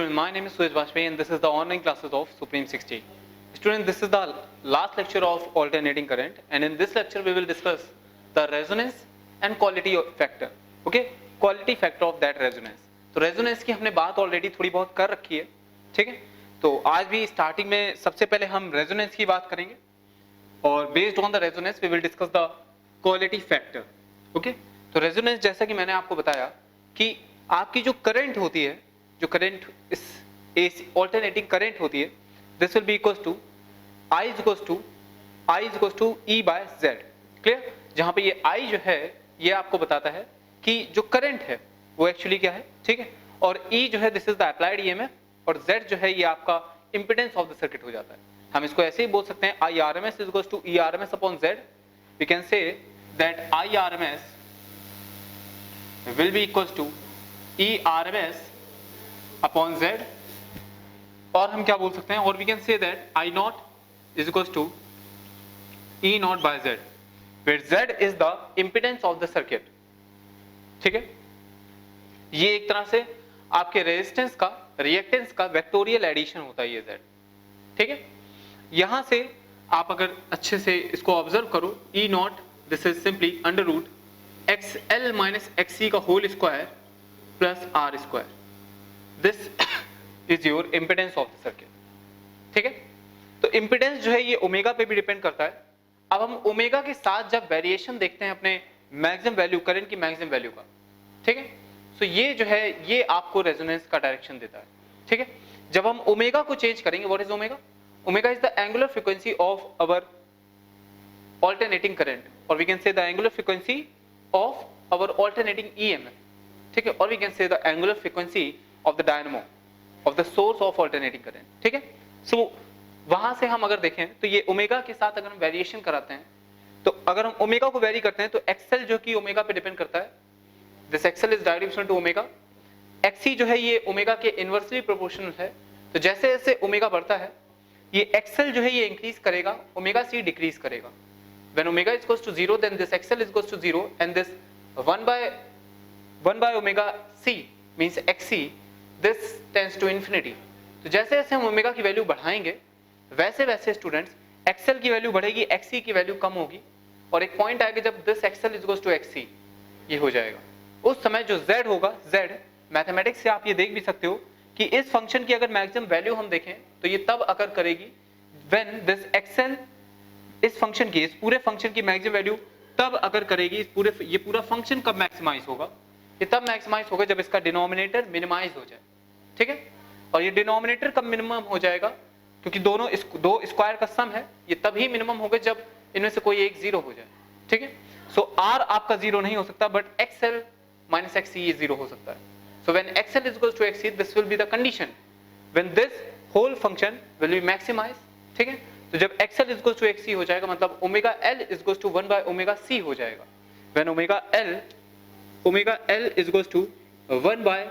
student, my name is Suresh Bajpayee and this is the online classes of Supreme 60. Student, this is the last lecture of alternating current and in this lecture we will discuss the resonance and quality factor. Okay, quality factor of that resonance. तो resonance की हमने बात already थोड़ी बहुत कर रखी है, ठीक है. तो आज भी स्टार्टिंग में सबसे पहले हम resonance की बात करेंगे और based on the resonance we will discuss the quality factor. Okay, तो resonance जैसा कि मैंने आपको बताया कि आपकी जो करंट होती है, जो करंट इस ऑल्टरनेटिंग करंट होती है, this will be equals to I is equals to E by Z. Clear? जहां पे ये I जो है ये आपको बताता है कि जो करंट है वो एक्चुअली क्या है, ठीक है. और E जो है this is the applied EMF और Z जो है ये आपका इंपेडेंस ऑफ द सर्किट हो जाता है. हम इसको ऐसे ही बोल सकते हैं IRMS is equals to ERMS upon Z. We can say that IRMS will be equals to ERMS upon Z. और हम क्या बोल सकते हैं, और we can say that I naught is equals to E naught by Z, where Z is the impedance of the circuit. ठीक है, ये एक तरह से आपके रेजिस्टेंस का रिएक्टेंस का वेक्टोरियल एडिशन होता है ये Z. ठीक है, यहां से आप अगर अच्छे से इसको ऑब्जर्व करो, E naught this is simply under root XL minus XC का whole square plus R square. This is your impedance of the circuit. ठीक है, तो इम्पिडेंस जो है ये ओमेगा पे भी डिपेंड करता है. अब हम ओमेगा के साथ जब वेरिएशन देखते हैं अपने मैक्सिमम वैल्यू, करंट की मैक्सिमम वैल्यू का, ठीक है, तो ये जो है ये आपको रेजोनेंस का डायरेक्शन देता है. ठीक है, जब हम ओमेगा को चेंज करेंगे, what is omega? Omega is the angular frequency of our alternating current और we can say the angular frequency of our alternating EMF. ठीक है, और we can say the angular frequency of the dynamo of the source of alternating current. ठीक है, so वहां से हम अगर देखें तो ये ओमेगा के साथ अगर हम वेरिएशन कराते हैं, तो अगर हम ओमेगा को वेरी करते हैं तो एक्सएल जो कि ओमेगा पे डिपेंड करता है, this XL is directional to omega. XC जो है ये ओमेगा के इनवर्सली प्रोपोर्शनल है. तो जैसे जैसे ओमेगा बढ़ता है ये एक्सएल जो है ये इंक्रीज करेगा, ओमेगा सी डिक्रीज करेगा. When omega is equals to 0, then this XL is equals to 0 and this 1 by omega C means XC, this tends to infinity. तो जैसे जैसे हम ओमेगा की वैल्यू बढ़ाएंगे वैसे वैसे स्टूडेंट्स XL की वैल्यू बढ़ेगी, XC की वैल्यू कम होगी और एक पॉइंट आएगा जब this XL is equals to XC ये हो जाएगा. उस समय जो Z होगा, Z मैथमेटिक्स से आप ये देख भी सकते हो कि इस फंक्शन की अगर मैक्सिमम वैल्यू हम देखें तो ये तब अकर करेगी when this XL इस फंक्शन की, इस पूरे फंक्शन की मैक्सिमम वैल्यू तब अगर करेगी, ये पूरा फंक्शन कब मैक्सिमाइज होगा? ये तब मैक्सिमाइज होगा जब इसका डिनोमिनेटर मिनिमाइज हो जाए. ठीक है, और ये डिनोमिनेटर कब मिनिमम हो जाएगा? क्योंकि दो स्क्वायर का सम है, ये तभी मिनिमम होगा जब इनमें से कोई एक जीरो हो जाए. ठीक है, सो आर आपका जीरो नहीं हो सकता बट एक्सएल माइनस एक्ससी ये जीरो हो सकता है. So when XL is equal to XC this will be the condition when this whole function will be maximise. ठीक है, तो जब XL is equal to XC हो जाएगा मतलब omega L is equal to 1 by omega C हो जाएगा. When omega L is equal to 1 by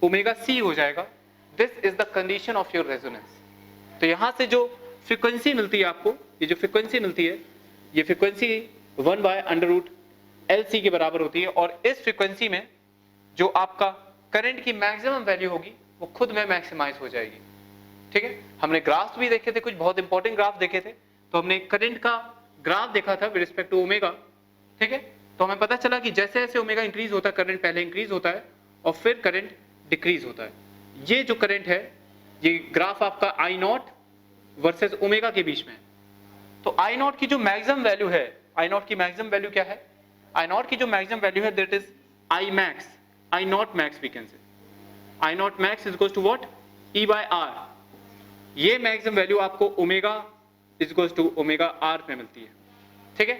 omega C हो जाएगा, this is the condition of your resonance. तो यहां से जो फ्रीक्वेंसी मिलती है आपको, ये जो फ्रीक्वेंसी मिलती है ये frequency 1 by under root LC के बराबर होती है और इस फ्रीक्वेंसी में जो आपका करंट की मैक्सिमम वैल्यू होगी वो खुद में मैक्सिमाइज हो जाएगी. ठीक है, हमने ग्राफ भी देखे थे, कुछ बहुत इंपॉर्टेंट ग्राफ देखे थे. तो हमने करंट का ग्राफ देखा था विद रिस्पेक्ट टू ओमेगा. ठीक है, तो हमें पता चला कि जैसे जैसे ओमेगा इंक्रीज होता है करंट पहले इंक्रीज होता है और फिर करंट डिक्रीज होता है. ये जो करंट है ये ग्राफ आपका I नॉट वर्सेस ओमेगा के बीच में. तो I नॉट की जो मैक्सिमम वैल्यू है, I नॉट की मैक्सिमम वैल्यू क्या है? I नॉट की जो मैक्सिमम वैल्यू है that is I max, I naught max we can say. I naught max is equal to what? E by R. ये मैक्सिमम वैल्यू आपको omega is equals to omega R में मिलती है. ठीक है,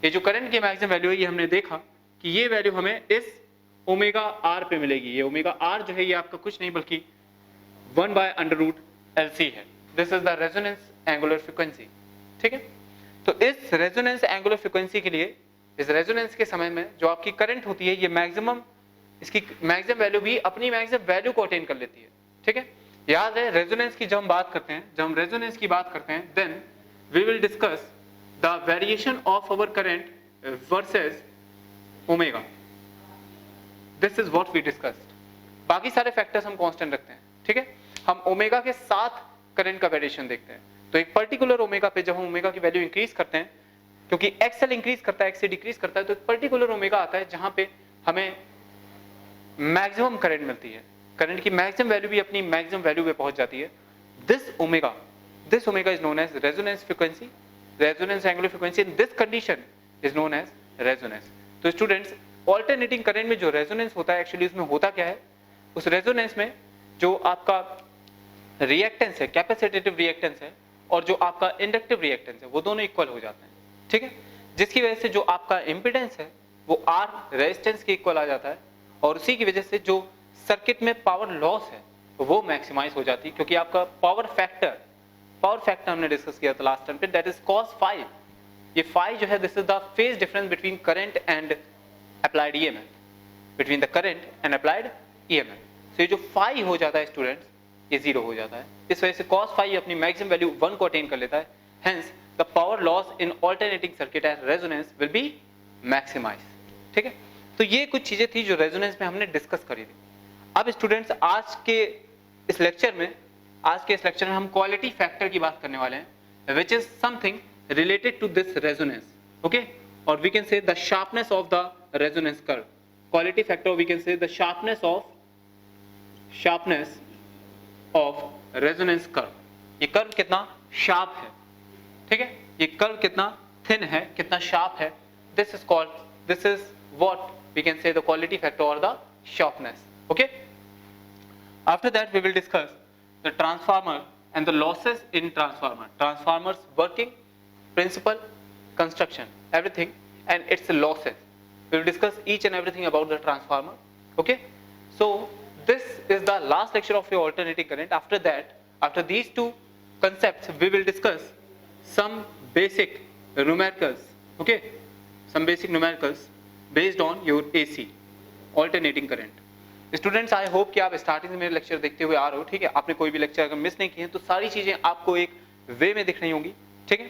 ये जो करंट की मैक्सिमम वैल्यू है ये हमने देखा कि ये वैल्यू हमें इस ओमेगा आर पे मिलेगी. ये ओमेगा आर जो है ये आपका कुछ नहीं बल्कि 1 बाय अंडर रूट LC है. This is the resonance angular frequency. ठीक है, तो इस रेजोनेंस एंगुलर फ्रीक्वेंसी के लिए इस रेजोनेंस के समय में जो आपकी करंट होती है ये मैक्सिमम, इसकी मैक्सिमम वैल्यू भी अपनी मैक्सिमम वैल्यू को अटेन कर लेती है. ठीक है, याद है रेजोनेंस की जब हम बात करते हैं, जब हम रेजोनेंस की बात करते हैं then we will discuss the variation of our current versus omega. This is what we discussed. बाकी सारे फैक्टर्स हम कांस्टेंट रखते हैं. ठीक है, हम ओमेगा के साथ करंट का वेरिएशन देखते हैं। तो एक पर्टिकुलर ओमेगा पे जब हम ओमेगा की वैल्यू इंक्रीज करते हैं, क्योंकि एक्सएल इंक्रीज करता है, एक्सए डिक्रीज करता है, तो एक पर्टिकुलर ओमेगा आता है जहां पे हमें मैक्सिमम करंट मिलती है, करंट की मैक्सिमम वैल्यू भी अपनी मैक्सिमम वैल्यू पे पहुंच जाती है। This omega is known as resonance frequency, resonance angular frequency in this condition is known as resonance. तो स्टूडेंट्स, ऑल्टरनेटिंग करंट में जो रेजोनेंस होता है, एक्चुअली उसमें होता क्या है, उस रेजोनेंस में जो आपका रिएक्टेंस है, कैपेसिटेटिव रिएक्टेंस है, और जो आपका इंडक्टिव रिएक्टेंस है, वो दोनों इक्वल हो जाते हैं, ठीक है। जिसकी वजह से जो आपका इंपीडेंस है वो आर रेजिस्टेंस के इक्वल आ जाता है, और उसी की वजह से जो सर्किट में पावर लॉस है वो मैक्सिमाइज हो जाती है, क्योंकि आपका पावर फैक्टर हमने डिस्कस किया था लास्ट टाइम पे, दैट इज cos phi। ये phi जो है, this is the phase difference between current and applied EMF, between the current and applied EMF. तो ये जो phi हो जाता है स्टूडेंट्स, ये 0 हो जाता है। इस वजह से cos phi अपनी मैक्सिमम वैल्यू 1 को अटेन कर लेता है, hence the power loss in alternating circuit at resonance will be maximise, ठीक है। तो ये कुछ चीजें थी जो रेजोनेंस में हमने डिस्कस करी थी। अब स्टूडेंट्स, आज के इस लेक्चर में हम क्वालिटी फैक्टर की बात करने वाले हैं, which is something related to this resonance, okay. और we can say the sharpness of the resonance curve, quality factor, we can say the sharpness of resonance curve. ये कर्व कितना शार्प है, ठीक है, ये कर्व कितना थिन है, कितना शार्प है, this is what we can say the quality factor और the sharpness, okay. After that we will discuss the transformer and the losses in transformers working, principle, construction, everything and its losses. We will discuss each and everything about the transformer, okay. So this is the last lecture of your alternating current. After that, after these two concepts, we will discuss some basic numericals, okay, some basic numericals based on your AC, alternating current. Students, I hope कि आप starting से मेरे lecture देखते हुए आ रहे हो, ठीक है। आपने कोई भी लेक्चर अगर मिस नहीं किए हैं तो सारी चीजें आपको एक वे में दिख रही होंगी, ठीक है।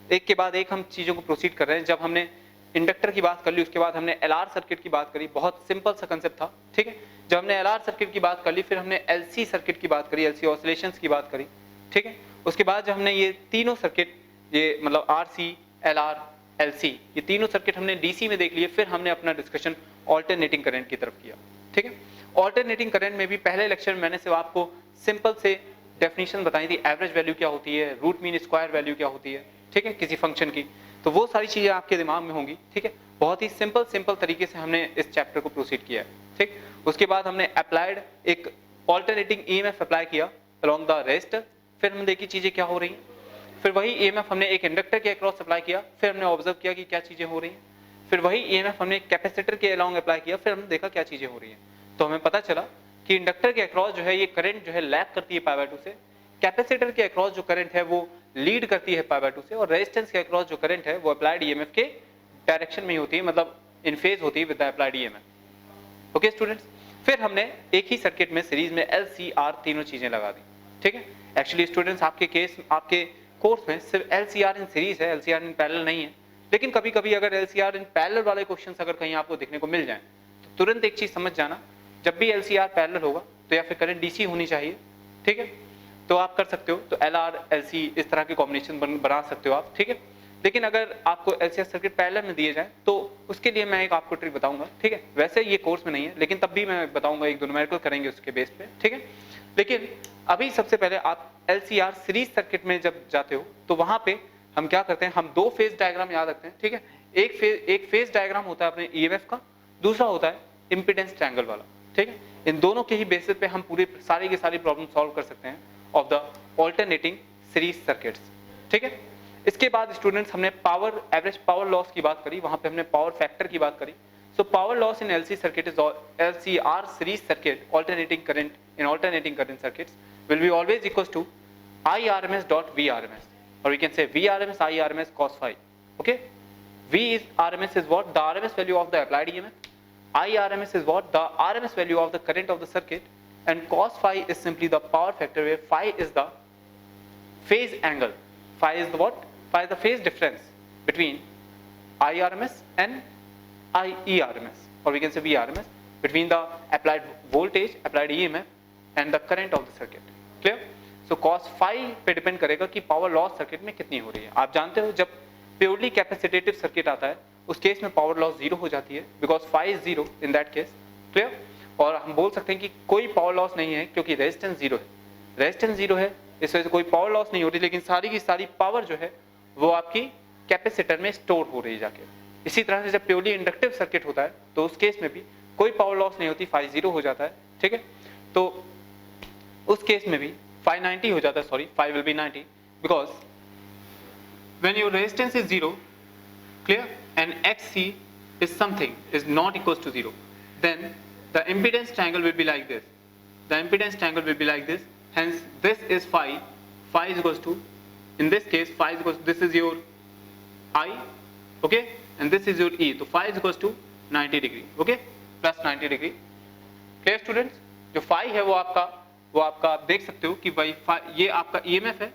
एक के बाद एक हम चीजों को प्रोसीड कर रहे हैं। जब हमने इंडक्टर की बात कर ली, उसके बाद हमने एलआर सर्किट की बात करी, बहुत सिंपल सा कंसेप्ट था, ठीक है। जब हमने एलआर सर्किट की बात कर ली, फिर हमने एलसी सर्किट की बात करी, एलसी ऑसिलेशंस की बात करी, ठीक है। उसके बाद जब हमने ये तीनों सर्किट, ये मतलब आरसी, एलआर, एलसी, ये तीनों सर्किट हमने डीसी में देख लिए, फिर हमने अपना डिस्कशन ऑल्टरनेटिंग करंट की तरफ किया, ठीक है। ऑल्टरनेटिंग करंट में भी पहले लेक्चर में मैंने सिर्फ आपको सिंपल से डेफिनेशन बताई थी, एवरेज वैल्यू क्या होती है, रूट मीन स्क्वायर वैल्यू क्या होती है, ठीक है, किसी फंक्शन की। तो वो सारी चीजें आपके दिमाग में होंगी, ठीक है। बहुत ही सिंपल तरीके से हमने इस चैप्टर को प्रोसीड किया है, ठीक। उसके बाद हमने अप्लाइड एक ऑल्टरनेटिंग ईएमएफ अप्लाई किया अलोंग द रेजिस्टर, फिर हमने देखी चीजें क्या हो रही हैं। फिर वही ईएमएफ हमने एक इंडक्टर के अक्रॉस अप्लाई किया, फिर हमने ऑब्जर्व किया कि क्या चीजें हो रही हैं। फिर वही ईएमएफ हमने कैपेसिटर के अलोंग अप्लाई किया, फिर हमने देखा क्या चीजें हो रही हैं। तो हमें पता चला कि इंडक्टर के अक्रॉस जो है ये करंट जो है लैग करती है π/2 से, कैपेसिटर के अक्रॉस जो करंट है वो लीड करती है π/2 से, और रेजिस्टेंस के अक्रॉस जो करंट है वो अप्लाइड ईएमएफ के डायरेक्शन में ही होती है, मतलब इन फेज होती है with the applied EMF, okay students. फिर हमने एक ही सर्किट में सीरीज में LCR तीनों चीजें लगा दी, ठीक है। एक्चुअली स्टूडेंट्स, आपके कोर्स में सिर्फ LCR इन सीरीज है, LCR इन पैरेलल नहीं है, लेकिन कभी कभी अगर LCR इन पैरेलल वाले क्वेश्चन अगर कहीं आपको देखने को मिल जाए तो तुरंत एक चीज समझ जाना, जब भी LCR पैरेलल होगा तो या फिर करंट DC होनी चाहिए, ठीक है। तो आप कर सकते हो, तो LR LC इस तरह के कॉम्बिनेशन बना सकते हो आप, ठीक है। लेकिन अगर आपको LCR सर्किट पैरेलल में दिए जाए तो उसके लिए मैं एक आपको ट्रिक बताऊंगा, ठीक है। वैसे ये कोर्स में नहीं है, लेकिन तब भी मैं बताऊंगा, एक दो न्यूमेरिकल करेंगे उसके बेस पे, ठीक है। लेकिन अभी सबसे पहले आप LCR सीरीज सर्किट में जब जाते हो तो वहां पे हम क्या करते हैं, हम दो फेज डायग्राम याद रखते हैं, ठीक है। एक फेज डायग्राम होता है अपने EMF का, दूसरा होता है इंपीडेंस ट्रायंगल वाला, ठीक है। इन दोनों के ही बेसिस पे हम पूरे सारी की सारी प्रॉब्लम सॉल्व कर सकते हैं of the alternating series circuits, ठीक है। इसके बाद स्टूडेंट्स हमने एवरेज पावर लॉस की बात करी, वहां पे हमने पावर फैक्टर की बात करी। So power loss in LC circuit is LCR series circuit alternating current circuits will be always equals to IRMS dot VRMS, or we can say VRMS IRMS cos phi, okay. RMS is what? The RMS value of the applied EMF. IRMS is what? The RMS value of the current of the circuit, and cos phi is simply the power factor, where phi is the phase angle. Phi is the what? Phi is the phase difference between IRMS and IERMS, or we can say VRMS, between the applied voltage, applied EMF and the current of the circuit, क्लियर? So cos phi पे depend करेगा कि power loss circuit में कितनी हो रही है। आप जानते हो जब प्योरली कैपेसिटेटिव सर्किट आता है उस केस में पावर लॉस जीरो हो जाती है because phi is zero in that case. Clear? और हम बोल सकते हैं कि कोई पावर लॉस नहीं है क्योंकि रेजिस्टेंस जीरो है, रेजिस्टेंस जीरो है इस वजह से कोई पावर लॉस नहीं हो रही, लेकिन सारी की सारी पावर जो है वो आपकी कैपेसिटर में स्टोर हो रही है जाके। इसी तरह से जब प्योरली इंडक्टिव सर्किट होता है तो उस केस में भी कोई पावर लॉस नहीं होती, फाई जीरो हो जाता है। ठीक है, तो उस केस में भी फाई 90 हो जाता है, sorry phi will be 90 because when your resistance is zero, clear, and xc is something is not equals to zero, then the impedance triangle will be like this. The impedance triangle will be like this. Hence, this is phi. Phi is equals to, in this case, phi is equals to, this is your I, okay, and this is your E. So phi is equals to 90 degree, okay, plus 90 degree. Clear students? जो phi है वो आपका आप देख सकते हो कि भाई ये आपका EMF है,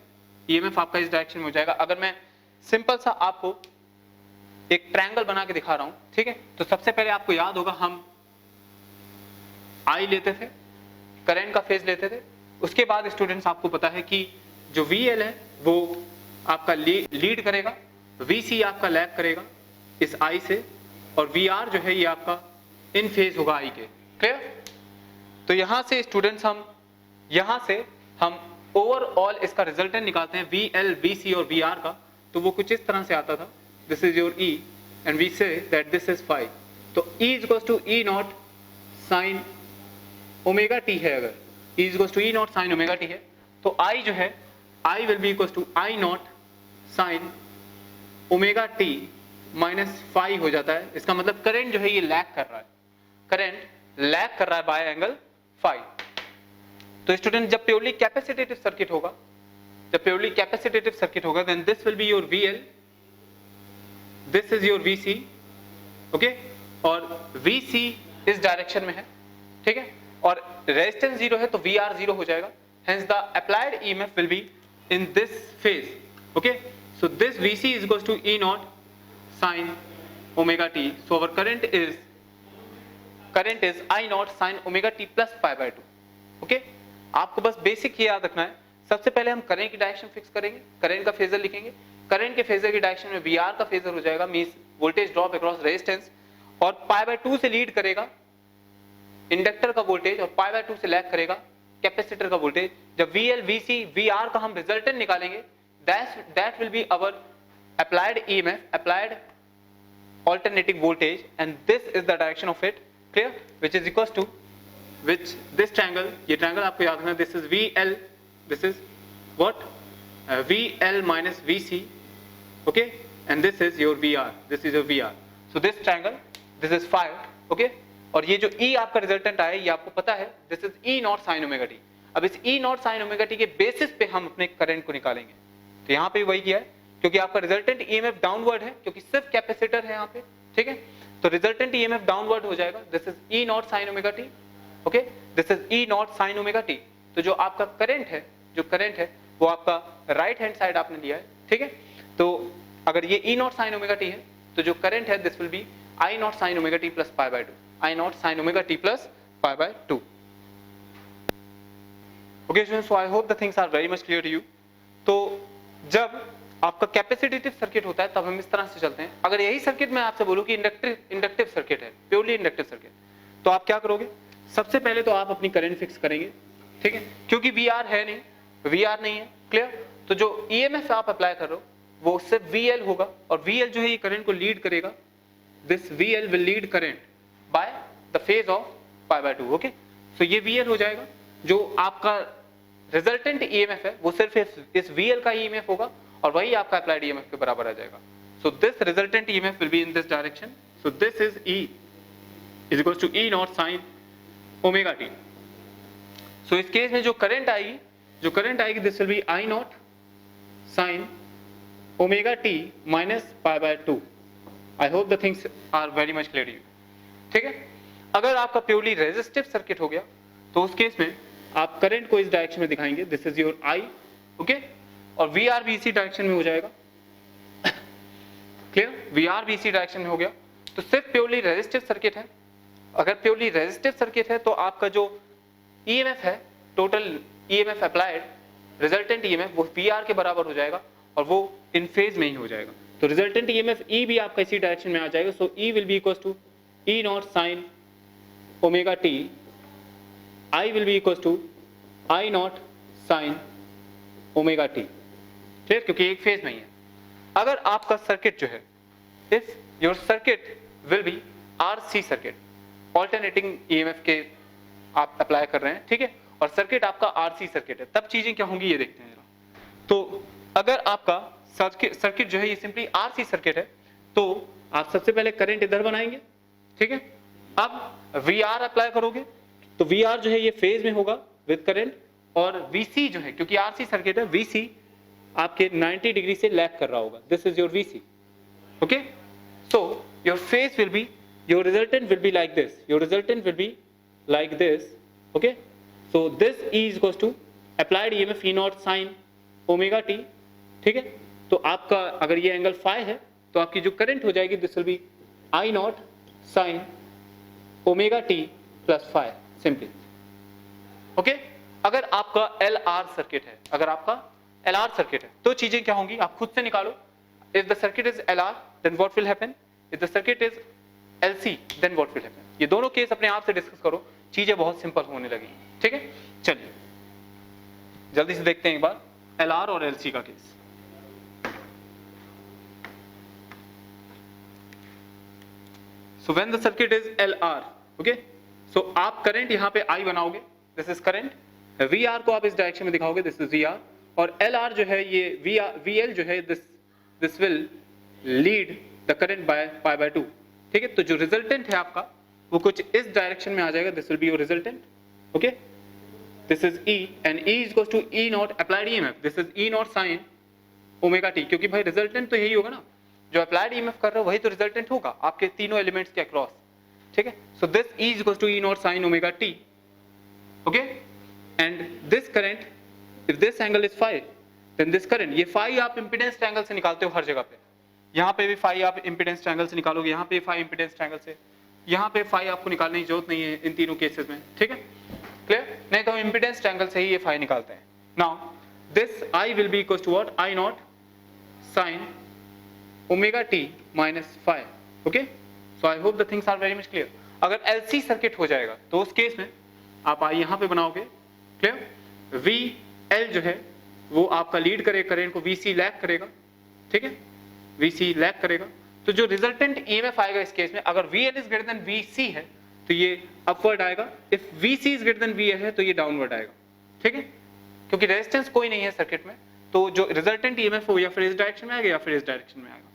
EMF आपका इस डायरेक्शन में हो जाएगा। अगर मैं सिंपल सा आपको एक ट्रायंगल बना के दिखा रहा हूं, ठीक है, तो सबसे पहले आपको याद होगा हम I लेते थे, करंट का फेज लेते थे, उसके बाद स्टूडेंट्स आपको पता है कि जो VL है वो आपका लीड करेगा, VC आपका लैग करेगा इस I से, और VR जो है ये आपका इन फेज होगा I के। क्लियर? तो यहां से स्टूडेंट्स हम ओवरऑल इसका रिजल्टेंट निकालते हैं VL, VC और VR का, तो वो कुछ इस तरह से आता था, this is your E and we say that this is phi. तो E is equals to E naught sine omega t है, अगर E is equals to E naught sine omega t है तो I जो है I will be equals to I naught sine omega T minus phi हो जाता है। इसका मतलब करंट जो है ये लैग कर रहा है, करंट लैग कर रहा है बाय एंगल फाई। तो स्टूडेंट जब प्योरली कैपेसिटेटिव सर्किट होगा, then this will be your VL, this is your VC, okay, और VC इस डायरेक्शन में है, ठीक है, और रेजिस्टेंस जीरो है तो VR जीरो हो जाएगा। Hence the applied EMF will be in this phase, okay. So this VC is equals to E naught sine omega t, so our current is I naught sine omega T plus pi by 2, okay. आपको बस basic ये याद रखना है, सबसे पहले हम current की डायरेक्शन फिक्स करेंगे, करंट का फेजर लिखेंगे, करंट के फेजर की डायरेक्शन में VR का फेजर हो जाएगा, means voltage drop across resistance, और पाई बाय 2 से लीड करेगा इंडक्टर का वोल्टेज और पाई बाय 2 से लैग करेगा कैपेसिटर का वोल्टेज। जब VL, VC, VR का हम रिजल्टेंट निकालेंगे, that will be our applied EMF, applied alternating voltage, and this is the direction of it, clear, which is equals to which this triangle, ये triangle आपको याद रखना, this is VL, this is what, VL minus VC, okay, and this is your VR, this is your VR, so this triangle, this is 5, okay, और ये जो E आपका resultant आया ये आपको पता है, this is E naught sine omega T. अब इस E naught sine omega T के बेसिस पे हम अपने करंट को निकालेंगे, तो यहाँ पे वही किया है, क्योंकि आपका रिजल्टेंट EMF डाउनवर्ड है, क्योंकि सिर्फ कैपेसिटर है यहाँ पे, ठीक है, तो रिजल्टेंट EMF डाउनवर्ड हो जाएगा, this is E naught sine omega t, okay, this is E naught sine omega T. तो जो आपका करंट है वो आपका राइट हैंड साइड आपने लिया है, ठीक है, तो अगर ये E naught sine omega t है तो जो करंट है this will be I naught sine omega T plus pi by 2, I naught sine omega T plus pi by 2। Okay students, so I hope the things are very much clear to you. तो जब आपका कैपेसिटेटिव circuit होता है तब हम इस तरह से चलते हैं। अगर यही सर्किट मैं आपसे बोलूं कि इंडक्टिव सर्किट है, प्योरली इंडक्टिव सर्किट, तो आप क्या करोगे? सबसे पहले तो आप अपनी करंट फिक्स करेंगे, ठीक है, क्योंकि VR है नहीं, VR नहीं है, क्लियर। तो जो EMF आप अप्लाई कर रहे हो वो सिर्फ VL होगा, और VL जो है ये करंट को लीड करेगा, this VL will lead current by the phase of pi by 2, okay. So ये VL हो जाएगा, जो आपका रिजल्टेंट EMF है वो सिर्फ इस VL का EMF होगा, और वही आपका अप्लाइड EMF के बराबर आ जाएगा। So this resultant EMF will be in this direction, so this is E is equals to E naught sine omega t. So इस केस में जो करंट आएगी this will be I naught sine omega T minus pi by 2। I hope the things are very much clear to you, ठीक है। अगर आपका purely resistive circuit हो गया तो उस केस में आप करंट को इस डायरेक्शन में दिखाएंगे, this is your I, okay, और VR भी इसी डायरेक्शन में हो जाएगा, क्लियर, VR भी इसी डायरेक्शन में हो गया। तो सिर्फ प्योरली रेजिस्टिव सर्किट है। अगर प्योरली रेजिस्टिव सर्किट है तो आपका जो EMF है total EMF applied, resultant EMF वो वीआर के बराबर हो जाएगा और वो इन फेज में ही हो जाएगा। तो रिजल्टेंट ईएमएफ ई भी आपका इसी डायरेक्शन में आ जाएगा। So E will be equal to E naught sine omega t, I will be equal to I naught sine omega T, ठीक, क्योंकि एक फेज में ही है। अगर आपका सर्किट जो है, if your circuit will B RC circuit, alternating EMF के आप अप्लाई कर रहे हैं, ठीक है, और सर्किट आपका आरसी सर्किट है, तब चीजें क्या होंगी ये देखते हैं। तो अगर आपका सर्किट जो है ये सिंपली आरसी सर्किट है, तो आप सबसे पहले करंट इधर बनाएंगे, ठीक है। अब वी आर अप्लाई करोगे तो वी आर जो है ये फेज में होगा विद करंट, और वीसी जो है, क्योंकि आरसी सर्किट है, वीसी आपके 90 डिग्री से लैग कर रहा होगा। This is your VC, okay. So your phase will be, your resultant will be like this, your resultant will be like this, okay. So this E is equal to applied EMF E naught sine omega T, ठीक है। तो आपका अगर ये angle phi है तो आपकी जो करंट हो जाएगी this will be I naught sine omega T plus phi, simply, okay. अगर आपका एल आर सर्किट है, अगर आपका एल आर सर्किट है तो चीजें क्या होंगी आप खुद से निकालो। If the circuit is L R then what will happen, if the circuit is L C then what will happen. ये दोनों केस अपने आप से डिस्कस करो, चीजें बहुत सिंपल होने लगी, ठीक है। चलिए जल्दी से देखते हैं एक बार एल आर और एल सी का case. So when the circuit is LR, okay, so आप करंट यहाँ पे I बनाओगे, this is current, VR को आप इस डायरेक्शन में दिखाओगे, this is VR, और LR जो है ये VL जो है this will lead the current by pi by 2, ठीक है। तो जो रिजल्टेंट है आपका वो कुछ इस डायरेक्शन में आ जाएगा, this will be your resultant, okay, this is E and E is equals to E naught applied EMF, this is E naught sin omega t, क्योंकि भाई रिजल्टेंट तो यही होगा ना, जो अप्लाइड ईएमएफ कर रहे हो वही तो रिजल्टेंट होगा आपके तीनों एलिमेंट्स के अक्रॉस, ठीक है। So this E is equal to E naught sine omega t, okay, and this current, if this angle is phi then this current, ये फाई आप इंपेडेंस ट्रायंगल से निकालते हो हर जगह पे, यहाँ पे भी फाई आप इंपेडेंस ट्रायंगल से निकालोगे, यहाँ पे फाई इंपेडेंस ट्रायंगल से, यहाँ पे फाई आपको निकालने की जरूरत नहीं है इन तीनों केसेस में, ठीक है, क्लियर। नहीं तो हम इंपेडेंस ट्रायंगल से ही ये फाई निकालते हैं। Now this I will be equal to what, I naught sine omega T minus phi, okay. So I hope the things are very much clear. अगर एलसी सर्किट हो जाएगा तो उस केस में आप आई यहाँ पे बनाओगे, क्लियर। वी एल जो है वो आपका लीड करेगा करंट को, वी सी लैग करेगा, ठीक है, वी सी लैग करेगा। तो जो रिजल्टेंट ईएमएफ आएगा इस केस में, अगर V L is greater than V C है तो ये अपवर्ड आएगा, if V C is greater than V L है तो ये डाउनवर्ड आएगा, ठीक है, क्योंकि रेजिस्टेंस कोई नहीं है सर्किट में, तो जो रिजल्टेंट ईएमएफ हो या फिर इस डायरेक्शन में आएगा या फिर इस डायरेक्शन में आएगा।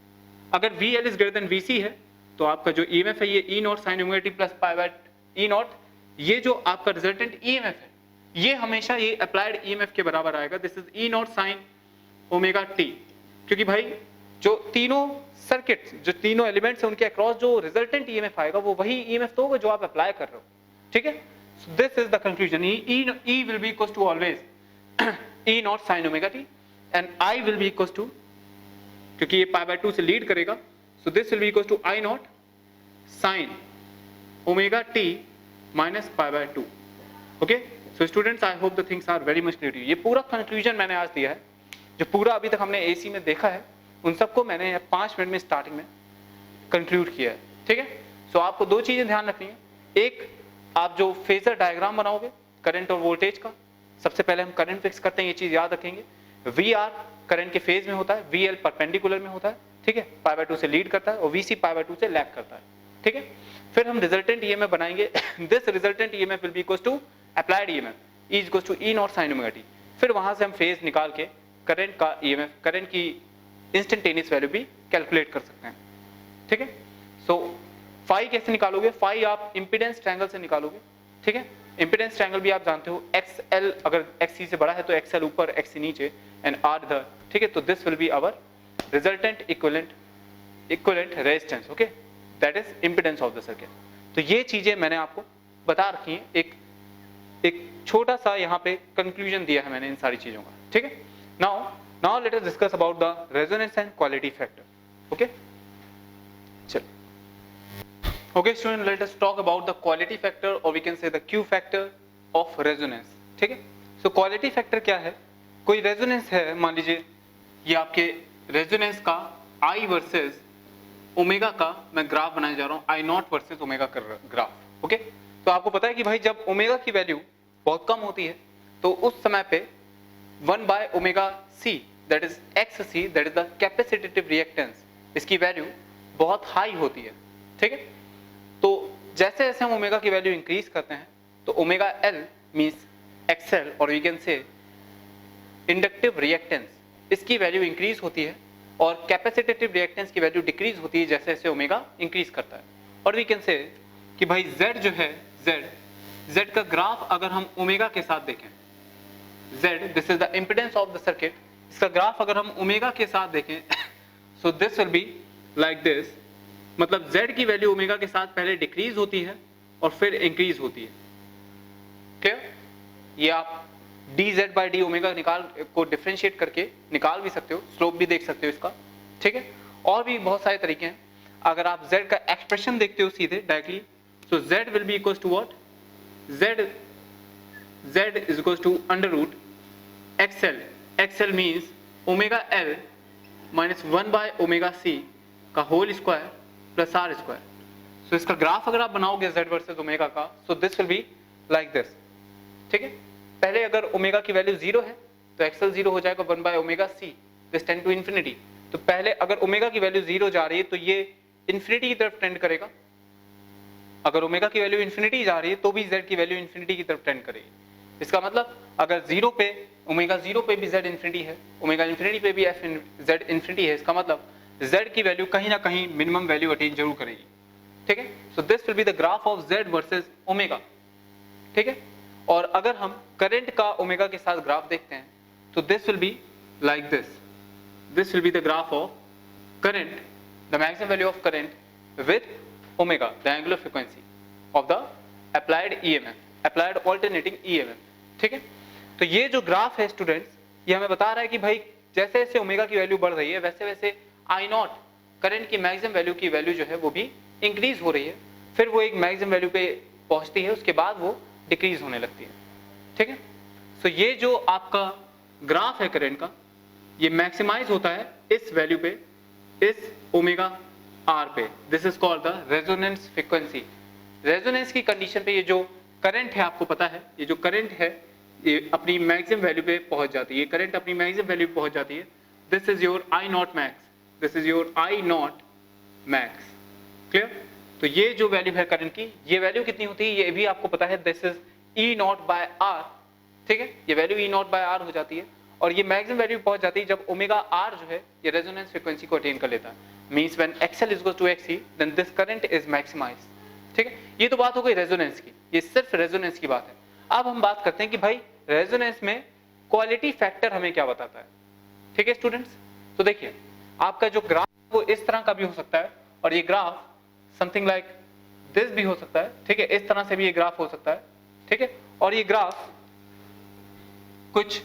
अगर V L is greater than V C है तो आपका जो ईएमएफ है ये E naught sine omega T plus pi by E naught, ये जो आपका रिजल्टेंट ईएमएफ है ये हमेशा ये अप्लाइड ईएमएफ के बराबर आएगा, this is E naught sine omega T, क्योंकि भाई जो तीनों सर्किट, जो तीनों एलिमेंट्स हैं उनके अक्रॉस जो रिजल्टेंट ईएमएफ आएगा वो वही ईएमएफ तो होगा जो आप अप्लाई कर रहे हो, ठीक है। So this is the conclusion, E will be equal to always E naught sine omega T and I will be equal to, क्योंकि ये पाई बाय 2 से लीड करेगा, so this will be equal to I naught sine omega T minus pi by 2, okay. So students I hope the things are very much clear to you. ये पूरा conclusion मैंने आज दिया है, जो पूरा अभी तक हमने एसी में देखा है उन सबको मैंने 5 मिनट में स्टार्टिंग में कंक्लूड किया है, ठीक है। सो आपको दो चीजें ध्यान रखनी है, एक आप जो फेजर डायग्राम बनाओगे करंट और वोल्टेज का, सबसे पहले हम करंट फिक्स करते हैं, ये चीज याद रखेंगे। वी आर करंट के फेज में होता है, वी एल परपेंडिकुलर में होता है, ठीक है, पाई बाय 2 से लीड करता है और वी सी पाई बाय 2 से लैग करता है, ठीक है। फिर हम रिजल्टेंट ईएमएफ बनाएंगे, this resultant EMF will be equal to applied EMF E equal to E naught sine omega T. फिर वहां से हम फेज निकाल के करंट का ईएमएफ, करंट की इंस्टेंटेनियस वैल्यू भी कैलकुलेट कर सकते हैं, ठीक है। सो फाई कैसे निकालोगे, फाई आप इंपेडेंस ट्रायंगल से निकालोगे, ठीक है। इंपेडेंस ट्रायंगल भी आप जानते हो, XL अगर XC से बड़ा है तो XL ऊपर XC नीचे एंड R इधर, ठीक है। तो this will be our resultant equivalent resistance, okay, that is impedance of the circuit. तो ये चीजें मैंने आपको बता रखी हैं, एक छोटा सा यहाँ पे कंक्लूजन दिया है मैंने इन सारी चीजों का, ठीक है। Now let us discuss about the resonance and quality factor, okay. चल Okay student, let us talk about the quality factor or we can say the Q factor of resonance, ठीक है। सो क्वालिटी फैक्टर क्या है? कोई resonance है, मान लीजिए ये आपके रेजोनेंस का आई वर्सेस ओमेगा का मैं ग्राफ बनाने जा रहा हूं, आई नॉट वर्सेस ओमेगा का ग्राफ। ओके, तो आपको पता है कि भाई जब ओमेगा की वैल्यू बहुत कम होती है तो उस समय पे 1 by omega C that is X C that is the capacitative reactance, इसकी वैल्यू बहुत हाई होती है। ठीक है, तो जैसे जैसे हम ओमेगा की वैल्यू इंक्रीज करते हैं तो ओमेगा एल मींस एक्सएल और we can say inductive reactance, इसकी वैल्यू इंक्रीज होती है और कैपेसिटेटिव रिएक्टेंस की वैल्यू डिक्रीज होती है जैसे जैसे ओमेगा इंक्रीज करता है। और वी कैन से कि भाई Z जो है, Z का ग्राफ अगर हम ओमेगा के साथ देखें, Z this is the impedance of the circuit, इसका ग्राफ अगर हम ओमेगा के साथ देखें सो this will be like this, मतलब Z की वैल्यू ओमेगा के साथ पहले डिक्रीज होती है और फिर इंक्रीज होती है। क्लियर? ये आप dz बाई डी ओमेगा निकाल को डिफरेंशिएट करके निकाल भी सकते हो, स्लोप भी देख सकते हो इसका। ठीक है, और भी बहुत सारे तरीके हैं। अगर आप z का एक्सप्रेशन देखते हो सीधे directly, so z will be equals to what, z is equals to under root XL means omega L minus 1 by omega C का whole square plus R square. So इसका ग्राफ अगर आप बनाओगे z versus omega का, so this will be like this. ठीक है, पहले अगर ओमेगा की वैल्यू 0 है तो एक्सएल 0 हो जाएगा 1 by omega C this tend to infinity. तो पहले अगर ओमेगा की वैल्यू 0 जा रही है तो ये इंफिनिटी की तरफ टेंड करेगा, अगर ओमेगा की वैल्यू इंफिनिटी जा रही है तो भी z की वैल्यू इंफिनिटी की तरफ टेंड करेगी। इसका मतलब अगर 0 पे ओमेगा 0 पे भी z इंफिनिटी है, ओमेगा इंफिनिटी पे भी z इंफिनिटी है, इसका मतलब z की वैल्यू कहीं ना कहीं मिनिमम वैल्यू अटेन जरूर करेगी। ठीक है, so this will be the graph of z versus omega. ठीक है, और अगर हम करंट का ओमेगा के साथ ग्राफ देखते हैं तो this will be like this, this will be the graph of current, the maximum value of current with omega, the angular frequency of the applied EMF, applied alternating EMF. ठीक है, तो ये जो ग्राफ है students, ये हमें बता रहा है कि भाई जैसे जैसे ओमेगा की वैल्यू बढ़ रही है वैसे वैसे आई नॉट करंट की मैक्सिमम वैल्यू की वैल्यू जो है वो भी इंक्रीज हो रही है, फिर वो एक मैक्सिमम वैल्यू पे पहुंचती है, उसके बाद वो डिक्रीज होने लगती है। ठीक है, सो ये जो आपका ग्राफ है करंट का, ये मैक्सिमाइज होता है इस वैल्यू पे, इस ओमेगा आर पे। This is called the resonance frequency. Resonance की कंडीशन पे ये जो करंट है, आपको पता है ये जो करंट है ये अपनी मैक्सिमम वैल्यू पे पहुंच जाती है, ये करंट अपनी मैक्सिमम वैल्यू पे पहुंच जाती है। This is your I not max, this is your I not max. Clear? तो ये जो वैल्यू है करंट की, ये वैल्यू कितनी होती है ये भी आपको पता है, this is E naught by R. ठीक है, ये value E naught by R हो जाती है और ये मैक्सिमम वैल्यू पहुंच जाती है जब ओमेगा आर जो है ये रेजोनेंस फ्रीक्वेंसी को अटेन कर लेता है। Means when XL is equal to XE then this current is maximized. ठीक है, ये तो बात हो गई रेजोनेंस की, ये सिर्फ रेजोनेंस की बात है। अब हम बात करते हैं कि भाई रेजोनेंस में क्वालिटी फैक्टर हमें क्या बताता है। ठीक है स्टूडेंट्स, तो देखिए आपका जो ग्राफ वो इस तरह का भी हो सकता है और ये ग्राफ समथिंग लाइक दिस भी हो सकता है। ठीक है, इस तरह से भी ये ग्राफ हो सकता है। ठीक है, और ये ग्राफ कुछ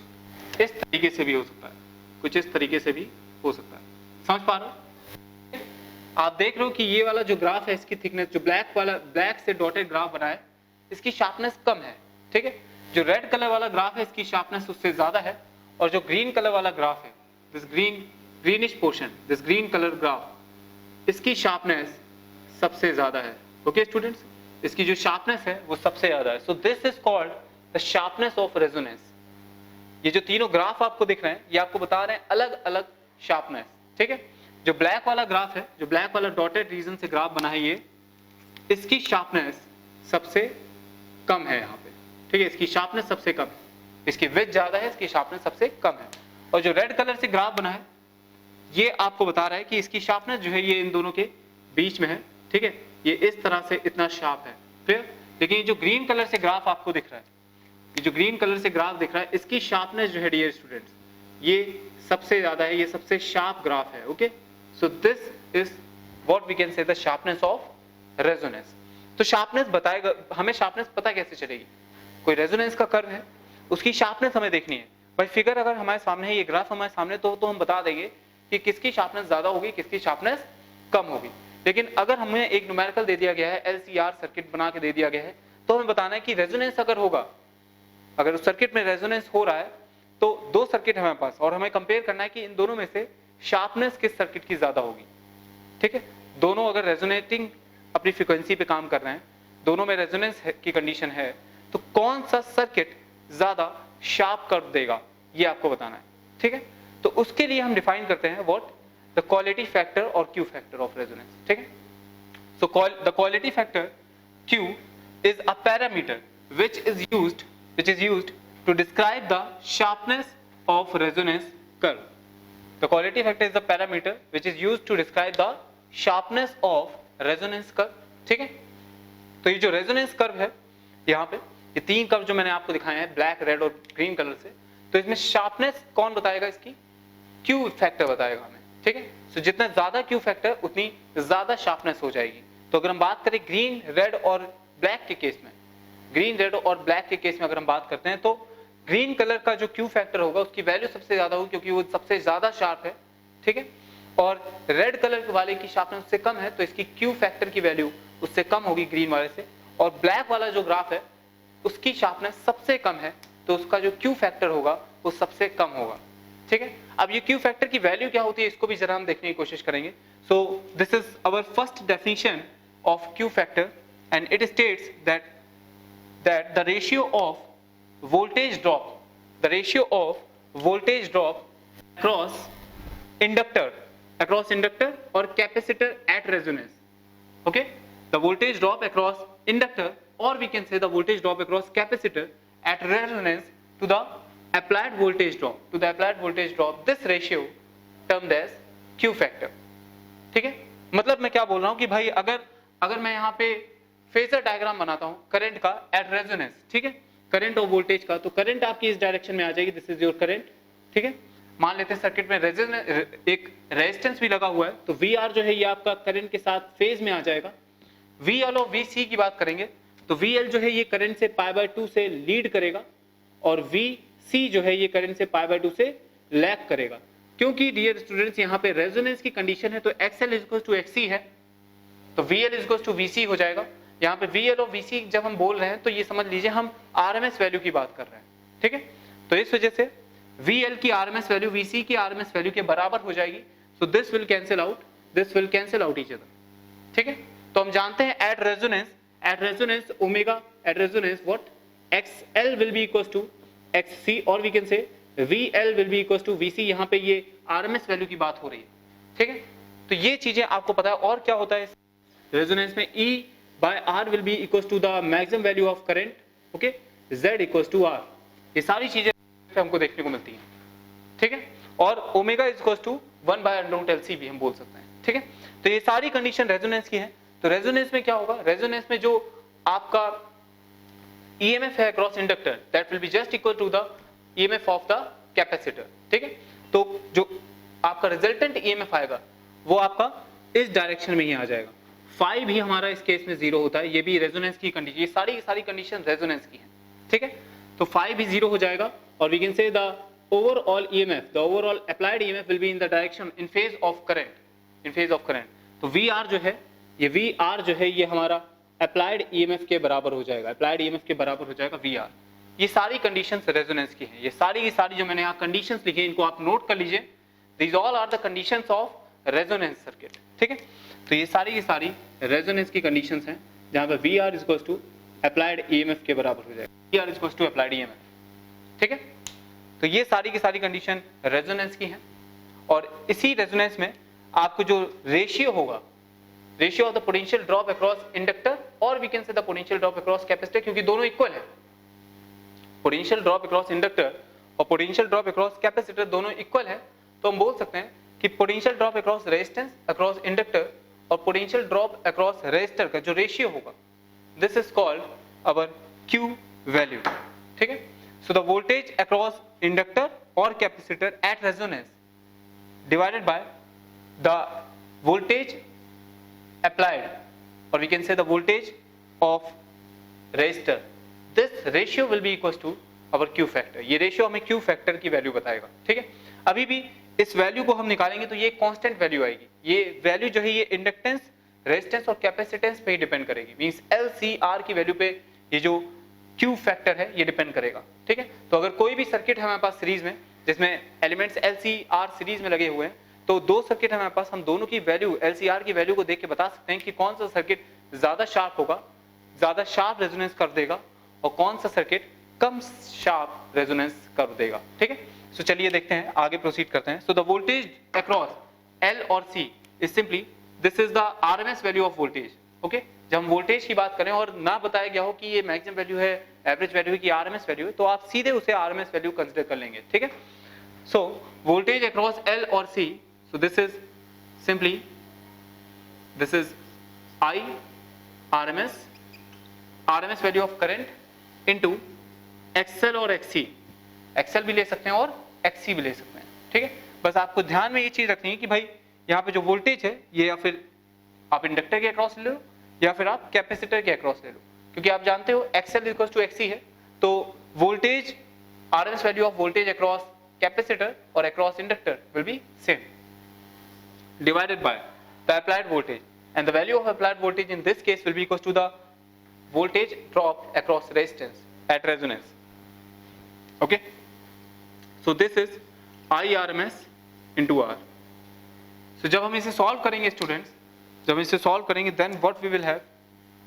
इस तरीके से भी हो सकता है, कुछ इस तरीके से भी हो सकता है। समझ पा रहे हो? आप देख रहे हो कि ये वाला जो ग्राफ है इसकी थिकनेस, जो ब्लैक वाला ब्लैक से डॉटेड ग्राफ बना है, इसकी शार्पनेस कम है। ठीक है, जो रेड कलर वाला ग्राफ है इसकी शार्पनेस उससे ज्यादा है और जो ग्रीन कलर वाला ग्राफ है, this greenish portion, this green colour graph, इसकी शार्पनेस सबसे ज्यादा है। ओके स्टूडेंट्स, इसकी जो शार्पनेस है वो सबसे ज्यादा है। So this is called the sharpness of resonance. ये जो तीनों ग्राफ आपको दिख रहे हैं ये आपको बता रहे हैं अलग अलग शार्पनेस। ठीक है, जो ब्लैक वाला ग्राफ है, जो ब्लैक वाला डॉटेड रीजन से ग्राफ बना है ये, इसकी शार्पनेस सबसे कम है यहाँ पे। ठीक है, इसकी शार्पनेस सबसे कम है, इसकी विड्थ ज्यादा है, इसकी शार्पनेस सबसे कम है। और जो रेड कलर से ग्राफ बना है ये आपको बता रहा है कि इसकी शार्पनेस जो है ये इन दोनों के बीच में है। ठीक है, ये इस तरह से इतना शार्प है। फिर लेकिन ये जो ग्रीन कलर से ग्राफ आपको दिख रहा है, ये जो ग्रीन कलर से ग्राफ दिख रहा है, इसकी शार्पनेस जो है डियर स्टूडेंट्स ये सबसे ज्यादा है, ये सबसे शार्प ग्राफ है। Okay, so this is what we can say the sharpness of resonance. तो शार्पनेस बताएगा हमें, शार्पनेस पता कैसे चलेगी? कोई रेजोनेंस का कर्व है, उसकी शार्पनेस हमें देखनी है। भाई फिगर अगर हमारे सामने है, ये ग्राफ हमारे सामने, तो हम बता देंगे कि किसकी शार्पनेस ज्यादा होगी, किसकी शार्पनेस कम होगी। लेकिन अगर हमें एक न्यूमेरिकल दे दिया गया है, LCR सर्किट बना के दे दिया गया है, तो हमें बताना है कि रेजोनेंस अगर होगा अगर उस सर्किट में रेजोनेंस हो रहा है तो दो सर्किट हमारे पास, और हमें कंपेयर करना है कि इन दोनों में से शार्पनेस किस सर्किट की ज्यादा होगी। ठीक है, दोनों अगर रेजोनेटिंग अपनी फ्रीक्वेंसी पे काम कर रहे हैं, दोनों में रेजोनेंस की कंडीशन है, तो कौन सा सर्किट ज्यादा शार्प कर्व देगा ये आपको बताना है। ठीक है, तो उसके लिए हम डिफाइन करते हैं व्हाट द क्वालिटी फैक्टर और क्यू फैक्टर ऑफ रेजोनेंस। ठीक है, so the quality factor Q is a parameter which is used to describe the sharpness of resonance curve. The quality factor is the parameter which is used to describe the sharpness of resonance curve. ठीक है, तो ये जो resonance curve है यहाँ पे, ये तीन कर्व जो मैंने आपको दिखाए हैं ब्लैक, रेड और ग्रीन कलर से, तो इसमें शार्पनेस कौन बताएगा, इसकी क्यू फैक्टर बताएगा हमें। ठीक है, तो जितना ज्यादा क्यू फैक्टर उतनी ज्यादा शार्पनेस हो जाएगी। तो अगर हम बात करें ग्रीन, रेड और ब्लैक के केस में, ग्रीन, रेड और ब्लैक के केस में अगर हम बात करते हैं तो ग्रीन कलर का जो क्यू फैक्टर होगा उसकी वैल्यू सबसे ज्यादा होगी क्योंकि वो सबसे ज्यादा शार्प है। ठीक है, और रेड कलर वाले की शार्पनेस उससे कम है तो इसकी क्यू फैक्टर की वैल्यू उससे कम होगी ग्रीन वाले से, और ब्लैक वाला जो ग्राफ है उसकी शार्पनेस सबसे कम है तो उसका जो क्यू फैक्टर होगा वो सबसे कम होगा। ठीक है, अब ये क्यू फैक्टर की वैल्यू क्या होती है इसको भी जरा हम देखने की कोशिश करेंगे। So this is our first definition of Q factor, and it states that the ratio of voltage drop across inductor or capacitor at resonance. Okay, the voltage drop across inductor, or we can say the voltage drop across capacitor at resonance to the applied voltage drop, this ratio termed as Q factor. ठीक है, मतलब मैं क्या बोल रहा हूं कि भाई अगर मैं यहाँ पे फेजर डायग्राम बनाता हूँ करंट का एट रेजोनेंस, ठीक है, करंट और वोल्टेज का, तो करंट आपकी इस डायरेक्शन में आ जाएगी, दिस इज योर करंट। ठीक है, मान लेते हैं सर्किट में एक रेजिस्टेंस भी लगा हुआ है तो वी आर जो है ये आपका करंट के साथ फेज में आ जाएगा। वी एल और वी सी की बात करेंगे तो वी एल जो है ये करंट से π/2 से लीड करेगा और वी सी जो है ये करंट से π/2 से लैग करेगा। क्योंकि डियर स्टूडेंट्स यहाँ पे रेजोनेंस की कंडीशन है तो XL is equal to XC है, तो VL is equal to VC हो जाएगा। यहाँ पे VL और VC जब हम बोल रहे हैं तो ये समझ लीजिए हम RMS वैल्यू की बात कर रहे हैं। ठीक है, तो इस वजह से VL की RMS वैल्यू VC की RMS वैल्यू के बराबर हो जाएगी। So this will cancel out each other. ठीक है, तो हम जानते हैं at resonance omega at resonance what XL will be equal to XC और we can say VL will be equal to VC। यहाँ पे ये RMS वैल्यू की बात हो रही है। ठीक है, तो ये चीजें आपको पता है। और क्या होता है रेजोनेंस में E by R will be equals to the maximum value of current, okay, Z equals to R। ये सारी चीजें हमको देखने को मिलती हैं। ठीक है, और omega is equals to 1/√LC भी हम बोल सकते हैं। ठीक है, तो ये सारी कंडीशन रेजोनेंस की है। तो रेजोनेंस में क्या होगा, रेजोनेंस में जो आपका EMF है cross inductor that will be just equal to the EMF of the capacitor. ठीक है, तो जो आपका रिजल्टेंट EMF आएगा वो आपका इस डायरेक्शन में ही आ जाएगा। फाई भी हमारा इस केस में 0 होता है, ये भी रेजोनेंस की कंडीशन, ये सारी कंडीशन रेजोनेंस की है। ठीक है, तो फाई भी 0 हो जाएगा और we can say the overall EMF, the overall applied EMF will be in the direction in phase of current. तो VR जो है ये VR जो है ये हमारा अप्लाइड EMF के बराबर हो जाएगा, अप्लाइड EMF के बराबर हो जाएगा VR। ये सारी कंडीशंस रेजोनेंस की हैं। ये सारी जो मैंने यहाँ कंडीशंस लिखी हैं इनको आप नोट कर लीजिए। These all are the conditions of resonance circuit. ठीक है, तो ये सारी रेजोनेंस की कंडीशंस हैं जहां पे VR is equals to applied EMF के बराबर हो जाएगा, VR is equals to applied EMF। ठीक है, तो ये सारी की सारी कंडीशन रेजोनेंस की हैं। और इसी रेजोनेंस में आपको जो रेशियो होगा, ratio of the potential drop across inductor और we can say the potential drop across capacitor, क्योंकि दोनों इक्वल है। पोटेंशियल ड्रॉप अक्रॉस इंडक्टर और पोटेंशियल ड्रॉप अक्रॉस कैपेसिटर दोनों इक्वल है, तो हम बोल सकते हैं कि potential drop across resistance across inductor और पोटेंशियल ड्रॉप अक्रॉस रेजिस्टर का जो रेशियो होगा this is called our Q value. ठीक है, so the voltage across inductor और capacitor at resonance divided by the voltage applied or we can say the voltage of resistor, this ratio will be equals to our Q factor। ये ratio हमें Q factor की value बताएगा। ठीक है, अभी भी इस वैल्यू को हम निकालेंगे तो ये कांस्टेंट वैल्यू आएगी। ये वैल्यू जो है ये इंडक्टेंस, रेजिस्टेंस और कैपेसिटेंस पे ही डिपेंड करेगी। मींस LCR की वैल्यू पे ये जो क्यू फैक्टर है ये डिपेंड करेगा, ठीक है। तो अगर कोई भी सर्किट है हमारे पास सीरीज में जिसमें एलिमेंट्स LCR सीरीज में लगे हुए हैं, तो दो सर्किट है हमारे पास, हम दोनों की वैल्यू LCR की वैल्यू को देख के बता सकते हैं कि कौन सा सर्किट ज्यादा शार्प होगा, ज्यादा शार्प रेजोनेंस कर देगा, और कौन सा सर्किट कम शार्प रेजोनेंस कर देगा, ठीक है। सो चलिए देखते हैं, आगे प्रोसीड करते हैं। So the voltage across L और C is simply this is the RMS value of voltage, okay. जब हम वोल्टेज की बात करें और ना बताया गया हो कि ये मैक्सिमम वैल्यू है, एवरेज वैल्यू है कि RMS वैल्यू है, तो आप सीधे उसे RMS वैल्यू कंसीडर कर लेंगे, ठीक है। सो वोल्टेज अक्रॉस L और C, so this is simply this is I RMS value of current into XL और XC, XL भी ले सकते हैं और XC भी ले सकते हैं, ठीक है। बस आपको ध्यान में ये चीज रखनी है कि भाई यहाँ पे जो वोल्टेज है ये या फिर आप इंडक्टर के अक्रॉस ले लो या फिर आप कैपेसिटर के अक्रॉस ले लो, क्योंकि आप जानते हो XL इक्वल टू XC है, तो voltage RMS value of voltage across capacitor और across inductor will be same divided by the applied voltage, and the value of applied voltage in this case will be equal to the voltage drop across resistance at resonance, okay. So this is IRMS into R. So जब हम इसे solve करेंगे students, जब इसे solve करेंगे then what we will have,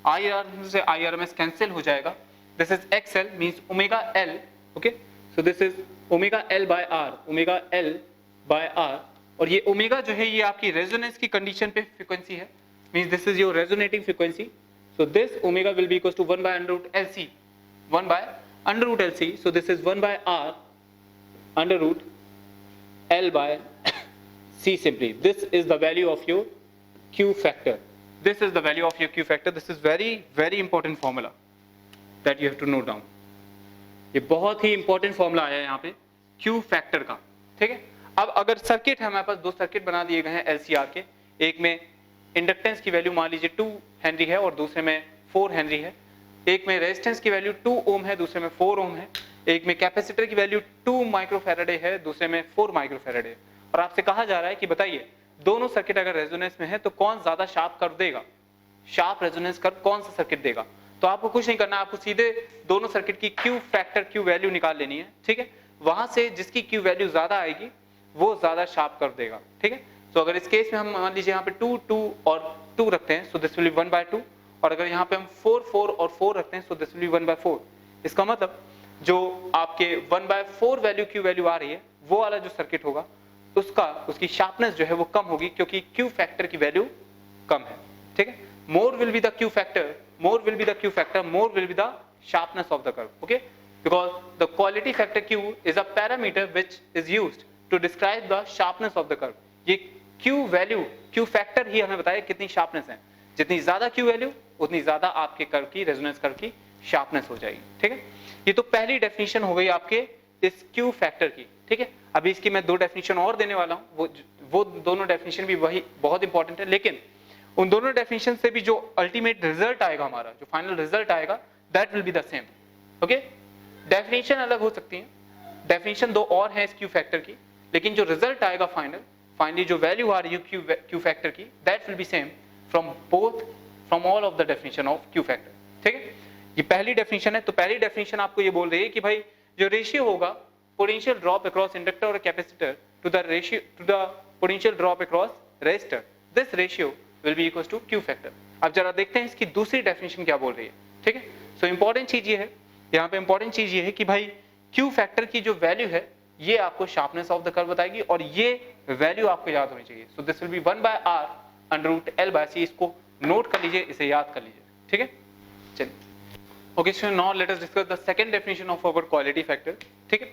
IRMS से IRMS कैंसिल हो जाएगा, this is XL means omega L, okay. So this is omega L by R, omega L by R, और ये ओमेगा जो है ये आपकी रेजोनेंस की कंडीशन पे फ्रीक्वेंसी है, means this is your resonating frequency. So this omega will be equal to 1 by under root LC, 1 by under root LC, so this is 1 by R under root L by C simply. This is the value of your Q factor. This is the value of your Q factor. This is very important formula that you have to note down. ये बहुत ही important formula आया है यहाँ पे Q factor का, ठीक है। अब अगर सर्किट है हमारे पास, दो सर्किट बना दिए गए हैं LCR के, एक में इंडक्टेंस की वैल्यू मान लीजिए 2 हेनरी है और दूसरे में 4 हेनरी है, एक में रेजिस्टेंस की वैल्यू 2 ओम है, दूसरे में 4 ओम है, एक में कैपेसिटर की वैल्यू 2 माइक्रोफैराडे है, दूसरे में 4 माइक्रोफैराडे है, और आपसे कहा जा रहा है कि बताइए दोनों सर्किट अगर रेजोनेंस में है तो कौन ज्यादा शार्प कर देगा, शार्प रेजोनेंस कर कौन सा सर्किट देगा। तो आपको कुछ नहीं करना, आपको सीधे दोनों सर्किट की क्यू फैक्टर, क्यू वैल्यू निकाल लेनी है, ठीक है। वहां से जिसकी क्यू वैल्यू ज्यादा आएगी वो ज्यादा शार्प कर देगा, ठीक है। तो अगर इस केस में हम मान लीजिए यहाँ पे 2 2 और 2 रखते हैं, so this will be 1 by 2, और अगर यहाँ पे हम 4 4 और 4 रखते हैं, so this will be 1 by 4। इसका मतलब जो आपके 1 बाय 4 वैल्यू क्यू वैल्यू आ रही है, वो वाला जो सर्किट होगा उसकी शार्पनेस जो है वो कम होगी, क्योंकि क्यू फैक्टर की वैल्यू कम है, ठीक है। More will be the Q factor, more will be the Q factor, more will be the sharpness of the curve, okay, because the quality factor Q is a parameter which is used to describe the sharpness of the curve. ये Q value, Q factor ही हमें बताया कितनी sharpness है, जितनी ज्यादा Q value उतनी ज्यादा आपके कर्व की, रेजोनेंस कर्व की शार्पनेस हो जाएगी, ठीक है। ये तो पहली डेफिनेशन हो गई आपके इस क्यू फैक्टर की, ठीक है। अभी इसकी मैं 2 डेफिनेशन और देने वाला हूं, वो दोनों डेफिनेशन भी वही बहुत इंपॉर्टेंट है, लेकिन उन दोनों डेफिनेशन से भी जो अल्टीमेट रिजल्ट आएगा, हमारा जो फाइनल रिजल्ट आएगा, that will be the same, okay. Definition अलग हो सकती है, डेफिनेशन 2 और है इस क्यू फैक्टर की, लेकिन जो रिजल्ट आएगा फाइनली जो वैल्यू आ रही है क्यू फैक्टर की, that will be same from all of the definition of Q factor, ठीक है। ये पहली डेफिनेशन है, तो पहली डेफिनेशन आपको ये बोल रही है कि भाई जो रेशियो होगा पोटेंशियल ड्रॉप अक्रॉस इंडक्टर और capacitor to the potential drop across resistor, this ratio will be equal to Q factor. अब जरा देखते हैं इसकी दूसरी डेफिनेशन क्या बोल रही है, ठीक है। सो इंपॉर्टेंट चीज ये है, यहाँ पे इंपॉर्टेंट चीज ये है कि भाई क्यू फैक्टर की जो वैल्यू है ये आपको शार्पनेस ऑफ द कर्व बताएगी, और ये वैल्यू आपको याद होनी चाहिए। So this will be 1 by R under root L by C, इसको नोट कर लीजिए, इसे याद कर लीजिए, ठीक है। चलिए okay, so now let us discuss the second definition of our quality factor, ठीक है।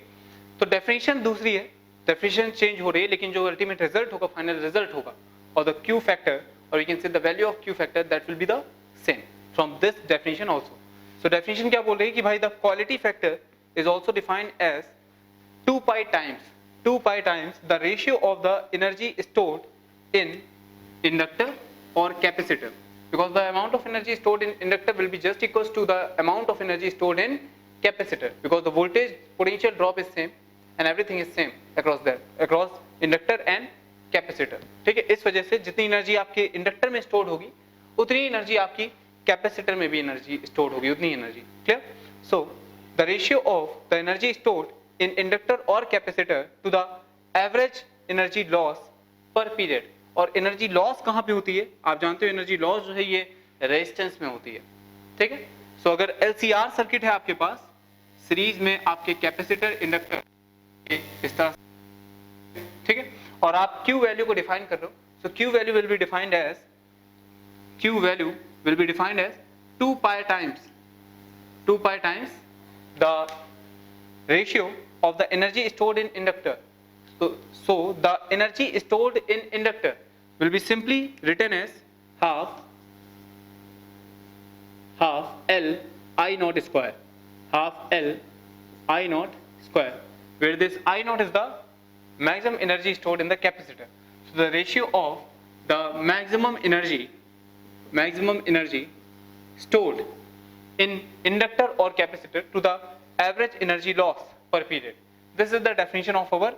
तो डेफिनेशन दूसरी है, डेफिनेशन चेंज हो रही है, लेकिन जो अल्टीमेट रिजल्ट होगा, फाइनल रिजल्ट होगा और द क्यू फैक्टर, और we can say the value of Q factor, that will be the same from this definition also. So definition क्या बोल रही है कि भाई the quality factor is also defined as 2 pi times the ratio of the energy stored in inductor or capacitor, because the amount of energy stored in inductor will be just equals to the amount of energy stored in capacitor, because the voltage potential drop is same and everything is same across inductor and capacitor, ठीक है। इस वजह से जितनी energy आपके inductor में stored होगी उतनी एनर्जी आपकी कैपेसिटर में भी एनर्जी स्टोर्ड होगी, उतनी energy, clear. So the ratio of the energy stored in inductor or capacitor to the average energy loss per period. और एनर्जी लॉस कहां पे होती है? आप जानते हो एनर्जी लॉस जो है ये रेजिस्टेंस में होती है, ठीक है। सो अगर LCR सर्किट है आपके पास, सीरीज में आपके कैपेसिटर इंडक्टर इस तरह, ठीक है, और आप Q वैल्यू को डिफाइन कर रहे हो, so Q value will be defined as Q value will be defined as 2 pi times the ratio of the energy stored in inductor. So the energy stored in inductor will be simply written as half L I naught square, half L I naught square, where this I naught is the maximum energy stored in the capacitor. So the ratio of the maximum energy stored in inductor or capacitor to the average energy loss per period. This is the definition of our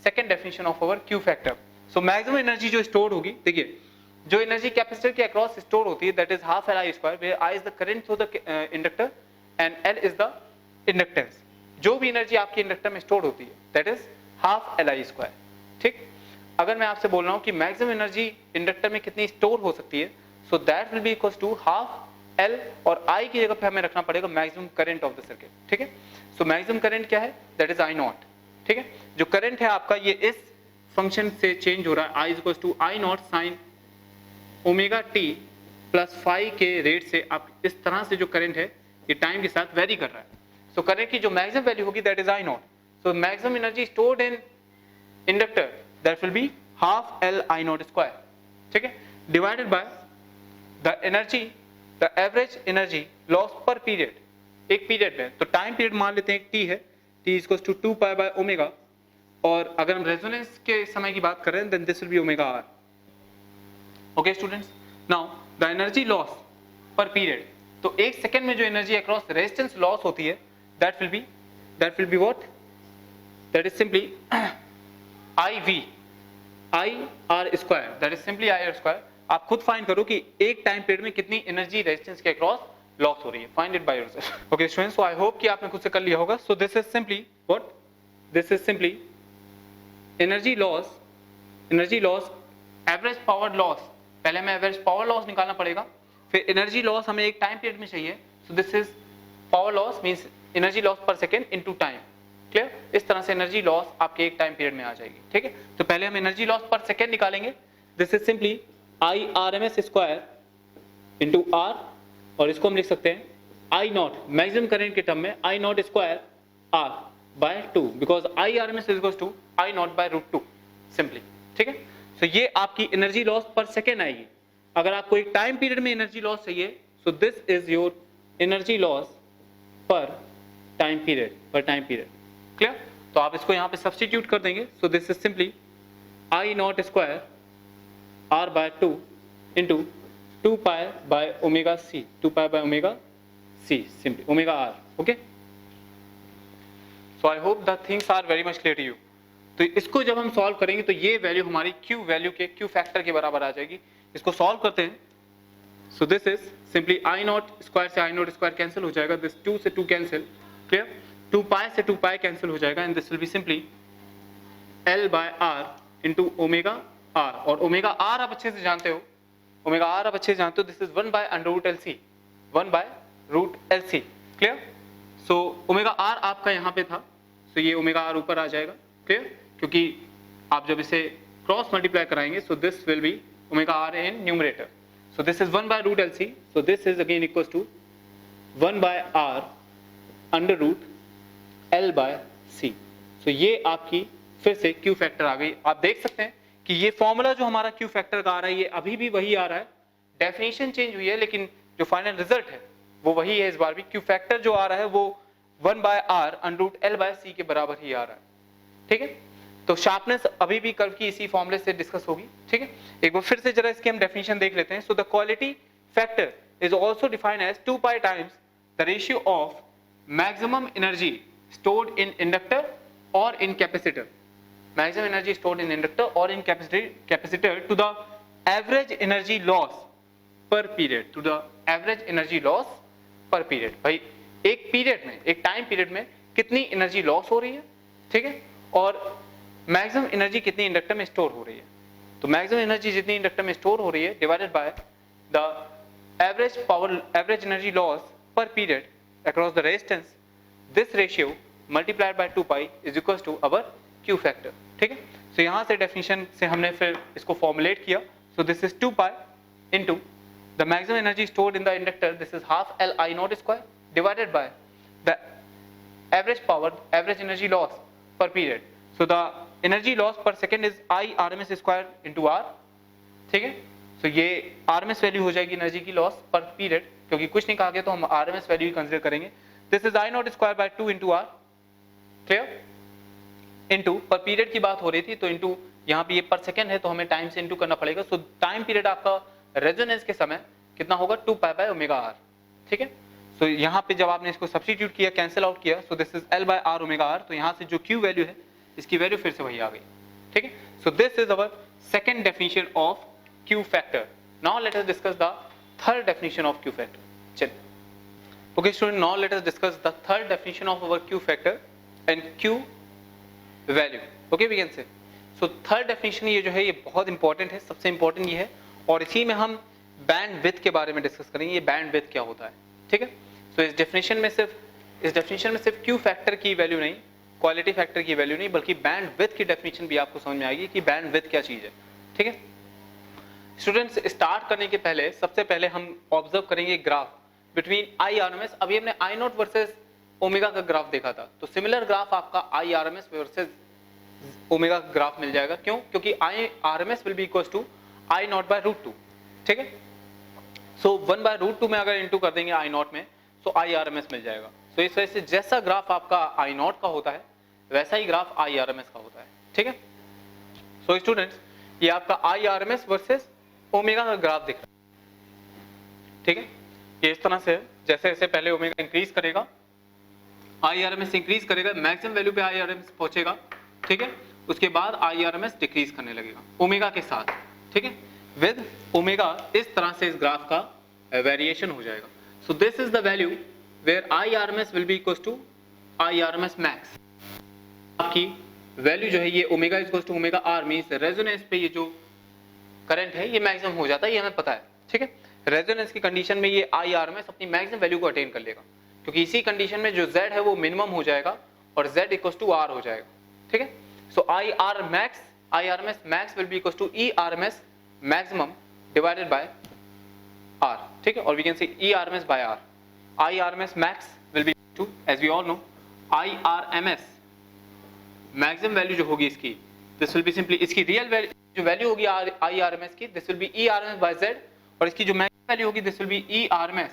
second definition of our Q factor. So maximum energy जो stored होगी, देखिए जो energy capacitor के across store होती है that is half L I square, where I is the current through the inductor and L is the inductance. जो भी energy आपके इंडक्टर में स्टोर होती है that is half L I square, ठीक। अगर मैं आपसे बोल रहा हूँ कि मैक्सिमम एनर्जी इंडक्टर में कितनी स्टोर हो सकती है, so that will be equals to half L और I की जगह पे हमें रखना पड़ेगा maximum current of the circuit, ठीक है। सो मैक्सिमम करंट क्या है? दैट इज I नॉट, ठीक है। जो करंट है आपका ये इस फंक्शन से चेंज हो रहा है, I is equals to I naught sine omega T plus phi के रेट से आप इस तरह से जो करंट है ये टाइम के साथ वेरी कर रहा है। सो करंट की जो मैक्सिमम वैल्यू होगी that is I not. So maximum energy stored in inductor that will be half L I naught square, ठीक है, divided by the energy, the average energy loss per period, एक period में, तो time period मान लेते हैं T है, T is equals to 2 pi by omega, और अगर हम रेजोनेंस के समय की बात कर रहे हैं then this will be omega R. Okay students, now the energy loss per period, तो एक सेकंड में जो एनर्जी अक्रॉस रेजिस्टेंस लॉस होती है that will be what? That is simply IV I R square, that is simply I R square. आप खुद find करो कि एक टाइम पीरियड में कितनी एनर्जी रेजिस्टेंस के अक्रॉस लॉस हो रही है, find it by yourself. Okay students, so I hope कि आपने खुद से कर लिया होगा। सो this is simply what? This is simply energy loss average power loss. पहले हमें एवरेज पावर लॉस निकालना पड़ेगा, फिर एनर्जी लॉस हमें एक टाइम पीरियड में चाहिए, so this is power loss means energy loss per second into time. Clear? इस तरह से एनर्जी लॉस आपके एक टाइम पीरियड में आ जाएगी, ठीक है। तो पहले हम एनर्जी लॉस पर सेकंड निकालेंगे, दिस is simply I RMS square into R, और इसको हम लिख सकते हैं I नॉट मैक्सिमम करंट के टर्म में I naught square R by 2, because I RMS is equals to I naught by root 2 simply, ठीक है। सो ये आपकी एनर्जी लॉस पर सेकेंड आएगी। अगर आपको एक टाइम पीरियड में एनर्जी लॉस चाहिए, so this is your energy loss पर टाइम पीरियड, क्लियर? तो आप इसको यहाँ पे सब्स्टिट्यूट कर देंगे, सो this is simply I naught square R by 2 into 2 pi by omega c, 2 pi by omega c, simply omega r, okay? So I hope the things are very much clear to you. तो इसको जब हम solve करेंगे तो ये value हमारी Q value के Q factor के बराबर आ जाएगी। इसको सॉल्व करते हैं, so this is simply I naught square से I नॉट स्क्वायर कैंसिल हो जाएगा, दिस 2 से 2 कैंसिल, क्लियर? 2 पाई से 2 पाई कैंसिल हो जाएगा, and this will be simply L by R into omega R, और ओमेगा R आप अच्छे से जानते हो, ओमेगा R आप अच्छे से जानते हो, this is 1 by under root LC, 1 by root LC, clear? So omega R आपका यहाँ पे था, सो ये ओमेगा R ऊपर आ जाएगा, क्लियर? क्योंकि आप जब इसे क्रॉस मल्टीप्लाई कराएंगे, so this will be omega R in numerator, so this is 1 by root LC, so this is again equals to 1 by R under root L by C। सो ये आपकी फिर से Q फैक्टर आ गई। आप देख सकते हैं कि ये फॉर्मूला जो हमारा Q फैक्टर का आ रहा है ये अभी भी वही आ रहा है, डेफिनेशन चेंज हुई है लेकिन जो फाइनल रिजल्ट है वो वही है। इस बार भी Q फैक्टर जो आ रहा है वो 1 by R under root L by C के बराबर ही आ रहा है, ठीक है। तो शार्पनेस अभी भी कर्व की इसी फॉर्मूले से डिस्कस होगी, ठीक है। एक बार फिर से जरा इसकी हम डेफिनेशन देख लेते हैं। So the quality factor is also defined as 2 pi times the ratio of maximum energy stored in inductor और in capacitor, maximum energy stored in inductor or in capacitor to the average energy loss per period, to the average energy loss per period। भाई एक period में, एक time period में कितनी energy loss हो रही है, ठीक है, और मैक्सिमम एनर्जी कितनी इंडक्टर में स्टोर हो रही है। तो मैक्सिमम एनर्जी जितनी इंडक्टर में स्टोर हो रही है divided by the average energy loss per period across the resistance, this ratio multiplied by 2 pi is equals to our Q factor, ठीक है। सो यहां से डेफिनेशन से हमने फिर इसको फॉर्मुलेट किया। So this is 2 pi into the maximum energy stored in the inductor, this is half L I naught square divided by the average energy loss per period. So the energy loss per second is I RMS square into R, ठीक है। So ये RMS value हो जाएगी energy की loss per period, क्योंकि कुछ नहीं कहा गया तो हम RMS वैल्यू ही कंसीडर करेंगे। This is I naught square by 2 into R, clear, into पर पीरियड की बात हो रही थी तो इनटू यहाँ पे ये पर सेकंड है तो हमें टाइम से इनटू करना पड़ेगा। सो टाइम पीरियड आपका रेजोनेंस के समय कितना होगा 2 पाई बाय ओमेगा आर, ठीक है। सो यहाँ पे जब आपने इसको सब्स्टिट्यूट किया, कैंसिल आउट किया, so this is L by R omega R, तो यहाँ से जो Q वैल्यू है इसकी वैल्यू फिर से वही आ गई, ठीक है। So this is our second definition of Q factor. Now let us discuss the third definition of Q factor. चलिए, okay student, now let us discuss the third definition of our Q factor and Q value, okay we can say. So third definition ये जो है ये बहुत important है, सबसे important ये है, और इसी में हम बैंड विड्थ के बारे में डिस्कस करेंगे, ये बैंड विड्थ क्या होता है, ठीक है। सो इस डेफिनेशन में सिर्फ Q फैक्टर की वैल्यू नहीं, क्वालिटी फैक्टर की वैल्यू नहीं, बल्कि बैंड विड्थ की डेफिनेशन भी आपको समझ में आएगी कि बैंड विड्थ क्या चीज है, ठीक है। स्टूडेंट्स, स्टार्ट करने के पहले सबसे पहले हम ऑब्जर्व करेंगे ग्राफ बिटवीन आई आरएमएस। अभी हमने आई नॉट वर्सेस ओमेगा का ग्राफ देखा था, तो सिमिलर ग्राफ आपका आई आरएमएस वर्सेस ओमेगा का ग्राफ मिल जाएगा। क्यों? क्योंकि I RMS will be equal to I naught by root 2, ठीक है। सो 1 बाय रूट 2 में अगर इंटू कर देंगे आई नॉट में, तो आई आरएमएस मिल जाएगा। सो इस वजह से जैसा ग्राफ आपका आई नॉट का होता है वैसा ही ग्राफ आई आरएमएस का होता है, ठीक है। सो स्टूडेंट्स, ये आपका आई आरएमएस वर्सेस ओमेगा का ग्राफ दिख रहा है, ठीक है। ये इस तरह से है, जैसे जैसे पहले ओमेगा इंक्रीज करेगा, आई आरएमएस इंक्रीज करेगा, मैक्सिमम वैल्यू पे आई आरएमएस पहुंचेगा, ठीक है। उसके बाद आई आरएमएस डिक्रीज करने लगेगा ओमेगा के साथ, ठीक है। विद ओमेगा इस तरह से इस ग्राफ का वेरिएशन हो जाएगा। So this is the value where I RMS will be equal to I RMS max. आपकी वैल्यू जो है ये omega is equal to omega R means resonance पे ये जो करंट है ये मैक्सिमम हो जाता है, ये हमें पता है, ठीक है। रेजोनेंस की कंडीशन में ये आई आरएमएस अपनी मैक्सिमम वैल्यू को अटेन कर लेगा, क्योंकि इसी कंडीशन में जो Z है वो मिनिमम हो जाएगा और Z इक्वल टू R हो जाएगा, ठीक है। So I RMS max will be equal to E RMS maximum divided by R, ठीक है, और we can say E RMS by R। I RMS max will be to, as we all know, I RMS maximum value जो होगी इसकी, this will be simply इसकी real value जो value होगी I RMS की, this will be E RMS by Z, और इसकी जो मैक्सिमम वैल्यू होगी this will be E RMS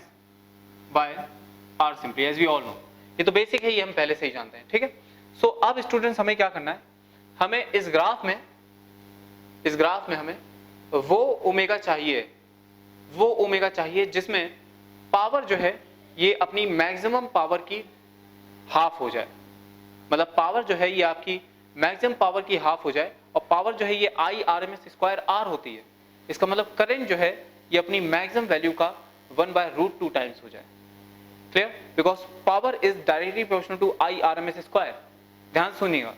by R simply, as we all know. ये तो बेसिक है, ये हम पहले से ही जानते हैं, ठीक है। सो अब स्टूडेंट्स हमें क्या करना है, हमें इस ग्राफ में हमें वो ओमेगा चाहिए जिसमें पावर जो है ये अपनी मैक्सिमम पावर की हाफ हो जाए, मतलब पावर जो है ये आपकी मैक्सिमम पावर की हाफ हो जाए, और पावर जो है ये आई आरएमएस स्क्वायर आर होती है। इसका मतलब करंट जो है ये अपनी मैक्सिमम वैल्यू का 1 बाय रूट 2 टाइम्स हो जाए, clear, because power is directly proportional to I RMS square. ध्यान सुनिएगा,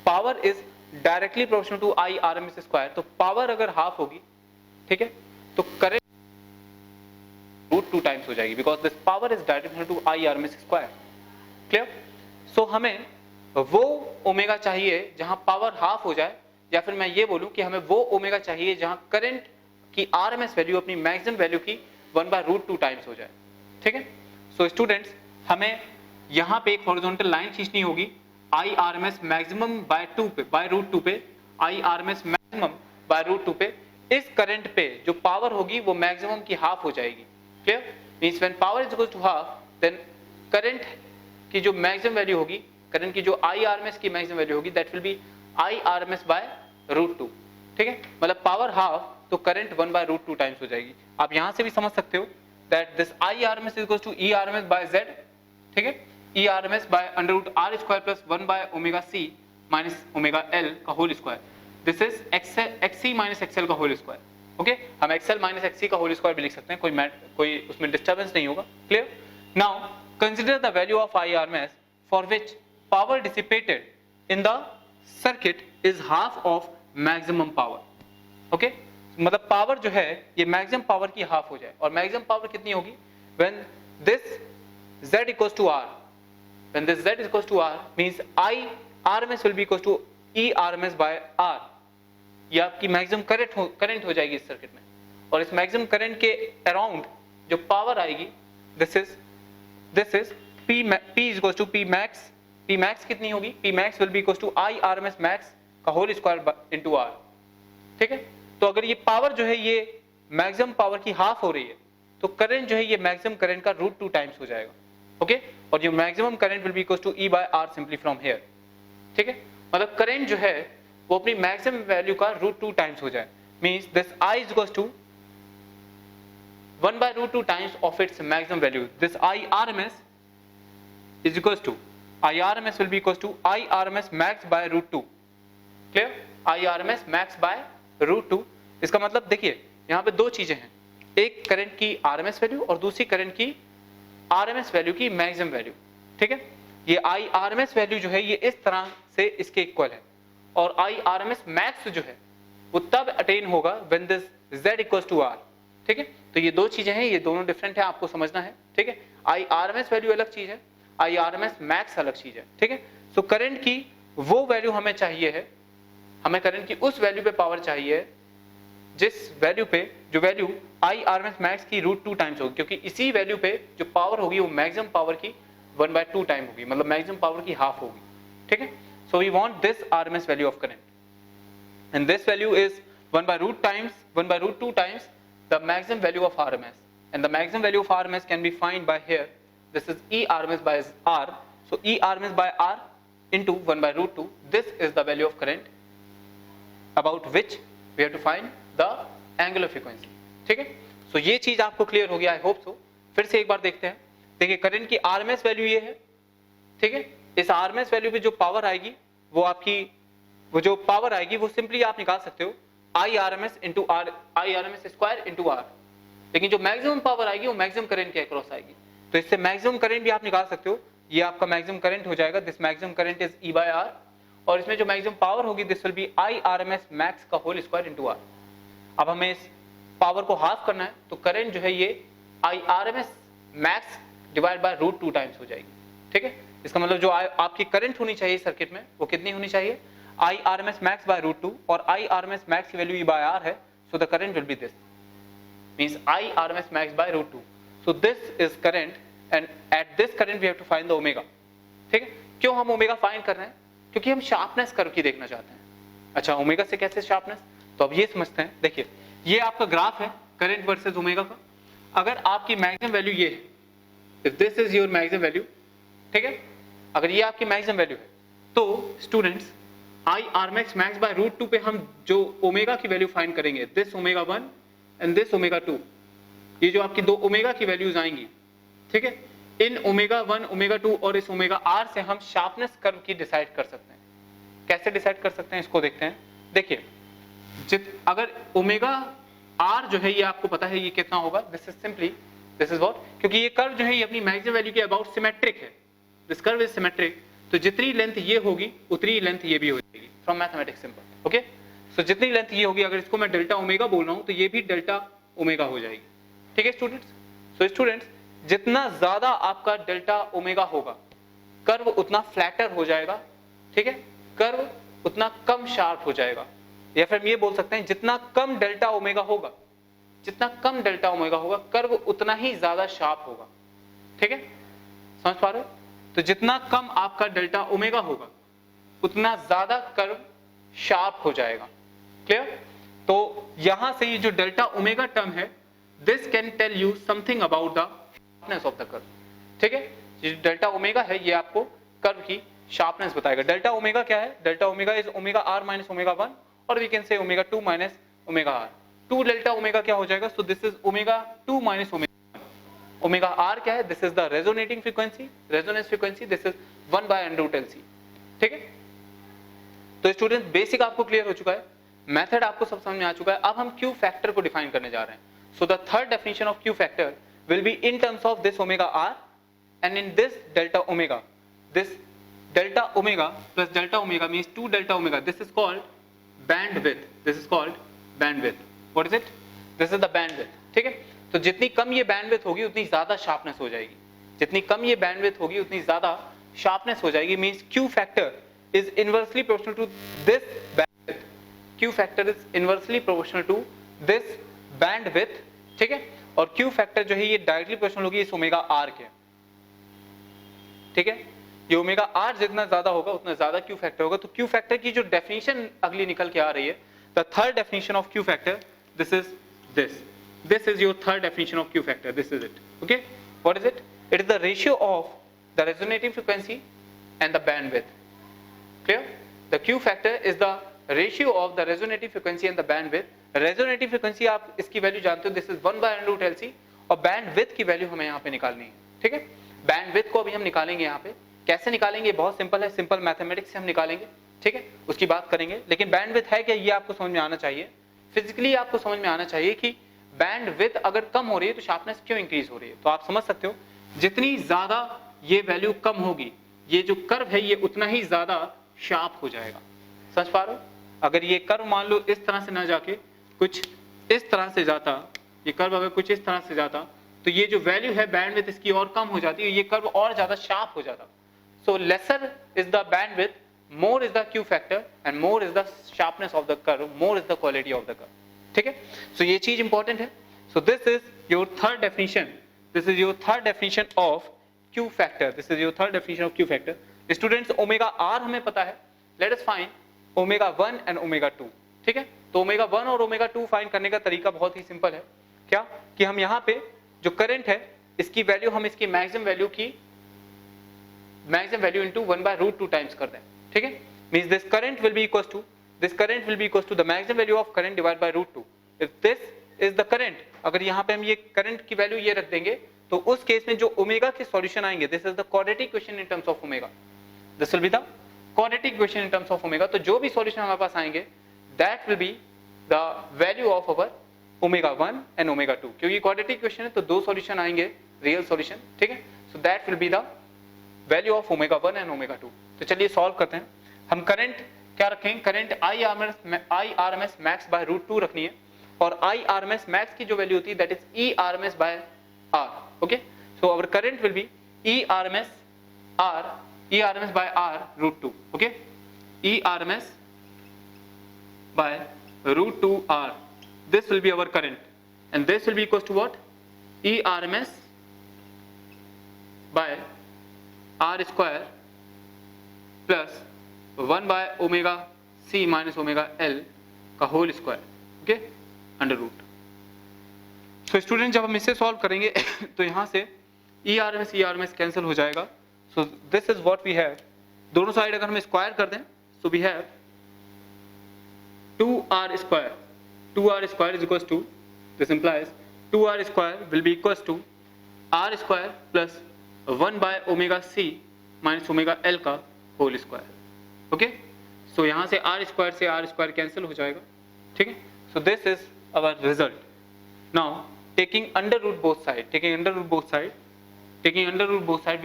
power is directly proportional to I RMS square, तो पावर अगर हाफ होगी, ठीक है, तो करंट रूट 2 टाइम्स हो जाएगी, because this power is directly proportional to I RMS square, clear. So हमें वो ओमेगा चाहिए जहां पावर हाफ हो जाए, या फिर मैं ये बोलूं कि हमें वो ओमेगा चाहिए जहां करंट की आरएमएस वैल्यू अपनी मैक्सिमम वैल्यू की 1 बाय रूट 2 टाइम्स हो जाए, ठीक है। सो स्टूडेंट्स, हमें यहां पे एक हॉरिजॉन्टल लाइन खींचनी होगी I RMS maximum bye root 2 पे, आई आरएमएस मैक्सिमम बाय रूट 2 पे। इस करंट पे जो पावर होगी वो मैक्सिमम की हाफ हो जाएगी, clear, means when power is equal to half then current की जो मैक्सिमम वैल्यू होगी, करंट की जो आई आरएमएस की मैक्सिमम वैल्यू होगी, that will be I RMS by root 2, ठीक है। मतलब पावर हाफ तो करंट 1 बाय रूट 2 टाइम्स हो जाएगी। आप यहां से भी समझ सकते हो that this I RMS is equal to E RMS by Z, ठीक है, ई RMS by under root R square plus 1 by omega C minus omega L का whole square. This is XC minus XL का whole square, okay. हम XL minus XC का whole square भी लिख सकते हैं, कोई उसमें डिस्टर्बेंस नहीं होगा, clear. Now consider the value of IRMS for which power dissipated in the circuit is half of maximum power. Okay मतलब पावर जो है ये मैक्सिमम पावर की हाफ हो जाए, और मैक्सिमम पावर कितनी होगी? When this Z equals to R, when this Z equals to R means I RMS will be equals to E RMS by R. ये आपकी मैक्सिमम करंट हो जाएगी इस सर्किट में, और इस मैक्सिमम करंट के अराउंड जो पावर आएगी this is P is equals to P max कितनी होगी? P max will be equals to I RMS max का होल स्क्वायर इनटू R. ठीक है, तो अगर ये पावर जो है ये मैक्सिमम पावर की हाफ हो रही है तो करंट जो है ये मैक्सिमम करंट का √2 टाइम्स हो जाएगा. ओके, और ये maximum current will be equal to E by R simply from here. ठीक है, मतलब करंट जो है वो अपनी मैक्सिमम वैल्यू का √2 टाइम्स हो जाए, means this I is equals to 1 by √2 times of its maximum value. This I RMS is equals to I RMS will be equals to I RMS max by √2. Clear? I RMS max by √2. इसका मतलब देखिए यहाँ पे दो चीजें हैं, एक current की RMS वैल्यू और दूसरी करंट की RMS वैल्यू की मैक्सिमम वैल्यू. ठीक है, ये I RMS वैल्यू जो है ये इस तरह से इसके इक्वल है, और I RMS max जो है वो तब अटेन होगा when this Z equals to R. ठीक है, तो ये दो चीजें हैं, ये दोनों डिफरेंट है, आपको समझना है. ठीक है, I RMS वैल्यू अलग चीज है, I RMS max अलग चीज है. ठीक है, सो करंट की वो वैल्यू हमें चाहिए है, हमें करंट की उस वैल्यू पे पावर चाहिए जिस वैल्यू पे जो वैल्यू I RMS max की √2 टाइम्स होगी, क्योंकि इसी वैल्यू पे जो पावर होगी वो मैक्सिमम पावर की 1/2 टाइम होगी, मतलब मैक्सिमम पावर की हाफ होगी. ठीक है, so we want this RMS value of current, and this value is 1/√2 times the maximum value of RMS, and the maximum value of RMS can be found by here. This is E RMS by R, so E RMS by R into 1/√2. This is the value of current about which we have to find the angular frequency. ठीक है, सो ये चीज आपको clear हो गया, I hope so. फिर से एक बार देखते हैं. देखिए करंट की RMS वैल्यू ये है. ठीक है, इस RMS वैल्यू पे जो पावर आएगी वो आपकी वो जो पावर आएगी वो सिंपली आप निकाल सकते हो I RMS into R, I RMS square into R. लेकिन जो मैक्सिमम पावर आएगी वो मैक्सिमम करंट के अक्रॉस आएगी, तो इससे मैक्सिमम करंट भी आप निकाल सकते हो. ये आपका मैक्सिमम करंट हो जाएगा, this maximum current is E by R, और इसमें जो मैक्सिमम पावर होगी this will be I RMS max का होल स्क्वायर into R. अब हमें इस पावर को हाफ करना है, तो करंट जो है ये I RMS max divide by √2 times हो जाएगी. ठीक है, इसका मतलब जो आपकी करंट होनी चाहिए सर्किट में वो कितनी होनी चाहिए? I RMS max by √2, और I RMS max की वैल्यू E by R है, so the current will be this, means I RMS max by √2. So this is current, and at this current we have to find the omega. ठीक है, क्यों हम omega find कर रहे हैं? क्योंकि हम शार्पनेस कर्व की देखना चाहते हैं. अच्छा, ओमेगा से कैसे शार्पनेस, तो अब ये समझते हैं. देखिए ये आपका ग्राफ है करंट वर्सेस ओमेगा का. अगर आपकी मैक्सिमम वैल्यू ये है, if this is your maximum value, ठीक है, अगर ये आपकी मैक्सिमम वैल्यू है तो students I RMS max by √2 पे हम जो ओमेगा की वैल्यू फाइंड करेंगे, this omega 1 and this omega 2, ये जो आपकी दो ओमेगा की वैल्यूज आएंगी. ठीक है, इन ओमेगा 1 ओमेगा 2 और इस ओमेगा R से हम शार्पनेस कर्व की डिसाइड कर सकते हैं. कैसे डिसाइड कर सकते हैं इसको देखते हैं. देखिए अगर ओमेगा R जो है ये आपको पता है ये कितना होगा, दिस इज व्हाट, क्योंकि ये कर्व जो है ये अपनी मैक्सिमम वैल्यू के अबाउट सिमेट्रिक है. दिस कर्व इज सिमेट्रिक, तो जितनी लेंथ ये होगी उतनी लेंथ ये भी हो जाएगी फ्रॉम मैथमेटिक्स सिंपल. ओके, सो जितनी लेंथ ये होगी, अगर इसको मैं डेल्टा ओमेगा बोल रहा हूं तो ये भी डेल्टा ओमेगा हो जाएगी. ठीक है स्टूडेंट्स, सो स्टूडेंट्स जितना ज्यादा आपका डेल्टा ओमेगा होगा कर्व उतना फ्लैटर हो जाएगा. ठीक है, कर्व उतना कम शार्प हो जाएगा, या फिर हम ये बोल सकते हैं जितना कम डेल्टा ओमेगा होगा कर्व उतना ही ज्यादा शार्प होगा. ठीक है, समझ पा रहे हो? तो जितना कम आपका डेल्टा ओमेगा होगा उतना ज्यादा कर्व शार्प हो जाएगा. क्लियर? तो यहां से ये जो डेल्टा ओमेगा टर्म है, this can tell you something about the sharpness of the curve. ठीक है, ये डेल्टा ओमेगा है ये आपको कर्व की शार्पनेस बताएगा. डेल्टा ओमेगा क्या है? Delta omega is omega R minus omega 1, और we can say omega 2 minus omega R. 2 delta omega क्या हो जाएगा? So this is omega 2 minus omega. Omega R क्या है? This is the resonating frequency, resonance frequency, this is 1 by √LC. ठीक है, तो student basic आपको क्लियर हो चुका है, मेथड आपको सब समझ में आ चुका है. अब हम Q फैक्टर को डिफाइन करने जा रहे हैं. So the third definition of Q factor will be in terms of this omega R and in this delta omega plus delta omega means 2 delta omega. This is called bandwidth. This is called bandwidth. What is it? This is the bandwidth. ठीक है, तो जितनी कम ये bandwidth होगी उतनी ज्यादा sharpness हो जाएगी. जितनी कम ये bandwidth होगी उतनी ज्यादा sharpness हो जाएगी. Means Q factor is inversely proportional to this bandwidth. Q factor is inversely proportional to this bandwidth. ठीक है, और Q factor जो है ये डायरेक्टली प्रोपोर्शनल होगी इस ओमेगा R के. ठीक है, ये ओमेगा R जितना ज्यादा होगा उतना ज्यादा Q factor होगा. तो Q factor की जो डेफिनेशन अगली निकल के आ रही है, the third definition of Q factor, this is this. This is your third definition of Q factor. This is it. Okay, what is it? It is the ratio of the resonating frequency and the bandwidth. Clear? The Q factor is the ratio of the resonating frequency and the bandwidth. Resonating frequency आप इसकी value जानते हो, this is 1 by √ LC, और bandwidth की value हमें यहाँ पे निकालनी है. ठीक है, bandwidth को अभी हम निकालेंगे. यहाँ पे कैसे निकालेंगे? बहुत सिंपल है, सिंपल मैथमेटिक्स से हम निकालेंगे. ठीक है, उसकी बात करेंगे. लेकिन बैंडविड्थ है क्या, ये आपको समझ में आना चाहिए. फिजिकली आपको समझ में आना चाहिए कि बैंडविड्थ अगर कम हो रही है तो शार्पनेस क्यों इंक्रीज हो रही है. तो आप समझ सकते हो जितनी ज्यादा ये वैल्यू कम होगी, ये जो कर्व है ये उतना ही ज्यादा शार्प हो जाएगा. समझ पा रहे हो? अगर ये कर्व मान लो इस तरह से ना जाके कुछ इस तरह से जाता, ये कर्व अगर कुछ इस तरह से जाता, तो ये जो वैल्यू है बैंडविड्थ इसकी और कम हो जाती है, ये कर्व और ज्यादा शार्प हो जाता. So lesser is the bandwidth, more is the Q factor and more is the sharpness of the curve, more is the quality of the curve. ठीक है, so ये चीज important है. So this is your third definition. This is your third definition of Q factor. This is your third definition of Q factor. Students, omega R हमें पता है. Let us find omega 1 and omega 2. ठीक है, तो omega 1 और omega 2 find करने का तरीका बहुत ही सिंपल है. क्या कि हम यहाँ पे जो करंट है इसकी वैल्यू हम इसकी maximum value into 1 by √2 times कर दें. ठीक है, means this current will be equals to the maximum value of current divide by √2. If this is the current, अगर यहाँ पे हम ये करंट की वैल्यू ये रख देंगे तो उस केस में जो ओमेगा के सॉल्यूशन आएंगे, this is the quadratic equation in terms of omega. This will be the quadratic equation in terms of omega. तो जो भी सॉल्यूशन हमारे पास आएंगे that will be the value of our omega 1 and omega 2. क्योंकि quadratic equation है तो दो solution आएंगे, रियल सॉल्यूशन. ठीक है, so that will be the value of omega 1 and omega 2. तो चलिए सॉल्व करते हैं. हम करंट क्या रखेंगे? करंट IRMS मैक्स बाय √2 रखनी है, और IRMS मैक्स की जो वैल्यू होती है that is ERMS by R. Okay, so our current will be ERMS by R √2. Okay, ERMS by √2 R. This will be our current, and this will be equals to what? ERMS by R square plus 1 by omega C minus omega L का whole square. Okay, under root. So student जब हम इसे solve करेंगे तो यहाँ से ERMS cancel हो जाएगा. So this is what we have. दोनों साइड अगर हम स्क्वायर कर दें so we have 2R square. 2R square is equals to, this implies 2R square will be equals to R square plus 1 by omega C minus omega L का whole square. Okay, so यहाँ से R square cancel हो जाएगा. ठीक है, so this is our result. Now taking under root both side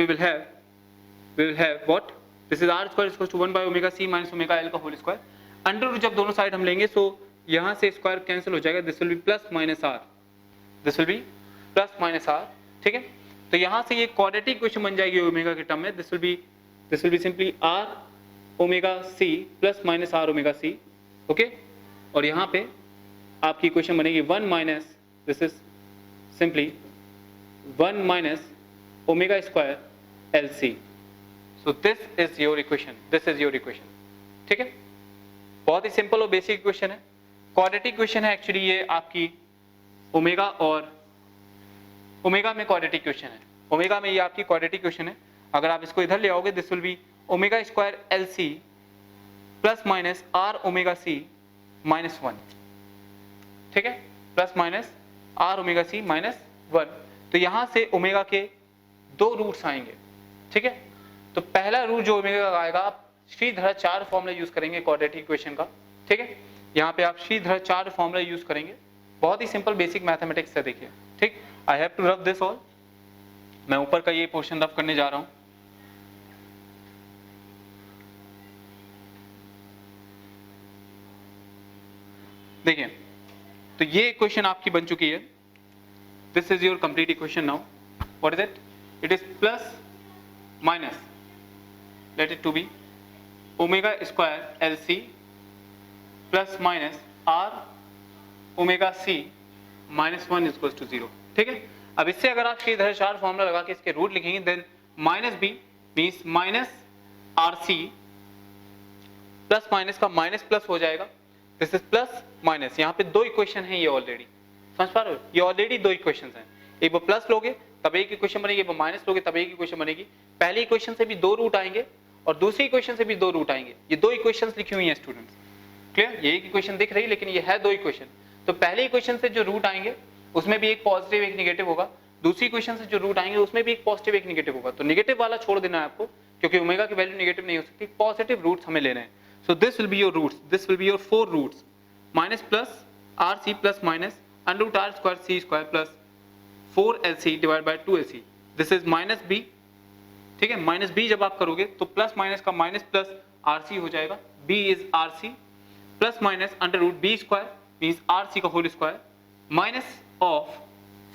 we will have what? This is R square is equals to 1 by omega C minus omega L का whole square. Under root जब दोनों side हम लेंगे सो यहाँ से square cancel हो जाएगा. This will B plus minus R. ठीक है, तो यहाँ से ये क्वाड्रेटिक इक्वेशन बन जाएगी ओमेगा के टर्म में. This will be simply R omega C plus minus R omega C. Okay, और यहाँ पे आपकी इक्वेशन बनेगी 1 minus, this is simply 1 minus omega square LC. So this is your equation. ठीक है, बहुत ही सिंपल और बेसिक इक्वेशन है. क्वाड्रेटिक इक्वेशन है एक्चुअली, ये आपकी ओमेगा और ओमेगा में क्वाड्रेटिक इक्वेशन है. ओमेगा में ये आपकी क्वाड्रेटिक इक्वेशन है. अगर आप इसको इधर ले आओगे this will be omega square LC plus minus R omega C minus 1. ठीक है, plus minus R omega C minus 1. तो यहां से ओमेगा के दो रूट्स आएंगे. ठीक है, तो पहला रूट जो ओमेगा का आएगा आप श्रीधराचार्य फॉर्मूला यूज करेंगे क्वाड्रेटिक इक्वेशन का. ठीक है, यहाँ पे आप श्रीधराचार्य फॉर्मूला यूज करेंगे. बहुत ही सिंपल बेसिक मैथमेटिक्स है. देखिए, ठीक, I have to rub this all. मैं ऊपर का ये पोर्शन रफ करने जा रहा हूं। देखिए, तो ये इक्वेशन आपकी बन चुकी है। This is your complete equation now. What is it? It is plus minus, let it to be omega square L C plus minus R omega C minus 1 is equal to 0। ठीक है, अब इससे अगर आप इधर चार फॉर्मूला लगा के इसके रूट लिखेंगे, then minus B means minus R C plus minus का माइनस प्लस हो जाएगा। दिस इज प्लस माइनस, यहाँ पे दो इक्वेशन है ये ऑलरेडी, समझ पा रहे हो? ये ऑलरेडी दो इक्वेशन हैं। एक बार प्लस लोगे तब एक इक्वेशन बनेगी, एक बार माइनस लोगे तब एक इक्वेशन बनेगी। पहली इक्वेशन से भी दो रूट आएंगे और दूसरी इक्वेशन से भी दो रूट आएंगे। ये दो इक्वेशंस लिखी हुई हैं स्टूडेंट्स, क्लियर? ये एक इक्वेशन दिख रही है लेकिन ये है दो इक्वेशन। तो पहले इक्वेशन से जो रूट आएंगे उसमें भी एक पॉजिटिव एक नेगेटिव होगा, दूसरी इक्वेशन से जो रूट आएंगे उसमें भी एक पॉजिटिव एक नेगेटिव होगा। तो नेगेटिव वाला छोड़ देना है आपको, क्योंकि ओमेगा की वैल्यू नेगेटिव नहीं हो सकती, पॉजिटिव रूट्स हमें लेने हैं। So this will be your roots, this will be your 4 roots, minus plus R C plus minus under root R square C square plus 4lc divide by 2lc। This is minus B. ठीक है, minus B जब आप करोगे तो plus minus का minus plus R C हो जाएगा। B is R C plus minus under root B square means R C का whole square minus of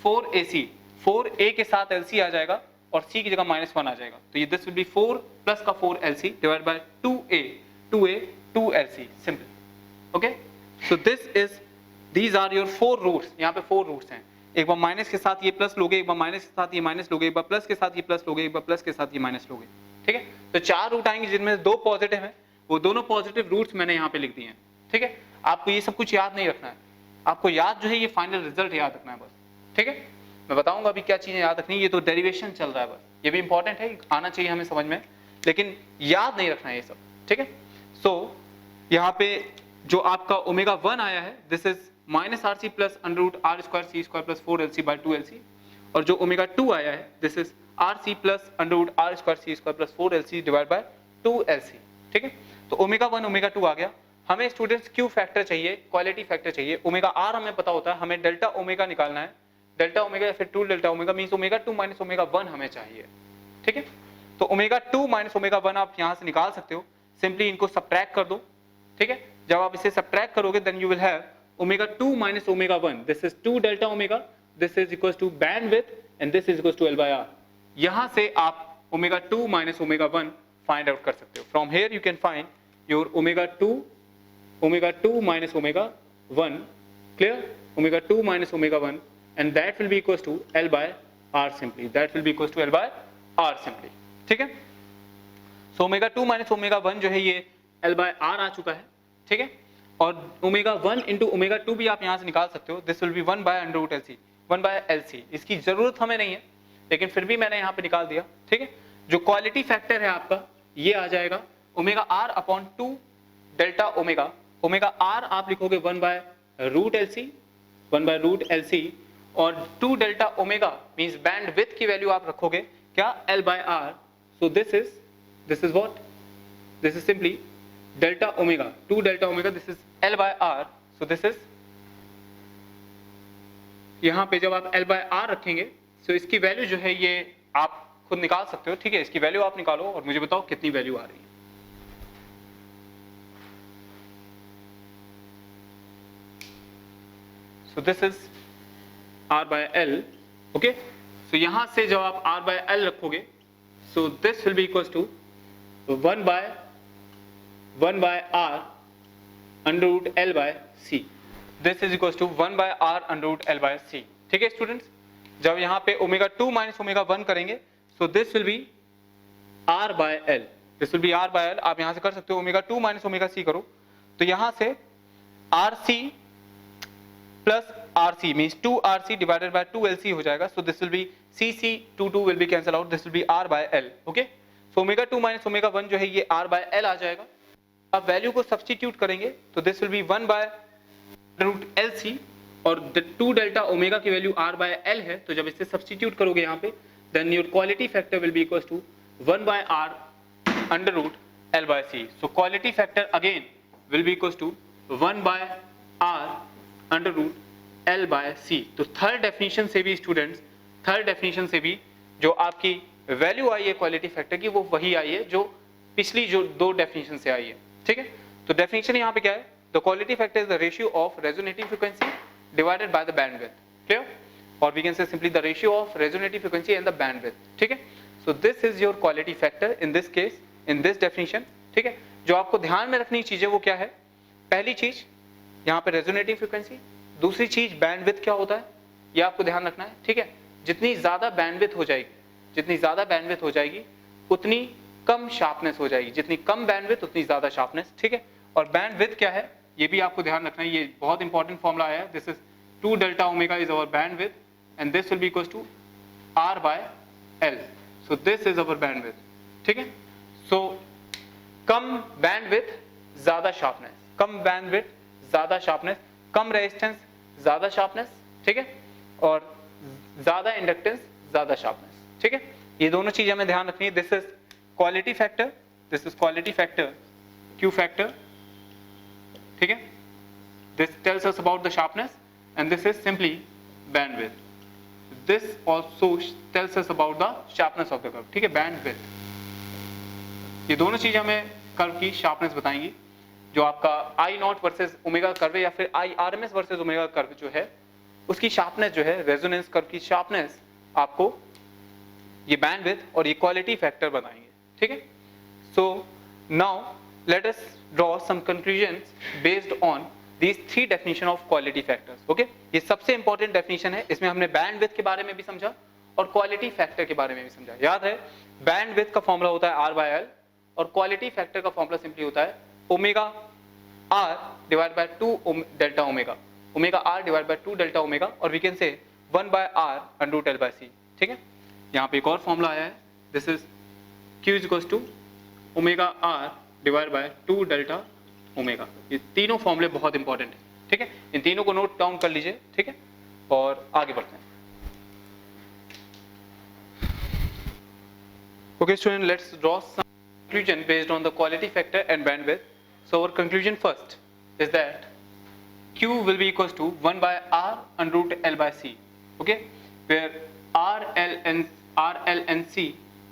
4ac, 4a के साथ lc आ जाएगा और c की जगह माइनस 1 आ जाएगा। तो ये दिस विल बी 4 प्लस का 4lc divide by 2a 2lc, simple. Okay, so this is, these are your 4 roots. यहाँ पे 4 रूट्स हैं। एक बार माइनस के साथ ये प्लस लोगे, एक बार माइनस के साथ ये माइनस लोगे, एक बार प्लस के साथ ये प्लस लोगे, एक बार प्लस के साथ ये माइनस लोगे। ठीक है, तो 4 रूट आएंगे जिनमें से 2 पॉजिटिव हैं, वो दोनों पॉजिटिव रूट्स मैंने यहाँ पे लिख दिए हैं। ठीक है, आपको ये सब कुछ याद नहीं रखना है, आपको याद जो है ये फाइनल रिजल्ट याद रखना है बस। ठीक है, मैं बताऊंगा अभी क्या चीजें याद रखनी है, ये तो डेरिवेशन चल रहा है बस, ये भी इंपॉर्टेंट है, आना चाहिए हमें समझ में, लेकिन याद नहीं रखना है ये सब। ठीक है, सो यहाँ पे जो आपका ओमेगा 1 आया है, this is minus R C plus under root R square C square plus 4lc by 2lc, और जो ओमेगा 2 आया है this is R C plus under root R square C square plus 4lc divide by 2lc। ठीक है, तो omega 1 omega 2 आ गया। हमें students Q factor चाहिए, क्वालिटी फैक्टर चाहिए। ओमेगा आर हमें पता होता है, हमें डेल्टा ओमेगा निकालना है। डेल्टा ओमेगा या फिर 2 delta omega means omega 2 minus omega 1 हमें चाहिए। ठीक है, तो ओमेगा 2 माइनस ओमेगा 1 आप यहां से निकाल सकते हो, सिंपली इनको सब्ट्रैक्ट कर दो। ठीक है, जब आप इसे सब्ट्रैक्ट करोगे then you will have omega 2 minus omega 1, this is 2 delta omega, this is equal to bandwidth and this is equal to L/R। यहां से आप omega 2 minus omega 1 find out कर सकते हो। From here you can find your omega 2 minus omega 1, clear? Omega 2 minus omega 1 and that will be equals to L/R simply, that will be equals to L/R simply। ठीक है, so omega 2 minus omega 1 जो है ये L/R आ चुका है। ठीक है, और ओमेगा 1 इंटू ओमेगा 2 भी आप यहाँ से निकाल सकते हो, this will be 1 by under root LC, 1 by LC। इसकी जरूरत हमें नहीं है लेकिन फिर भी मैंने यहाँ पे निकाल दिया। ठीक है, जो क्वालिटी फैक्टर है आपका ये आ जाएगा omega R upon 2 delta omega. Omega R आप लिखोगे 1 बाय रूट LC और 2 delta omega means band width की वैल्यू आप रखोगे क्या? L/R। So this is what? This is simply delta omega, 2 delta omega, this is L/R। So this is, यहां पे जब आप L/R रखेंगे तो इसकी वैल्यू जो है ये आप खुद निकाल सकते हो। ठीक है, इसकी वैल्यू आप निकालो और मुझे बताओ कितनी वैल्यू आ रही है। So this is R by L। Okay, so यहां से जब आप R by L रखोगे so this will be equals to 1 by R under root L by C। This is equals to 1 by R under root L by C। ठीक है students, जब यहाँ पे ओमेगा 2 माइनस ओमेगा 1 करेंगे so this will B R by L, this will B R by L। आप यहाँ से कर सकते हो ओमेगा 2 माइनस ओमेगा C करो तो यहाँ से RC plus RC means 2RC divided by 2LC हो जाएगा। So this will be CC 2 will be cancel out, this will be R by L। Okay, so omega 2 minus omega 1 जो है ये R by L आ जाएगा। अब value को substitute करेंगे तो this will be 1 by root LC और 2 delta omega की वैल्यू R by L है, तो जब इसे सब्स्टिट्यूट करोगे यहाँ पे then your quality factor will be equals to 1 by R under root L by C। So quality factor again will be equals to 1 by R under root L by C। तो third definition से भी students, third definition से भी जो आपकी value आई है quality factor की वो वही आई है जो पिछली जो दो डेफिनेशन से आई है, ठीक है। तो डेफिनेशन यहाँ पे क्या है, the quality factor is the ratio of resonating frequency divided by the bandwidth, clear, और we can say simply the ratio of resonating frequency and the bandwidth, ठीक है। So this is your quality factor in this case, in this definition, ठीक है। जो आपको ध्यान में रखनी चीजें वो क्या है, पहली चीज यहाँ पे रेजोनेटिंग फ्रीक्वेंसी, दूसरी चीज बैंडविड्थ क्या होता है ये आपको ध्यान रखना है, ठीक है। जितनी ज्यादा बैंडविड्थ हो जाएगी, जितनी ज्यादा बैंडविड्थ हो जाएगी उतनी कम शार्पनेस हो जाएगी, जितनी कम बैंडविड्थ उतनी ज्यादा शार्पनेस, ठीक है। और बैंडविड्थ क्या है ये भी आपको ध्यान रखना है, ये बहुत इंपॉर्टेंट फॉर्मूला आया है, this is 2 delta omega is our bandwidth and this will be equals to R by L, so this is our bandwidth, ठीक है। So कम बैंडविड्थ ज्यादा शार्पनेस, कम बैंडविड्थ ज्यादा शार्पनेस, कम रेजिस्टेंस ज्यादा शार्पनेस, ठीक है, और ज्यादा इंडक्टेंस ज्यादा शार्पनेस, ठीक है। ये दोनों चीजें हमें ध्यान रखनी है। This is quality factor, this is quality factor Q factor, ठीक है। This tells us about the sharpness and this is simply bandwidth. This also tells us about the sharpness of the curve, ठीक है, bandwidth. ये दोनों चीजें हमें curve की sharpness बताएंगी। जो आपका I not versus omega curve या फिर I RMS versus omega curve जो है उसकी शार्पनेस जो है, रेजोनेंस कर्व की शार्पनेस आपको ये बैंडविड्थ और ये क्वालिटी फैक्टर बताएंगे, ठीक है। So now let us draw some conclusions based on These three definition of quality factors, okay? ये सबसे इंपॉर्टेंट डेफिनेशन है, इसमें हमने बैंडविड्थ के बारे में भी समझा और क्वालिटी फैक्टर के बारे में भी समझा। याद है बैंडविड्थ का फॉर्मूला होता है R by L और क्वालिटी फैक्टर का फॉर्मूला सिंपली होता है omega R divide by 2 delta omega, omega R divide by 2 delta omega, और we can say 1 by R under L by C, ठीक है। यहाँ पे एक और फॉर्मूला आया है, this is Q is equals to omega R divide by 2 delta omega. ये तीनों फॉर्मूले बहुत इंपॉर्टेंट है, ठीक है, इन तीनों को नोट डाउन कर लीजिए, ठीक है, और आगे बढ़ते हैं। Okay student, let's draw some conclusion based on the quality factor and bandwidth. So our conclusion first is that Q will be equals to 1 by R under root L by C, okay, where R, L and C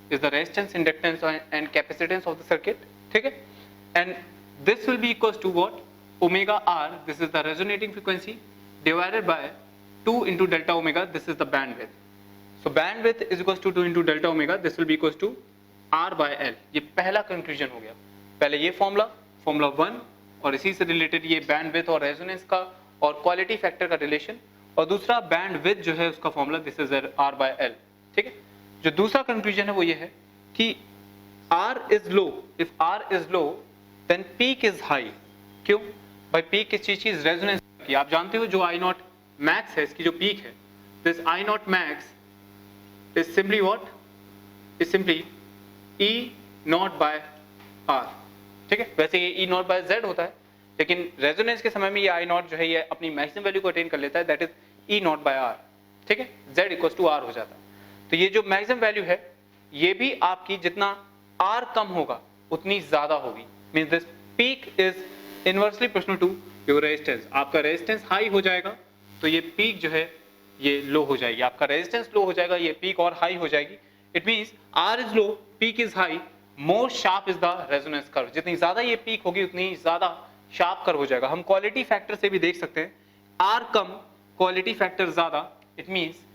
is the resistance, inductance and capacitance of the circuit, ठीक है, and this will be equals to what, omega R, this is the resonating frequency, divided by 2 into delta omega, this is the bandwidth. So bandwidth is equals to 2 into delta omega, this will be equals to R by L. ये पहला conclusion हो गया। पहले ये formula 1 और इसी से related ये बैंडविड्थ और रेजोनेंस का और क्वालिटी फैक्टर का रिलेशन, और दूसरा बैंडविड्थ जो है उसका formula this is R by L, ठीक है। जो दूसरा कंक्लूजन है वो ये है कि R is low, if R is low then peak is high। क्यों भाई, पीक किस चीज की, रेजोनेंस की। आप जानते हो जो I नॉट मैक्स है, इसकी जो पीक है, this I naught max is simply what, is simply E naught by R, ठीक है। वैसे ये E नॉट बाय Z होता है, लेकिन रेजोनेंस के समय में ये I नॉट जो है ये अपनी मैक्सिमम वैल्यू को अटेन कर लेता है, that is E naught by R, ठीक है, Z इक्वल्स टू R हो जाता है। तो ये जो मैक्सिमम वैल्यू है ये भी आपकी जितना R कम होगा उतनी ज्यादा होगी, means this peak is inversely proportional to your resistance। आपका रेजिस्टेंस हाई हो जाएगा तो ये पीक जो है ये लो हो जाएगी, आपका रेजिस्टेंस लो हो जाएगा, ये पीक और हाई हो जाएगी। It means R is low, peak is high, more sharp is the resonance curve। जितनी ज्यादा ये पीक होगी उतनी ज्यादा शार्प कर्व हो जाएगा। हम क्वालिटी फैक्टर से भी देख सकते हैं, R कम क्वालिटी फैक्टर ज्यादा, इट मींस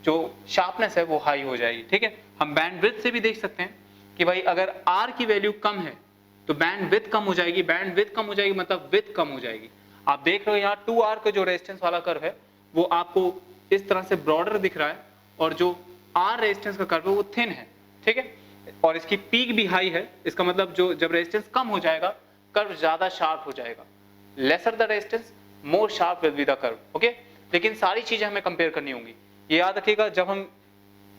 जो शार्पनेस है वो हाई हो जाएगी, ठीक है। हम बैंडविड्थ से भी देख सकते हैं कि भाई अगर R की वैल्यू कम है तो बैंडविड्थ कम हो जाएगी, बैंडविड्थ कम हो जाएगी मतलब विड्थ कम हो जाएगी। आप देख रहे हो यहाँ 2R का जो रेजिस्टेंस वाला कर्व है वो आपको इस तरह से ब्रॉडर दिख रहा है, और जो R रेजिस्टेंस का कर्व है वो थिन है, ठीक है, और इसकी पीक भी हाई है। इसका मतलब जो जब रेजिस्टेंस कम हो जाएगा कर्व ज्यादा शार्प हो जाएगा, lesser the resistance more sharp will be the curve, okay. लेकिन सारी चीजें हमें कंपेयर करनी होंगी, ये याद रखिएगा। जब हम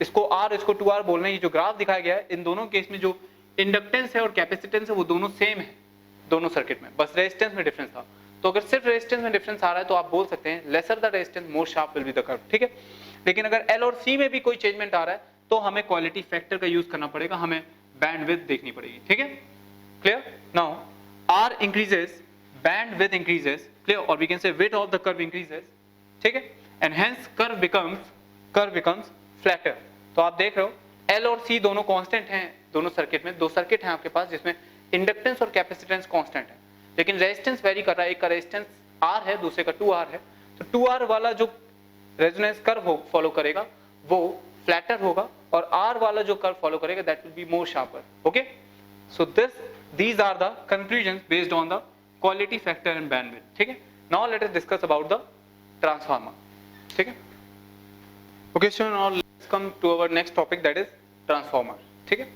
इसको R इसको 2R बोल रहे हैं, ये जो ग्राफ दिखाया गया है इन दोनों केस में जो इंडक्टेंस है और कैपेसिटेंस है वो दोनों सेम है दोनों सर्किट में, बस रेजिस्टेंस में डिफरेंस था। तो अगर सिर्फ रेजिस्टेंस में डिफरेंस आ रहा है तो आप बोल सकते हैं lesser the resistance more sharp will be the curve, ठीक है। लेकिन अगर L और C में भी कोई चेंजमेंट आ रहा है तो हमें क्वालिटी फैक्टर का यूज करना पड़ेगा, हमें बैंडविड्थ देखनी पड़ेगी, ठीक है, clear. Now R increases, bandwidth increases, clear, or we can say width of the curve increases, ठीक है, and hence curve becomes flatter। तो आप देख रहे हो L और C दोनों कांस्टेंट हैं दोनों सर्किट में, दो सर्किट हैं आपके पास जिसमें इंडक्टेंस और कैपेसिटेंस कांस्टेंट है, लेकिन रेजिस्टेंस वेरी कर रहा है, एक का रेजिस्टेंस R है दूसरे का 2R है, तो 2R वाला जो रेजोनेंस कर्व फॉलो करेगा वो फ्लैटर होगा और R वाला जो कर्व फॉलो करेगा that will be more sharper. Okay, so these are the conclusions based on the quality factor and bandwidth. ठीक है, now let us discuss about the transformer. ठीक है, okay, so now let's come to our next topic, that is transformer. ठीक है,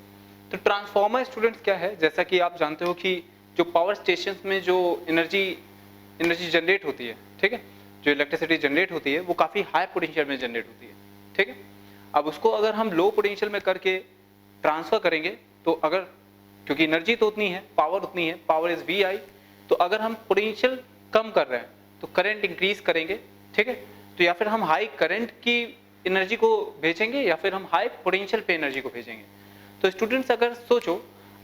तो transformer students क्या है, जैसा कि आप जानते हो कि जो पावर स्टेशन में जो एनर्जी जनरेट होती है, ठीक है, जो इलेक्ट्रिसिटी जनरेट होती है वो काफ़ी हाई पोटेंशियल में जनरेट होती है. ठीक है, अब उसको अगर हम लो पोटेंशियल में करके ट्रांसफर करेंगे तो अगर, क्योंकि एनर्जी तो उतनी है, पावर उतनी है, पावर इज VI, तो अगर हम पोटेंशियल कम कर रहे हैं तो करंट इंक्रीज करेंगे. ठीक है, तो या फिर हम हाई करंट की एनर्जी को भेजेंगे या फिर हम हाई पोटेंशियल पे एनर्जी को भेजेंगे. तो स्टूडेंट्स अगर सोचो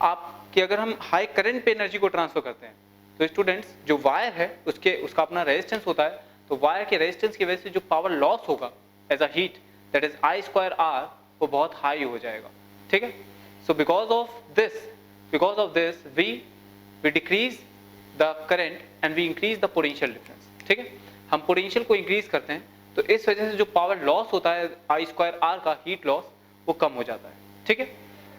आप कि अगर हम हाई करंट पे एनर्जी को ट्रांसफर करते हैं तो स्टूडेंट्स जो वायर है उसका अपना रेजिस्टेंस होता है, तो वायर के रेजिस्टेंस की वजह से जो पावर लॉस होगा as a heat that is I²R वो बहुत हाई हो जाएगा. ठीक है, so because of this we decrease the current and we increase the potential difference. ठीक है, हम पोटेंशियल को इंक्रीज करते हैं तो इस वजह से जो पावर लॉस होता है I²R का हीट लॉस वो कम हो जाता है. ठीक है,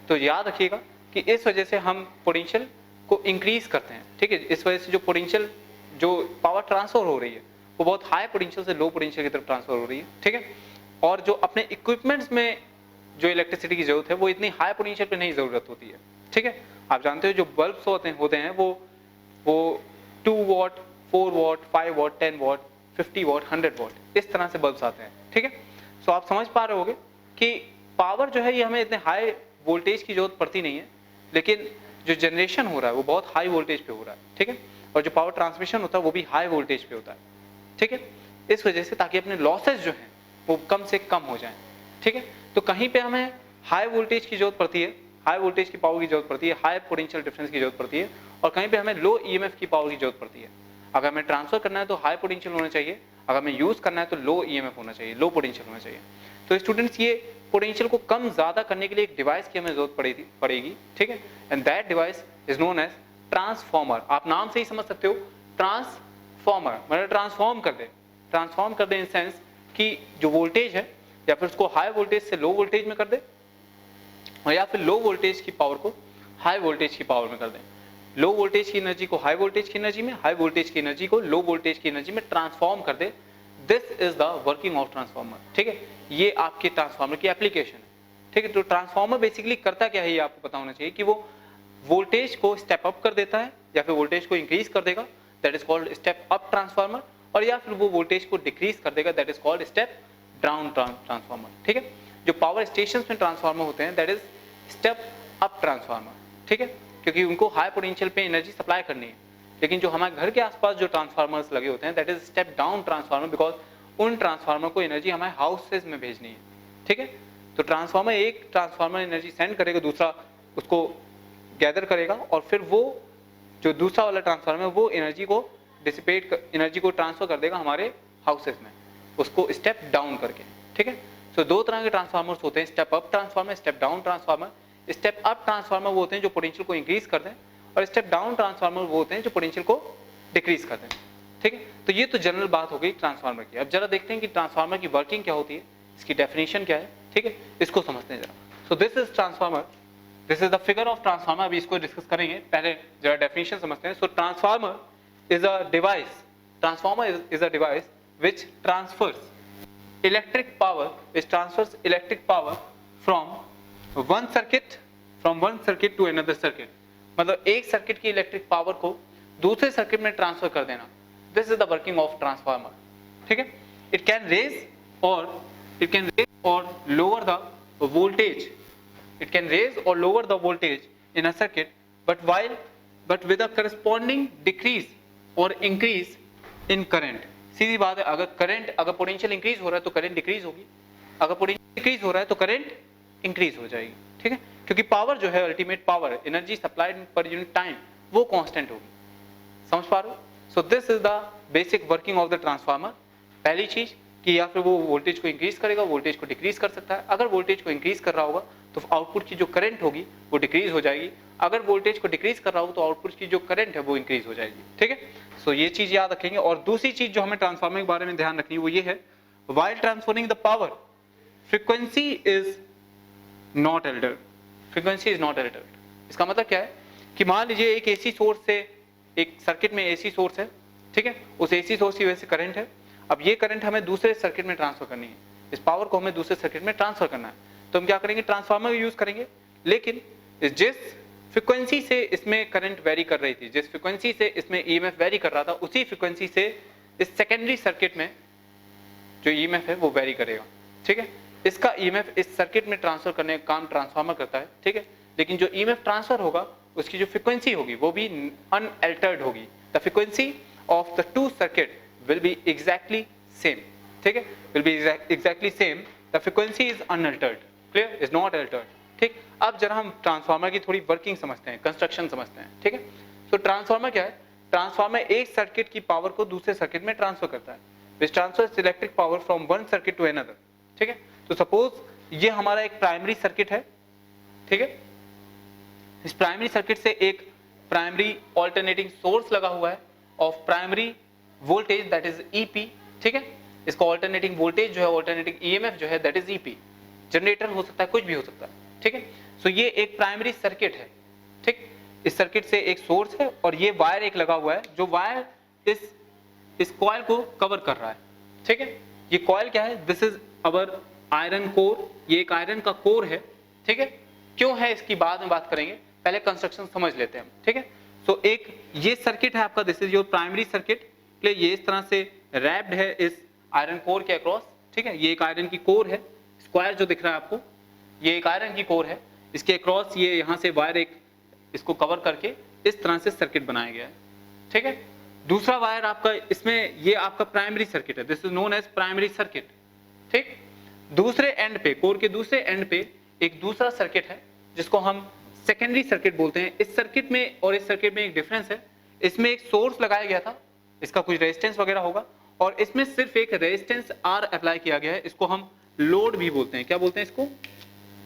तो याद रखिएगा कि इस वजह से हम पोटेंशियल को इंक्रीज करते हैं. ठीक है, इस वजह से जो पोटेंशियल जो पावर ट्रांसफर हो रही है वो बहुत हाई पोटेंशियल से लो पोटेंशियल की तरफ ट्रांसफर हो रही है. ठीक है, और जो अपने इक्विपमेंट्स में जो इलेक्ट्रिसिटी की जरूरत है वो इतनी हाई पोटेंशियल पे नहीं जरूरत होती है. ठीक है, आप जानते हो जो बल्ब्स होते हैं वो 2 what, 4 what, 5 what, 10 what, 50 what, 100 what, इस तरह से बल्ब्स आते हैं. ठीक है, सो आप समझ पा रहे होगे कि पावर जो है ये हमें इतने हाई वोल्टेज की जरूरत पड़ती नहीं है, लेकिन जो जनरेशन हो रहा है वो बहुत हाई वोल्टेज पे हो रहा है. ठीक है, और जो पावर ट्रांसमिशन होता है वो भी हाई वोल्टेज पे होता है. ठीक है, इस वजह से ताकि अपने लॉसेस जो हैं वो कम से कम हो जाएं. ठीक है, तो कहीं पे हमें हाई वोल्टेज की जरूरत पड़ती है, हाई वोल्टेज की पावर की जरूरत पड़ती है, हाई पोटेंशियल डिफरेंस की जरूरत पड़ती है, और कहीं पे हमें लो EMF की पावर की जरूरत पड़ती है. अगर हमें ट्रांसफर करना है तो हाई पोटेंशियल होना चाहिए, अगर हमें यूज करना है तो लो EMF होना चाहिए, लो पोटेंशियल होना चाहिए. तो स्टूडेंट्स ये पोटेंशियल को कम ज्यादा करने के लिए एक डिवाइस की हमें जरूरत पड़ेगी. ठीक है, and that device is known as transformer. आप नाम से ही समझ सकते हो, ट्रांसफॉर्मर मतलब ट्रांसफॉर्म कर दे इन सेंस कि जो वोल्टेज है या फिर उसको हाई वोल्टेज से लो वोल्टेज में कर दे, और या फिर लो वोल्टेज की पावर को हाई वोल्टेज की पावर में कर दें. लो वोल्टेज की एनर्जी को हाई वोल्टेज की एनर्जी में, हाई वोल्टेज की एनर्जी को लो वोल्टेज की एनर्जी में ट्रांसफॉर्म कर दे. This is the working of transformer. ठीक है, ये आपके ट्रांसफॉर्मर की एप्लीकेशन है. ठीक है, तो ट्रांसफॉर्मर बेसिकली करता क्या है ये आपको पता होना चाहिए कि वो वोल्टेज को स्टेप अप कर देता है या फिर वोल्टेज को इंक्रीज कर देगा, that is called step up transformer, और या फिर वो वोल्टेज को डिक्रीज कर देगा, that is called step down transformer. ठीक है, जो पावर स्टेशन में ट्रांसफार्मर होते हैं that is step up transformer. ठीक है, क्योंकि उनको हाई पोटेंशियल पे एनर्जी सप्लाई करनी है. लेकिन जो हमारे घर के आसपास जो ट्रांसफार्मर्स लगे होते हैं that is step down transformer, because उन ट्रांसफार्मर को एनर्जी हमारे हाउसेज में भेजनी है. ठीक है, तो ट्रांसफार्मर एक ट्रांसफार्मर एनर्जी सेंड करेगा, दूसरा उसको गैदर करेगा, और फिर वो जो दूसरा वाला ट्रांसफार्मर है वो एनर्जी को ट्रांसफर कर देगा हमारे हाउसेज में, उसको स्टेप डाउन करके. ठीक है, सो दो तरह के ट्रांसफार्मर्स होते हैं, step up transformer, step down transformer. Step up transformer वो होते हैं जो पोटेंशियल को इंक्रीज करते हैं, और स्टेप डाउन ट्रांसफार्मर वो होते हैं जो पोटेंशियल को डिक्रीज करते हैं. ठीक है, तो ये तो जनरल बात हो गई ट्रांसफार्मर की. अब जरा देखते हैं कि ट्रांसफार्मर की वर्किंग क्या होती है, इसकी डेफिनेशन क्या है. ठीक है, इसको समझते हैं जरा. So this is transformer, this is the figure of transformer. अभी इसको डिस्कस करेंगे, पहले जरा डेफिनेशन समझते हैं. So transformer is a device, transformer is a device which transfers electric power from one circuit to another circuit. मतलब एक circuit की इलेक्ट्रिक पावर को दूसरे सर्किट में ट्रांसफर कर देना. This is the working of transformer. ठीक है, इट कैन रेज और lower the voltage, it can raise or lower the voltage in a circuit, but with a corresponding decrease or increase in current. सीधी बात है, अगर potential increase हो रहा है तो करंट डिक्रीज होगी, अगर पोटेंशियल डिक्रीज हो रहा है तो करंट इंक्रीज हो जाएगी. ठीक है, क्योंकि पावर जो है, ultimate power, energy supplied per unit time, वो कांस्टेंट होगी. समझ पा रहे हो? सो this is the basic working of the transformer. पहली चीज कि या फिर वो वोल्टेज को इंक्रीज करेगा, वोल्टेज को डिक्रीज कर सकता है। अगर वोल्टेज को इंक्रीज कर रहा होगा तो आउटपुट की जो करंट होगी वो डिक्रीज हो जाएगी, अगर वोल्टेज को डिक्रीज कर रहा हो तो आउटपुट की जो करंट है वो इंक्रीज हो जाएगी। ठीक है, सो ये चीज याद रखेंगे। और दूसरी चीज जो हमें ट्रांसफार्मर के बारे में ध्यान रखनी है वो ये है, while transferring the power frequency is not Altered, frequency is not Altered. इसका मतलब क्या है कि मान लीजिए एक एसी सोर्स से, एक सर्किट में एसी सोर्स है, ठीक है, उस एसी सोर्स की वजह से करंट है। अब ये करंट हमें दूसरे सर्किट में ट्रांसफर करनी है, इस पावर को हमें दूसरे सर्किट में ट्रांसफर करना है, तो हम क्या करेंगे, ट्रांसफार्मर यूज करेंगे। लेकिन जिस फ्रीक्वेंसी से इसमें करंट वेरी कर रही थी, जिस फ्रीक्वेंसी से इसमें ईएमएफ वेरी कर रहा था, उसी फ्रीक्वेंसी से इस सेकेंडरी सर्किट में जो ईएमएफ है वो वेरी करेगा। ठीक है, इसका ईएमएफ इस सर्किट में ट्रांसफर करने का काम ट्रांसफार्मर करता है। ठीक है, लेकिन जो ईएमएफ ट्रांसफर होगा उसकी जो फ्रीक्वेंसी होगी वो भी अनअल्टर्ड होगी। The frequency of the two circuit will be exactly same, ठीक है, will be exactly same, the frequency is unaltered, clear, is not altered। ठीक, अब जरा हम ट्रांसफार्मर की थोड़ी वर्किंग समझते हैं, कंस्ट्रक्शन समझते हैं। ठीक है, तो ट्रांसफार्मर क्या है, ट्रांसफार्मर एक सर्किट की पावर को दूसरे सर्किट में ट्रांसफर करता है, which transfers electric power from one circuit to another। ठीक है, तो सपोज ये हमारा एक प्राइमरी सर्किट है, ठीक है, इस प्राइमरी सर्किट से एक प्राइमरी ऑल्टरनेटिंग सोर्स लगा हुआ है of primary voltage that is EP. ठीक है, इसका ऑल्टरनेटिंग वोल्टेज जो है, ऑल्टरनेटिंग ईएमएफ जो है दैट इज ईपी। जनरेटर हो सकता है, कुछ भी हो सकता है। ठीक है, सो ये एक प्राइमरी सर्किट है। ठीक, इस सर्किट से एक सोर्स है और ये वायर एक लगा हुआ है, जो वायर इस कॉइल को कवर कर रहा है। ठीक है, ये कॉइल क्या है, this is our iron core, ये एक आयरन का कोर है। ठीक है, क्यों है इसकी बाद में बात करेंगे, पहले कंस्ट्रक्शन समझ लेते हैं। ठीक है, सो एक ये सर्किट है आपका, this is your primary circuit. ये इस तरह से रैप्ड है इस आयरन कोर के अक्रॉस। ठीक है, ये एक आयरन की कोर है, स्क्वायर जो दिख रहा है आपको, ये एक आयरन की कोर है, इसके अक्रॉस ये यहाँ से वायर एक इसको कवर करके इस तरह से सर्किट बनाया गया है। ठीक है, दूसरा वायर आपका इसमें, ये आपका प्राइमरी सर्किट है, this is known as primary circuit. ठीक, दूसरे एंड पे, कोर के दूसरे एंड पे एक दूसरा सर्किट है जिसको हम सेकेंडरी सर्किट बोलते हैं। इस सर्किट में और इस सर्किट में एक डिफरेंस है, इसमें एक सोर्स लगाया गया था, इसका कुछ रेजिस्टेंस वगैरह होगा, और इसमें सिर्फ एक रेजिस्टेंस आर अप्लाई किया गया है। इसको हम लोड भी बोलते हैं, क्या बोलते हैं इसको,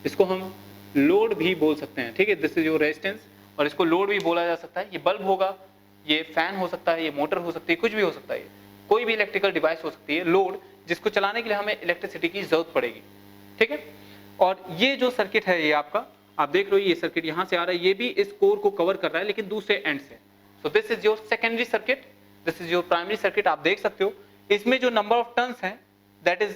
इसको हम लोड भी बोल सकते हैं। ठीक है, दिस इज योर रेजिस्टेंस, और इसको लोड भी बोला जा सकता है। ये बल्ब होगा, ये फैन हो सकता है, ये मोटर हो सकती है, कुछ भी हो सकता है, कोई भी इलेक्ट्रिकल डिवाइस हो सकती है लोड, जिसको चलाने के लिए हमें इलेक्ट्रिसिटी की जरूरत पड़ेगी। ठीक है, और ये जो सर्किट है ये आपका, आप देख रहे हो ये सर्किट यहाँ से आ रहा है, ये भी इस कोर को कवर कर रहा है लेकिन दूसरे एंड से। सो this is your secondary circuit, this is your primary circuit. आप देख सकते हो इसमें जो नंबर ऑफ टर्न्स हैं that is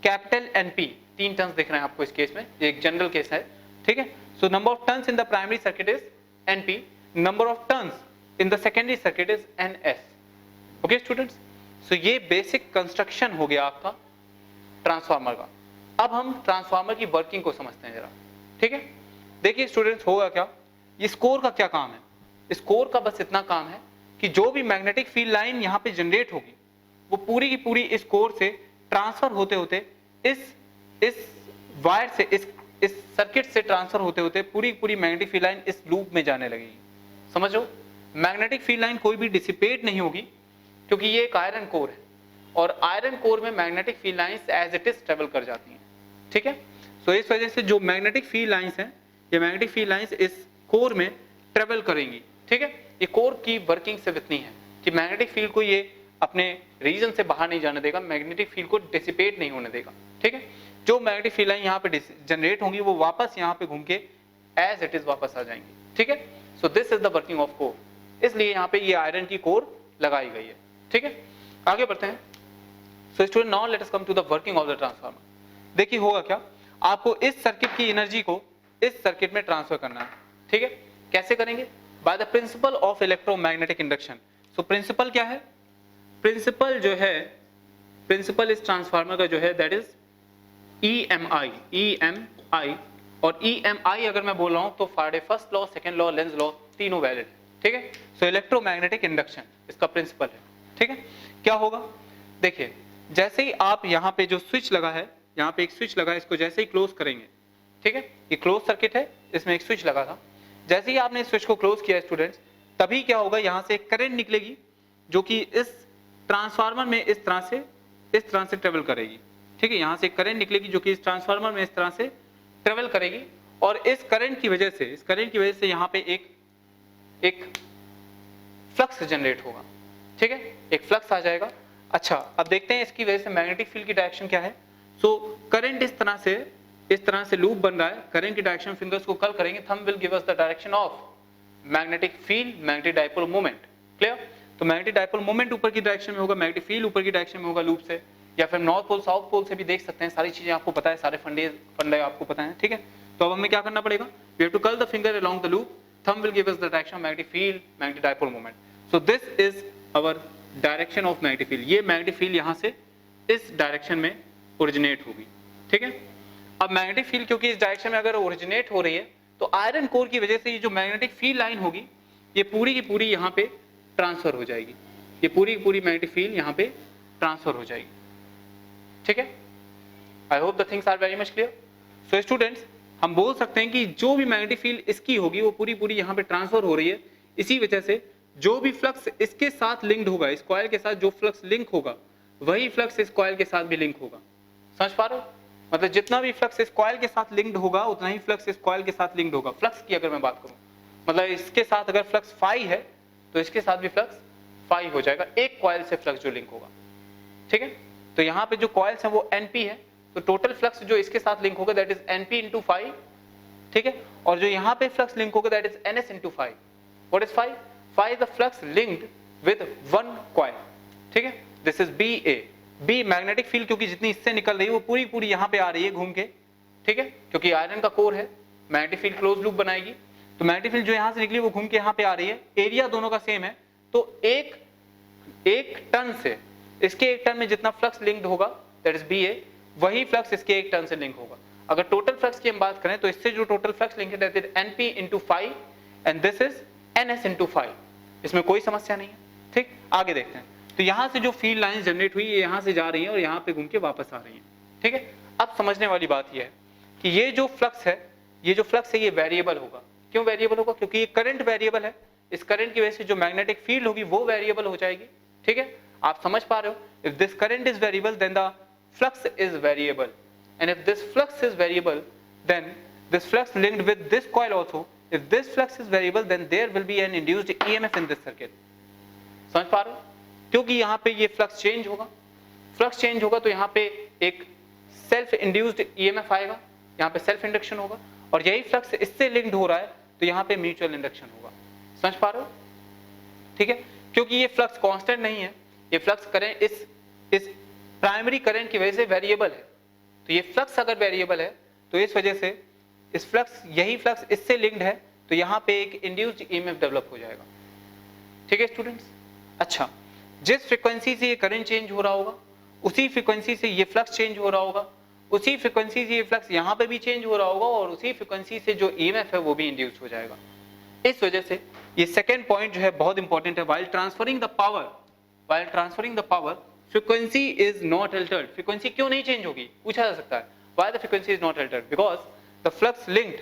capital NP, 3 turns दिख रहे हैं आपको इस केस में, ये एक जनरल केस है। ठीक है, so number of turns in the primary circuit is NP, number of turns in the secondary circuit is NS. Okay students, so ये बेसिक कंस्ट्रक्शन हो गया आपका ट्रांसफार्मर का। अब हम ट्रांसफार्मर की वर्किंग को समझते हैं जरा। ठीक है, देखिए स्टूडेंट्स, होगा क्या, इस कोर का क्या काम है, इस कोर का बस इतना काम है कि जो भी मैग्नेटिक फील्ड लाइन यहाँ पे जनरेट होगी वो पूरी की पूरी इस कोर से ट्रांसफर होते होते इस वायर से, इस सर्किट से ट्रांसफर होते होते पूरी की पूरी मैग्नेटिक फील्ड लाइन इस लूप में जाने लगेगी। समझो, मैग्नेटिक फील्ड लाइन कोई भी डिसिपेट नहीं होगी क्योंकि ये एक आयरन कोर है, और आयरन कोर में magnetic field lines as it is travel कर जाती हैं। ठीक है, सो इस वजह से जो मैग्नेटिक फील्ड लाइंस हैं, ये मैग्नेटिक फील्ड लाइंस इस कोर में ट्रेवल करेंगी। ठीक है, ये कोर की वर्किंग सिर्फ इतनी है कि मैग्नेटिक फील्ड को ये अपने रीजन से बाहर नहीं जाने देगा, मैग्नेटिक फील्ड को डिसिपेट नहीं होने देगा। ठीक है, जो मैग्नेटिक फील्ड लाइन यहाँ पे जनरेट होंगी वो वापस यहाँ पे घूम के एज इट इज वापस आ जाएंगी। ठीक है, so this is the working of core, इसलिए यहाँ पे ये आयरन की कोर लगाई गई है। ठीक है, आगे बढ़ते हैं। So student, now let us come to the working of the transformer. देखिए होगा क्या, आपको इस सर्किट की एनर्जी को इस सर्किट में ट्रांसफर करना है। ठीक है, कैसे करेंगे, by the principle of electromagnetic induction. So principle क्या है, प्रिंसिपल जो है, प्रिंसिपल इस ट्रांसफार्मर का जो है दैट इज EMI, और EMI अगर मैं बोल रहा हूं तो Faraday first law, second law, Lenz law, तीनों वैलिड। ठीक है, सो इलेक्ट्रोमैग्नेटिक इंडक्शन इसका प्रिंसिपल है। ठीक है, क्या होगा, देखिए जैसे ही आप यहाँ पे जो स्विच लगा है, यहाँ पे एक स्विच लगा है, इसको जैसे ही क्लोज करेंगे, ठीक है, ये क्लोज सर्किट है, इसमें एक स्विच लगा था, जैसे ही आपने स्विच को क्लोज किया स्टूडेंट्स, तभी क्या होगा, यहाँ से एक करंट निकलेगी जो कि इस ट्रांसफार्मर में इस तरह से इस तरह से ट्रेवल करेगी, ठीक है। यहाँ से करंट निकलेगी जो कि इस ट्रांसफार्मर में इस तरह से ट्रेवल करेगी और इस करंट की वजह से यहाँ पे एक फ्लक्स जनरेट होगा, ठीक है, एक फ्लक्स आ जाएगा। अच्छा, अब देखते हैं इसकी वजह से मैग्नेटिक फील्ड की डायरेक्शन क्या है। सो करंट इस तरह से लूप बन रहा है। करंट की डायरेक्शन फिंगर्स को कर्ल करेंगे, thumb will give us the direction of magnetic field, magnetic dipole moment. Clear? तो मैग्नेटिक डाइपोल मोमेंट ऊपर की डायरेक्शन में होगा, मैग्नेटिक फील्ड ऊपर की डायरेक्शन में होगा लूप से, या फिर नॉर्थ पोल साउथ पोल से भी देख सकते हैं। सारी चीजें आपको पता है, सारे फंडे आपको पता है, ठीक है। तो अब हमें क्या करना पड़ेगा, we have to curl the finger along the loop, thumb will give us the direction of magnetic field, magnetic dipole moment. So this is our direction of magnetic field. ये मैग्नेटिक फील्ड यहाँ से इस direction में originate होगी, ठीक है। अब magnetic field क्योंकि इस डायरेक्शन में अगर ओरिजिनेट हो रही है तो आयरन कोर की वजह से ये जो मैग्नेटिक फील्ड लाइन होगी ये पूरी की पूरी यहाँ पे ट्रांसफर हो जाएगी, ये पूरी की पूरी मैग्नेटिक फील्ड यहाँ पे ट्रांसफर हो जाएगी, ठीक है। I hope the things are very much clear. So students, हम बोल सकते हैं कि जो भी मैग्नेटिक फील्ड इसकी होगी वो पूरी पूरी यहाँ पे ट्रांसफर हो रही है। इसी वजह से जो भी फ्लक्स इसके साथ लिंक्ड होगा, इस कॉइल के साथ जो फ्लक्स लिंक होगा वही फ्लक्स इस कॉइल के साथ भी लिंक होगा। समझ पा रहे हो? मतलब जितना भी फ्लक्स इस कॉइल के साथ लिंक्ड होगा उतना ही फ्लक्स इस कॉइल के साथ लिंक्ड होगा। फ्लक्स की अगर मैं बात करूं, मतलब इसके साथ अगर फ्लक्स फाई है तो इसके साथ भी फ्लक्स फाई हो जाएगा, एक कॉइल से फ्लक्स जो लिंक होगा, ठीक है। तो यहाँ पे जो कॉइल्स हैं वो एनपी है, तो टोटल फ्लक्स जो इसके साथ लिंक होगा that is NP into phi, ठीक है। और जो यहाँ पे फ्लक्स लिंक होगा that is NS into phi. What is phi? Phi is the flux linked with one coil, ठीक है। This is B A. B magnetic field क्योंकि जितनी इससे निकल रही है वो पूरी पूरी यहाँ पे आ रही है घूम के, ठीक है, क्योंकि आयरन का कोर है, मैग्नेटिक फील्ड क्लोज लूप बनाएगी। तो मैग्नेटिक फील्ड जो यहाँ से निकली वो घूम के यहाँ पे आ रही है, एरिया दोनों का सेम है। तो एक टन से इसके एक टन में जितना फ्लक्स लिंक्ड होगा दैट इज बी ए, वही फ्लक्स इसके एक टन से लिंक होगा। अगर टोटल फ्लक्स की हम बात करें तो इससे जो टोटल फ्लक्स लिंक है that is NP into phi and this is NS into phi. इसमें कोई समस्या नहीं है, ठीक। आगे देखते हैं। तो यहां से जो फील्ड लाइन जनरेट हुई ये यहां से जा रही है और यहां पे घूम के वापस आ रही है, ठीक है। अब समझने वाली बात यह है कि ये जो फ्लक्स है ये वेरिएबल होगा। क्यों वेरिएबल होगा? क्योंकि ये करंट वेरिएबल है। इस करंट की वजह से जो मैग्नेटिक फील्ड होगी वो वेरिएबल हो जाएगी, ठीक है। आप समझ पा रहे हो? If this current is variable then the flux is variable, and if this flux is variable then this flux linked with this coil also. If this flux is variable then there will be an induced EMF in this circuit. समझ पा रहे हो? क्योंकि यहाँ पे ये flux change होगा, तो यहाँ पे एक सेल्फ इंड्यूस्ड ईएमएफ आएगा, यहाँ पे सेल्फ इंडक्शन होगा, और यही फ्लक्स इससे लिंक्ड हो रहा है तो यहाँ पे म्यूचुअल इंडक्शन होगा। समझ पा रहे हो? ठीक है। क्योंकि ये फ्लक्स कांस्टेंट नहीं है, ये फ्लक्स करंट इस प्राइमरी करंट की वजह से वेरिएबल है। तो ये फ्लक्स अगर वेरिएबल है तो इस वजह से यही फ्लक्स इससे लिंक्ड है, तो यहाँ पे एक इंड्यूस्ड ईएमएफ डेवलप हो जाएगा। ठीक है स्टूडेंट्स। अच्छा, जिस फ्रीक्वेंसी से ये करंट चेंज हो रहा होगा उसी फ्रीक्वेंसी से ये फ्लक्स चेंज हो रहा होगा, उसी फ्रीक्वेंसी से ये फ्लक्स यहाँ पे भी चेंज हो रहा होगा, और उसी फ्रीक्वेंसी से जो ईएमएफ है वो भी इंड्यूस हो जाएगा। इस वजह से ये सेकंड पॉइंट जो है बहुत इंपॉर्टेंट है। While transferring the power frequency is not Altered. Frequency क्यों नहीं चेंज होगी, पूछा जा सकता है। Why the frequency is not Altered? Because the flux linked,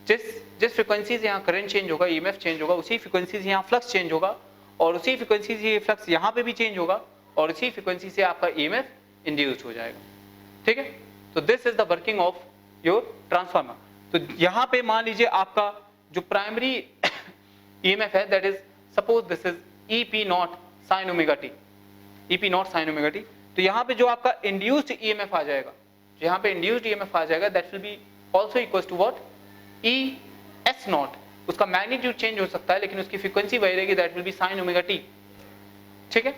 जिस फ्रीक्वेंसी से यहाँ करंट चेंज होगा, ईएमएफ चेंज होगा, उसी फ्रीक्वेंसी से यहाँ फ्लक्स चेंज होगा, और उसी फ्रीक्वेंसी से ये फ्लक्स यहाँ पे भी चेंज होगा, और उसी फ्रीक्वेंसी से आपका ईएमएफ इंड्यूस्ड हो जाएगा। ठीक है। तो this is the working of your transformer. तो यहाँ पे मान लीजिए आपका जो प्राइमरी ईएमएफ है that is suppose this is EP not sine omega T, EP not sine omega T. तो यहाँ पे जो आपका इंड्यूस्ड ईएमएफ आ जाएगा, जो यहाँ पे इंड्यूस्ड ईएमएफ आ जाएगा that will be also equals to what, ES naught. उसका मैग्नीट्यूड चेंज हो सकता है लेकिन उसकी फ्रीक्वेंसी वही रहेगी, that will be sine omega T. ठीक है।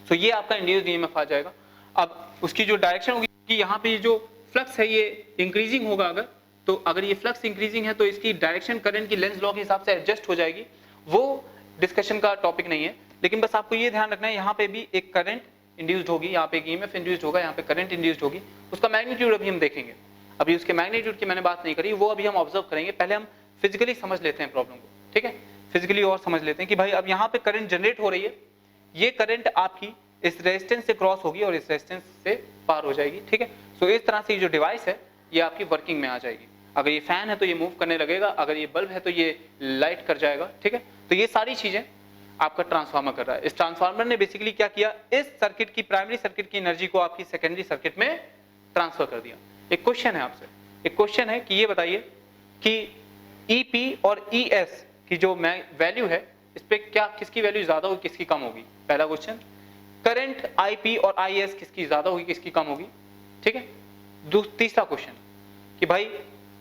तो ये आपका इंड्यूस्ड ईएमएफ आ जाएगा। अब उसकी जो डायरेक्शन होगी कि यहाँ पे जो फ्लक्स है ये इंक्रीजिंग होगा, अगर ये फ्लक्स इंक्रीजिंग है तो इसकी डायरेक्शन करंट की लेंस लॉ के हिसाब से एडजस्ट हो जाएगी। वो डिस्कशन का टॉपिक नहीं है, लेकिन बस आपको ये ध्यान रखना है यहाँ पे भी एक करंट इंड्यूस्ड होगी, यहाँ पे एक ईएमएफ इंड्यूस्ड होगा, यहाँ पे करंट इंड्यूस्ड होगी। उसका मैग्नीट्यूड अभी हम देखेंगे, अभी उसके मैग्नीट्यूड की मैंने बात नहीं करी, वो अभी हम ऑब्जर्व करेंगे। पहले हम फिजिकली समझ लेते हैं प्रॉब्लम को। ठीक है, फिजिकली और समझ लेते हैं कि भाई अब यहाँ पे करंट जनरेट हो रही है, ये करंट आपकी इस रेजिस्टेंस से क्रॉस होगी और इस रेजिस्टेंस से पार हो जाएगी। ठीक है। सो इस तरह से ये जो डिवाइस है ये आपकी वर्किंग में आ जाएगी। अगर ये फैन है तो ये मूव करने लगेगा, अगर ये बल्ब है तो ये लाइट कर जाएगा। ठीक है। तो ये सारी चीजें आपका ट्रांसफार्मर कर रहा है। इस ट्रांसफार्मर ने बेसिकली क्या किया, इस सर्किट की, प्राइमरी सर्किट की एनर्जी को आपकी सेकेंडरी सर्किट में ट्रांसफर कर दिया। एक क्वेश्चन है आपसे, एक क्वेश्चन है कि ये बताइए कि ईपी और ईएस की जो वैल्यू है, इस पे क्या, किसकी वैल्यू ज्यादा होगी, किसकी कम होगी। पहला क्वेश्चन। करंट आईपी और आईएस किसकी ज्यादा होगी, किसकी कम होगी, ठीक है। तीसरा क्वेश्चन कि भाई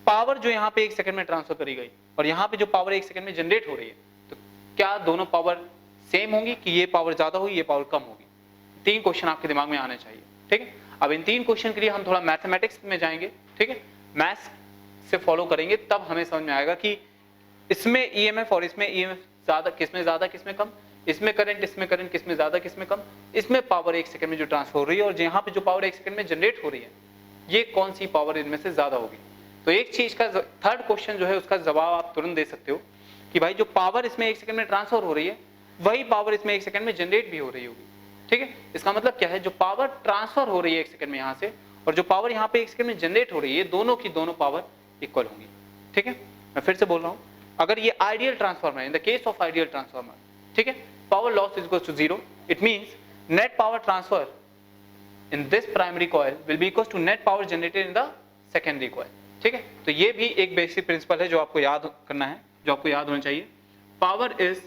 पावर जो यहाँ पे 1 सेकंड में ट्रांसफर करी गई और यहाँ पे जो पावर 1 सेकंड में जनरेट हो रही है, तो क्या दोनों पावर सेम होंगी कि ये पावर ज्यादा होगी, ये पावर कम होगी। 3 क्वेश्चन आपके दिमाग में आने चाहिए, ठीक है। अब इन 3 क्वेश्चन के लिए हम थोड़ा मैथमेटिक्स में जाएंगे, ठीक है, मैथ्स से फॉलो करेंगे, तब हमें समझ में आएगा कि इसमें ईएमएफ और इसमें ईएमएफ ज्यादा किसमें कम, इसमें करंट किसमें ज्यादा किसमें कम, इसमें पावर 1 सेकंड में जो ट्रांसफर हो रही है और यहाँ पे जो पावर 1 सेकंड में जनरेट हो रही है, ये कौन सी पावर इनमें से ज्यादा होगी। तो एक चीज का थर्ड क्वेश्चन जो है उसका जवाब आप तुरंत दे सकते हो कि भाई जो पावर इसमें 1 सेकंड में ट्रांसफर हो रही है, वही पावर इसमें 1 सेकंड में जनरेट भी हो रही होगी, ठीक है। इसका मतलब क्या है, जो पावर ट्रांसफर हो रही है 1 सेकंड में यहाँ से, और जो पावर यहाँ पे 1 सेकंड में जनरेट हो रही है, दोनों की दोनों पावर इक्वल होंगी, ठीक है। मैं फिर से बोल रहा हूँ, अगर ये ideal transformer, in the case of ideal transformer, ठीक है, power loss is equal to 0, it means net power transfer in this primary coil will be equals to net power generated in the secondary coil, ठीक है। तो ये भी एक basic principle है जो आपको याद करना है, जो आपको याद होना चाहिए। Power is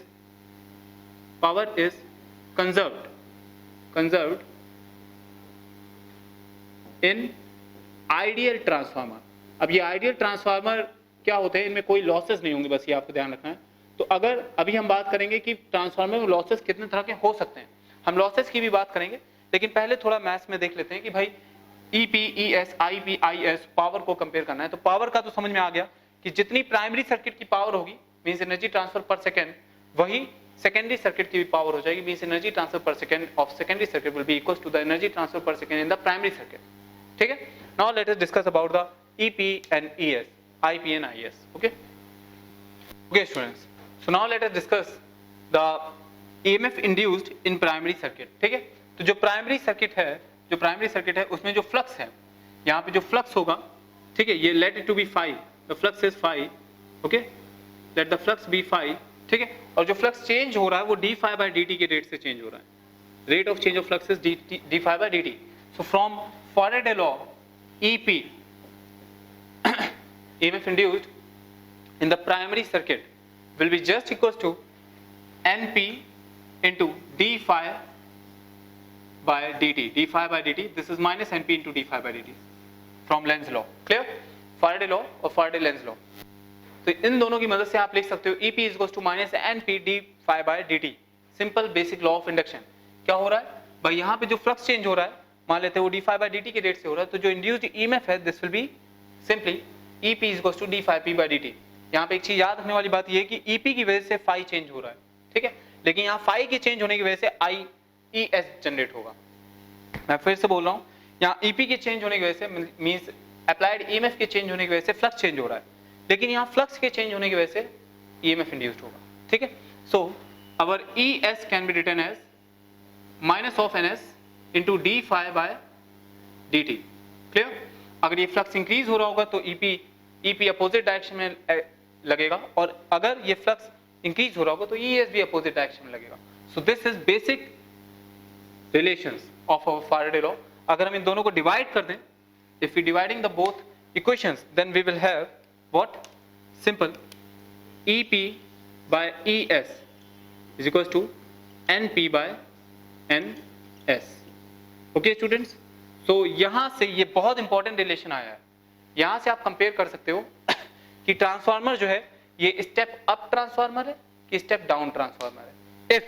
conserved in ideal transformer. अब ये आइडियल ट्रांसफार्मर क्या होते हैं, इनमें कोई लॉसेस नहीं होंगे, बस ये आपको ध्यान रखना है। तो अगर अभी हम बात करेंगे कि ट्रांसफार्मर में लॉसेस कितने तरह के हो सकते हैं, हम लॉसेस की भी बात करेंगे, लेकिन पहले थोड़ा मैथ्स में देख लेते हैं कि भाई EP, ES, IP, IS, power को कंपेयर करना है। तो पावर का तो समझ में आ गया कि जितनी प्राइमरी सर्किट की पावर होगी, means energy transfer per second, वही सेकेंडरी सर्किट की भी पावर हो जाएगी, means energy transfer per second of secondary circuit will be equal to the energy transfer per second in the primary circuit, ठीक है। Now let us discuss about the EP and ES, IP and IS, okay okay students. So now let us discuss the EMF induced in primary circuit, ठीक है। तो जो primary circuit है उसमें जो flux है, यहाँ पे जो फ्लक्स होगा, ठीक है, ये let it to be 5, the flux is 5, okay, let the flux be 5, ठीक है। और जो फ्लक्स चेंज हो रहा है वो d∅dt के रेट से चेंज हो रहा है, rate of change of flux is d∅dt। So from Faraday law, EP EMF induced in the primary circuit will be just equals to NP into d∅ by dt, d∅ by dt, this is minus NP into d∅ by dt from Lenz law, clear, Faraday law और Faraday Lenz law। तो इन दोनों की मदद से आप लिख सकते हो EP is equals to minus NP d∅ by dt, simple basic law of induction. क्या हो रहा है भाई, यहाँ पे जो फ्लक्स चेंज हो रहा है, मान लेते हैं वो d∅ by dt के रेट से हो रहा है, तो जो इंड्यूस्ड EMF है this will be simply EP is equals to d∅p by dt। यहाँ पे एक चीज याद रखने वाली बात ये है कि EP की वजह से phi चेंज हो रहा है, ठीक है, लेकिन यहाँ phi के चेंज होने की वजह से IES जनरेट होगा। मैं फिर से बोल रहा हूँ, यहाँ EP के चेंज होने की वजह से मींस अप्लाइड EMF के चेंज होने की वजह से फ्लक्स चेंज हो रहा है, लेकिन यहाँ फ्लक्स के चेंज होने की वजह से EMF इंड्यूस्ड होगा, ठीक है। So our ES can be written as minus of NS into d∅ by dt, clear. अगर ये फ्लक्स इंक्रीज हो रहा होगा तो EP अपोजिट डायरेक्शन में लगेगा, और अगर ये फ्लक्स इंक्रीज हो रहा होगा तो ES भी अपोजिट डायरेक्शन में लगेगा। So this is basic relations of our Faraday law. अगर हम इन दोनों को डिवाइड कर दें, if we dividing the both equations, then we will have what, simple EP by ES is equals to NP by NS, okay students. तो यहां से ये बहुत इंपॉर्टेंट रिलेशन आया है, यहां से आप कंपेयर कर सकते हो कि ट्रांसफार्मर जो है ये स्टेप अप ट्रांसफार्मर है कि स्टेप डाउन ट्रांसफार्मर है।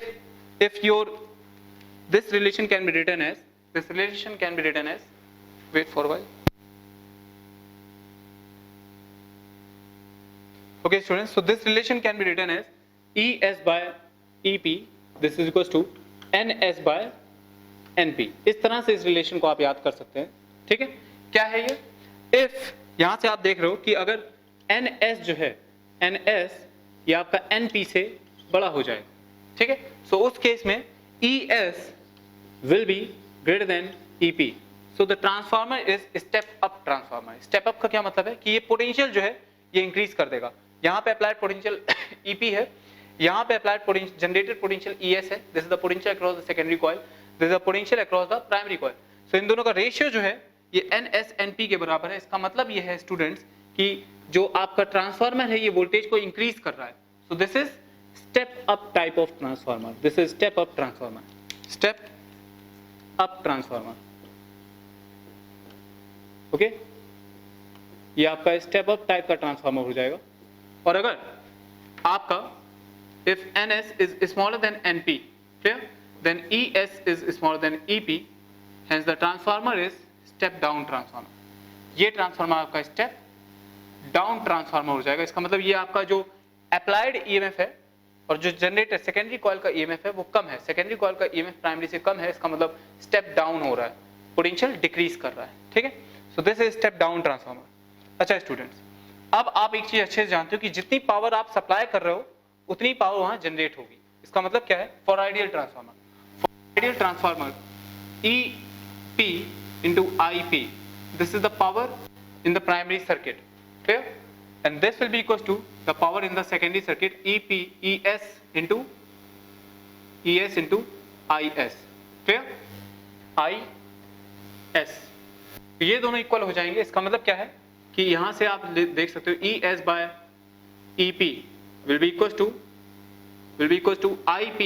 If your this relation can be written as wait for a while, okay students, so this relation can be written as ES by EP, this is equals to NS by NP। इस तरह से इस relation को आप याद कर सकते हैं, ठीक है। क्या है ये, इफ यहां से आप देख रहे हो कि अगर NS जो है, NS ये आपका NP से बड़ा हो जाएगा, ठीक है। सो उस केस में ES will be greater than EP, so the transformer is step up transformer। step up का क्या मतलब है कि ये पोटेंशियल जो है ये इंक्रीज कर देगा। यहाँ पे अप्लाइड पोटेंशियल EP है, यहाँ पे अप्लाइड जनरेटेड पोटेंशियल ES है, this is the potential across the secondary coil, this is the potential across the primary coil. So इन दोनों का रेशियो जो है ये NS/NP के बराबर है। इसका मतलब ये है स्टूडेंट्स कि जो आपका ट्रांसफार्मर है ये वोल्टेज को इंक्रीज कर रहा है। So this is step up type of transformer, this is step up transformer, step up transformer. Okay, ये आपका स्टेप अप टाइप का ट्रांसफार्मर हो जाएगा। और अगर आपका if NS is smaller than NP, clear, then ES is smaller than EP, hence the transformer is step down transformer. ये transformer आपका स्टेप डाउन ट्रांसफार्मर हो जाएगा। इसका मतलब ये आपका जो अप्लाइड EMF है और जो जनरेटर सेकेंडरी कॉइल का EMF है वो कम है, सेकेंडरी कॉइल का EMF प्राइमरी से कम है, इसका मतलब स्टेप डाउन हो रहा है, पोटेंशियल डिक्रीज कर रहा है। ठीक है, so this is step down transformer. अच्छा स्टूडेंट्स, अब आप एक चीज अच्छे से जानते हो कि जितनी पावर आप सप्लाई कर रहे हो उतनी पावर वहां जनरेट होगी। इसका मतलब क्या है? For ideal transformer, ideal transformer EP into IP, this is the power in the primary circuit, clear, and this will be equals to the power in the secondary circuit ES into IS, clear, IS, ये दोनों equal हो जाएंगे। इसका मतलब क्या है कि यहां से आप देख सकते हो ES by EP will be equals to IP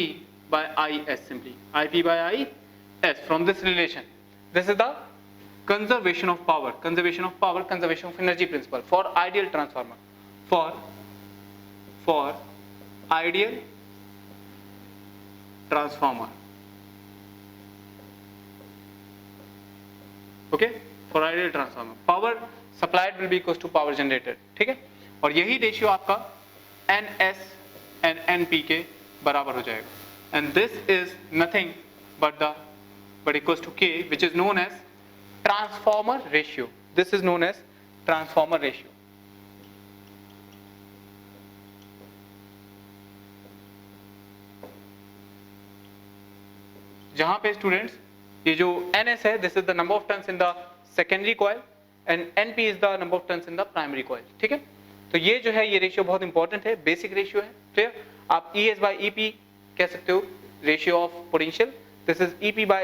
by IS, simply IP by IS. From this relation, this is the conservation of power, conservation of energy principle for ideal transformer, for ideal transformer, okay, for ideal transformer power supplied will be equals to power generated। ठीक है, और यही ratio आपका NS and NP के बराबर हो जाएगा, and this is nothing but equals to K, which is known as transformer ratio. This is known as transformer ratio. जहां पे स्टूडेंट्स ये जो NS है, this is the number of turns in the secondary coil and NP is the number of turns in the primary coil। ठीक है, तो ये जो है ये रेशियो बहुत इंपॉर्टेंट है, बेसिक रेशियो है। क्लियर, आप ES by EP कह सकते हो, ratio of potential, this is EP by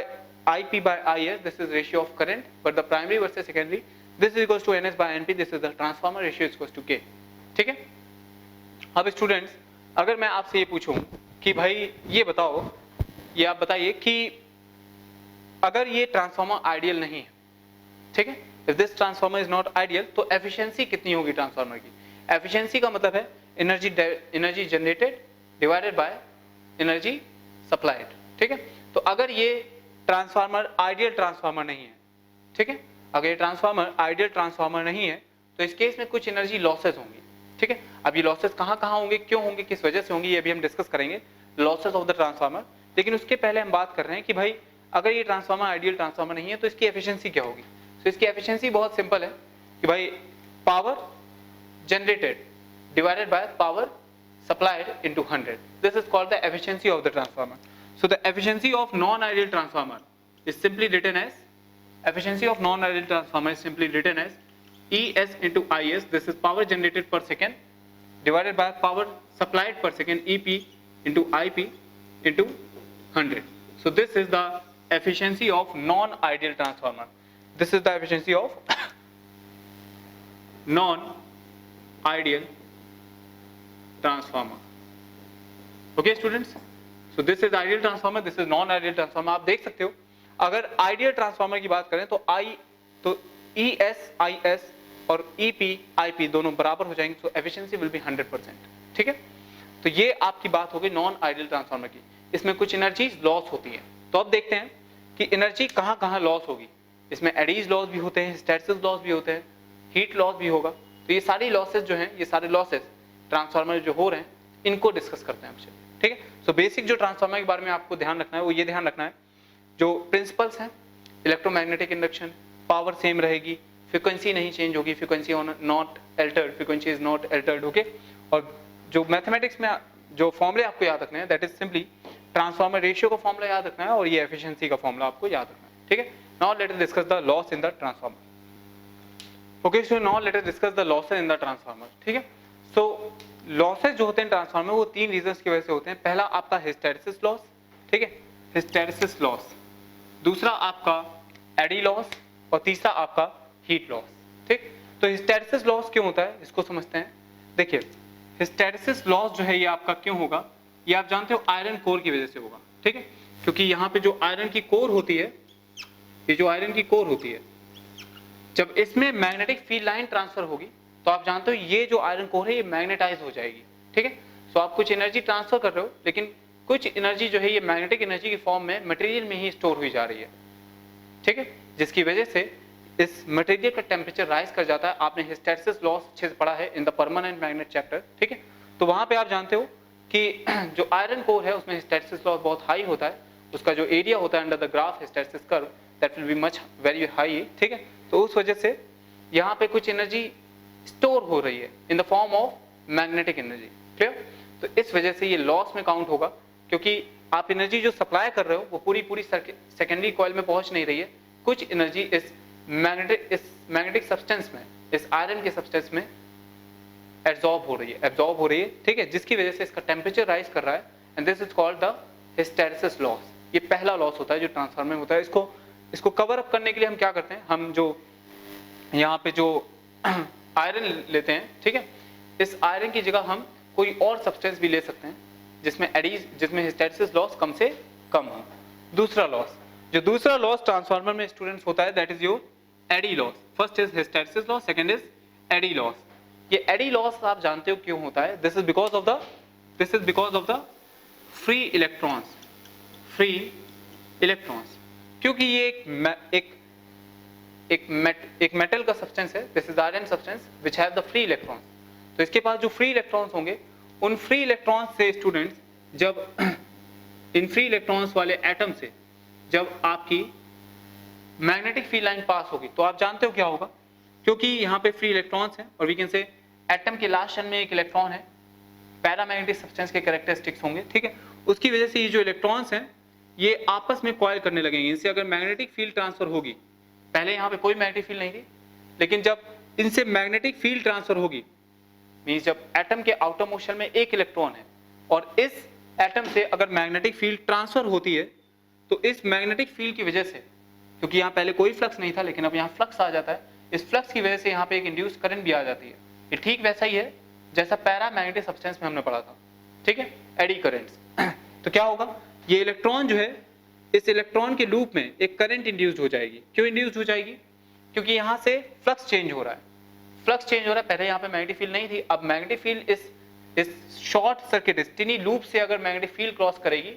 IP by IS, this is ratio of current, but the primary versus secondary, this is equals to NS by NP, this is the transformer ratio is equals to K। ठीक है, अब students अगर मैं आपसे ये पूछूं कि भाई ये बताओ, ये आप बताइए कि अगर ये ट्रांसफार्मर आइडियल नहीं है, ठीक है, if this transformer is not ideal, तो एफिशिएंसी कितनी होगी ट्रांसफार्मर की? एफिशिएंसी का मतलब है energy generated divided by energy supplied. ठीक है, तो अगर ये ट्रांसफार्मर आइडियल ट्रांसफार्मर नहीं है, ठीक है, अगर ये ट्रांसफार्मर आइडियल ट्रांसफार्मर नहीं है, तो इस केस में कुछ एनर्जी लॉसेस होंगी। ठीक है, अब ये लॉसेस कहाँ कहाँ होंगे, क्यों होंगे, किस वजह से होंगे, ये अभी हम डिस्कस करेंगे, लॉसेस ऑफ द ट्रांसफार्मर। लेकिन उसके पहले हम बात कर रहे हैं कि भाई अगर ये ट्रांसफार्मर आइडियल ट्रांसफार्मर नहीं है तो इसकी एफिशिएंसी क्या होगी। तो इसकी एफिशिएंसी बहुत सिंपल है कि भाई power generated divided by power supplied into 100. This is called the efficiency of the transformer. So the efficiency of non-ideal transformer is simply written as ES into IS. This is power generated per second divided by power supplied per second, EP into IP into 100. So this is the efficiency of non-ideal transformer. This is the efficiency of non-ideal transformer. Okay students, so this is ideal transformer, this is non-ideal transformer. आप देख सकते हो अगर ideal transformer की बात करें तो ES, IS और EP, IP दोनों बराबर हो जाएंगे, तो efficiency will be 100%। ठीक है, तो ये आपकी बात हो गई non-ideal transformer की। इसमें कुछ एनर्जी लॉस होती है, तो अब देखते हैं कि एनर्जी कहाँ कहाँ लॉस होगी। इसमें एडीज लॉस भी होते हैं, हिस्टैरिसीस लॉस भी होते हैं, हीट लॉस भी होगा। तो ये सारी लॉसेस जो हैं, ये सारे लॉसेस ट्रांसफार्मर जो हो रहे हैं, इनको डिस्कस करते हैं आपसे। ठीक है, सो बेसिक जो ट्रांसफार्मर के बारे में आपको ध्यान रखना है वो ये ध्यान रखना है, जो प्रिंसिपल्स हैं, इलेक्ट्रोमैग्नेटिक इंडक्शन, पावर सेम रहेगी, फ्रीक्वेंसी नहीं चेंज होगी, frequency not Altered, frequency is not Altered. Okay, और जो मैथमेटिक्स में जो फॉर्मूले आपको याद रखने हैं, that is simply transformer ratio का फॉर्मूला याद रखना है और ये एफिशिएंसी का फॉर्मूला आपको याद रखना है। ठीक है, now let us discuss the loss in the transformer. Okay, so now let us discuss the losses in the transformer. ठीक है, सो लॉसेस जो होते हैं ट्रांसफार्मर में वो तीन रीजंस की वजह से होते हैं। पहला आपका हिस्टैरिसीस लॉस, ठीक है, हिस्टैरिसीस लॉस, दूसरा आपका एडी लॉस और तीसरा आपका हीट लॉस, ठीक। तो हिस्टैरिसीस लॉस क्यों होता है इसको समझते हैं। देखिए हिस्टैरिसीस लॉस जो है ये आपका क्यों होगा, ये आप जानते हो आयरन कोर की वजह से होगा, ठीक है, क्योंकि यहाँ पे जो आयरन की कोर होती है, ये जो आयरन की कोर होती है, जब इसमें मैग्नेटिक फील्ड लाइन ट्रांसफर होगी तो आप जानते हो ये जो आयरन कोर है ये मैग्नेटाइज हो जाएगी, ठीक है। तो आप कुछ एनर्जी ट्रांसफर कर रहे हो लेकिन कुछ एनर्जी जो है ये मैग्नेटिक एनर्जी की फॉर्म में मटेरियल में ही स्टोर हुई जा रही है, ठीक है, जिसकी वजह से इस मटेरियल का टेम्परेचर राइज कर जाता है। आपने हिस्टैरिसीस लॉस अच्छे से पढ़ा है in the permanent magnet chapter, ठीक है। तो वहां पे आप जानते हो कि जो आयरन कोर है उसमें हिस्टैरिसीस लॉस बहुत हाई होता है, उसका जो एरिया होता है under the graph hysteresis curve that will be much very high, ठीक है। तो उस वजह से यहाँ पे कुछ एनर्जी स्टोर हो रही है in the form of magnetic energy, clear. तो इस वजह से ये लॉस में काउंट होगा, क्योंकि आप एनर्जी जो सप्लाई कर रहे हो वो पूरी पूरी सेकेंडरी कॉइल में पहुंच नहीं रही है, कुछ एनर्जी इस मैग्नेटिक सब्सटेंस में, इस आयरन के सब्सटेंस में एब्जॉर्ब हो रही है, ठीक है, जिसकी वजह से इसका टेम्परेचर राइज कर रहा है and this is called the hysteresis loss. ये पहला लॉस होता है जो ट्रांसफार्मर में होता है। इसको कवर अप करने के लिए हम क्या करते हैं, हम जो यहाँ पे जो आयरन लेते हैं, ठीक है, इस आयरन की जगह हम कोई और सब्सटेंस भी ले सकते हैं जिसमें हिस्टैरिसीस लॉस कम से कम हो। दूसरा लॉस ट्रांसफार्मर में स्टूडेंट्स होता है that is your eddy loss. First is hysteresis loss, second is eddy loss. ये एडी लॉस आप जानते हो क्यों होता है, this is because of the free electrons, क्योंकि ये एक मेटल का सब्सटेंस है, this is iron substance which have the free electrons. तो इसके पास जो फ्री इलेक्ट्रॉन्स होंगे उन फ्री इलेक्ट्रॉन्स से स्टूडेंट्स जब इन फ्री इलेक्ट्रॉन्स वाले एटम से जब आपकी मैग्नेटिक फील्ड लाइन पास होगी तो आप जानते हो क्या होगा, क्योंकि यहाँ पे फ्री इलेक्ट्रॉन्स हैं और वी कैन से एटम के लास्ट शेल में एक इलेक्ट्रॉन है, पैरामैग्नेटिक सब्सटेंस के कैरेक्टरिस्टिक्स होंगे, ठीक है। उसकी वजह से ये जो इलेक्ट्रॉन्स हैं ये आपस में कॉइल करने लगेंगे। इनसे अगर मैग्नेटिक फील्ड ट्रांसफर होगी, पहले यहाँ पे कोई मैग्नेटिक फील्ड नहीं थी, लेकिन जब इनसे मैग्नेटिक फील्ड ट्रांसफर होगी, मींस जब एटम के आउटर मोस्ट शेल में एक इलेक्ट्रॉन है और इस एटम से अगर मैग्नेटिक फील्ड ट्रांसफर होती है तो इस मैग्नेटिक फील्ड की वजह से, क्योंकि यहाँ पहले कोई फ्लक्स नहीं था लेकिन अब यहाँ फ्लक्स आ जाता है, इस फ्लक्स की वजह से यहाँ पे एक इंड्यूस करंट भी आ जाती है। ये ठीक वैसा ही है जैसा पैरामैग्नेटिक सब्सटेंस में हमने पढ़ा था, ठीक है, एडी करंट्स। तो क्या होगा, ये इलेक्ट्रॉन जो है इस इलेक्ट्रॉन के लूप में एक करंट इंड्यूस्ड हो जाएगी। क्यों इंड्यूस्ड हो जाएगी, क्योंकि यहाँ से फ्लक्स चेंज हो रहा है, पहले यहाँ पे मैग्नेटिक फील्ड नहीं थी, अब मैग्नेटिक फील्ड इस शॉर्ट सर्किट, इस टिनी लूप से अगर मैग्नेटिक फील्ड क्रॉस करेगी,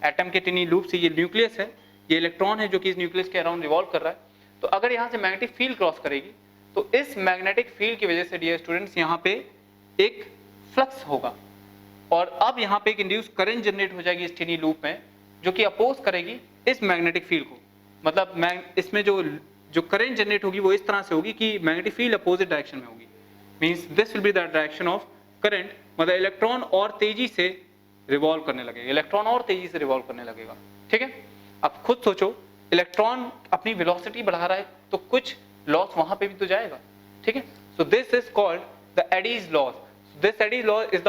एटम के टिनी लूप से, ये न्यूक्लियस है, ये इलेक्ट्रॉन है जो कि इस न्यूक्लियस के अराउंड रिवॉल्व कर रहा है, तो अगर यहाँ से मैग्नेटिक फील्ड क्रॉस करेगी तो इस मैग्नेटिक फील्ड की वजह से डियर स्टूडेंट्स यहाँ पे एक फ्लक्स होगा और अब यहाँ पे एक इंड्यूस करंट जनरेट हो जाएगी इस टिनी लूप में, जो कि अपोज करेगी इस मैग्नेटिक फील्ड को। मतलब इसमें जो करंट जनरेट होगी वो इस तरह से होगी कि मैग्नेटिक फील्ड अपोजिट डायरेक्शन में होगी, means this will be the direction of current. मतलब इलेक्ट्रॉन और तेजी से रिवॉल्व करने लगेगा, ठीक है। अब खुद सोचो, इलेक्ट्रॉन अपनी वेलोसिटी बढ़ा रहा है तो कुछ लॉस वहां पे भी तो जाएगा, ठीक है। So this is called the eddies loss. This eddies law is the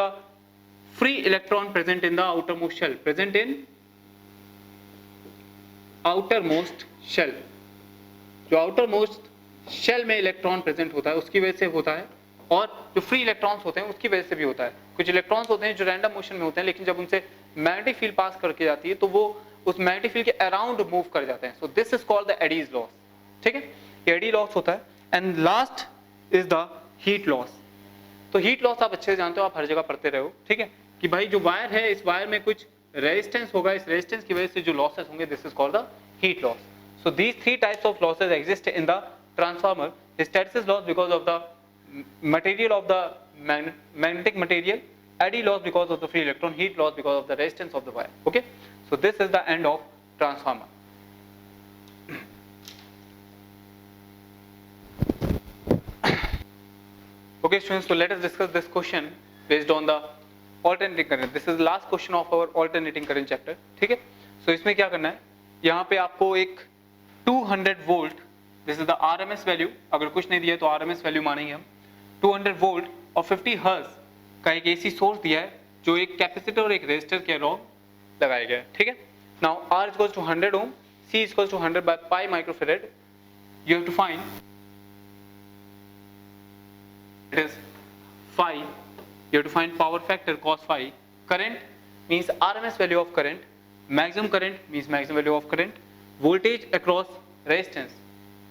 free electron present in the outermost shell, जो आउटरमोस्ट शेल में इलेक्ट्रॉन प्रेजेंट होता है उसकी वजह से होता है, और जो फ्री इलेक्ट्रॉन्स होते हैं उसकी वजह से भी होता है। कुछ इलेक्ट्रॉन्स होते हैं जो रैंडम मोशन में होते हैं, लेकिन जब उनसे मैग्नेटिक फील्ड पास करके जाती है तो वो उस मैग्नेटिक फील्ड के अराउंड मूव कर जाते हैं। So this is called the eddies loss, ठीक है, एडी लॉस होता है। And last is the heat loss. तो हीट लॉस आप अच्छे से जानते हो, आप हर जगह पढ़ते रहे हो, ठीक है, कि भाई जो वायर है इस वायर में कुछ रेजिस्टेंस होगा, इस रेजिस्टेंस की वजह से जो लॉसेस होंगे, this is called the heat loss. So these three types of losses exist in the transformer. Hysteresis loss because of the material of the magnetic material, eddy loss because of the free electron, heat loss because of the resistance of the wire. Okay, so this is the end of transformer. Okay students, so let us discuss this question based on the alternating current. This is the last question of our alternating current chapter. ठीक है, so इसमें क्या करना है, यहाँ पे आपको एक 200 volt, this is the RMS value, अगर कुछ नहीं दिया तो आरएमएस वैल्यू मानेंगे हम, 200 वोल्ट और 50 हर्ट्ज का एक AC सोर्स दिया है जो एक कैपेसिटर और एक रेजिस्टर के अलोंग लगाया गया है, ठीक है। Now R is equals to 100 ohm, C is equals to 100 by pi microfarad. You have to find it is phi, you have to find power factor cos phi. Current means RMS value of current, maximum current means maximum value of current, voltage across resistance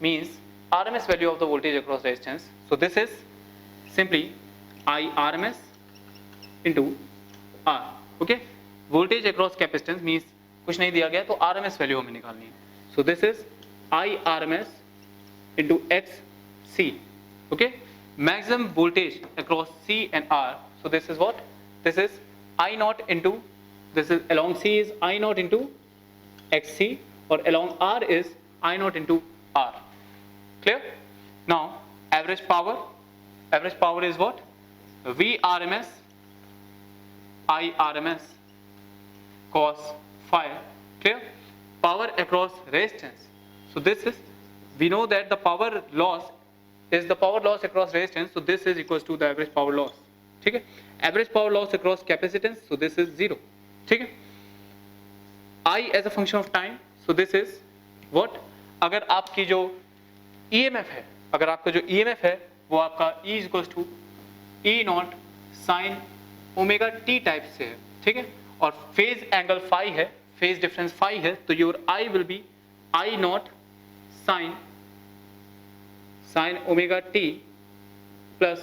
means RMS value of the voltage across resistance. So this is simply I RMS into R, okay. Voltage across capacitance means कुछ नहीं दिया गया तो RMS value हमें निकालनी है. So this is I RMS into XC, okay. Maximum voltage across C and R. So this is what? This is I naught into, this is along C is I naught into XC, or along R is I naught into R. Clear? Now average power. Average power is what? V RMS I RMS cos phi. Clear? Power across resistance. So this is, we know that the power loss is the power loss across resistance, so this is equals to the average power loss, ठीक है। average power loss across capacitance, so this is 0, ठीक है। I as a function of time, so this is what? अगर आपकी जो EMF है, अगर आपका जो EMF है वो आपका E is equals to E naught sin omega t type से है, ठीक है, और फेज एंगल phi है, फेज डिफरेंस phi है, तो your I will be I naught sin omega t plus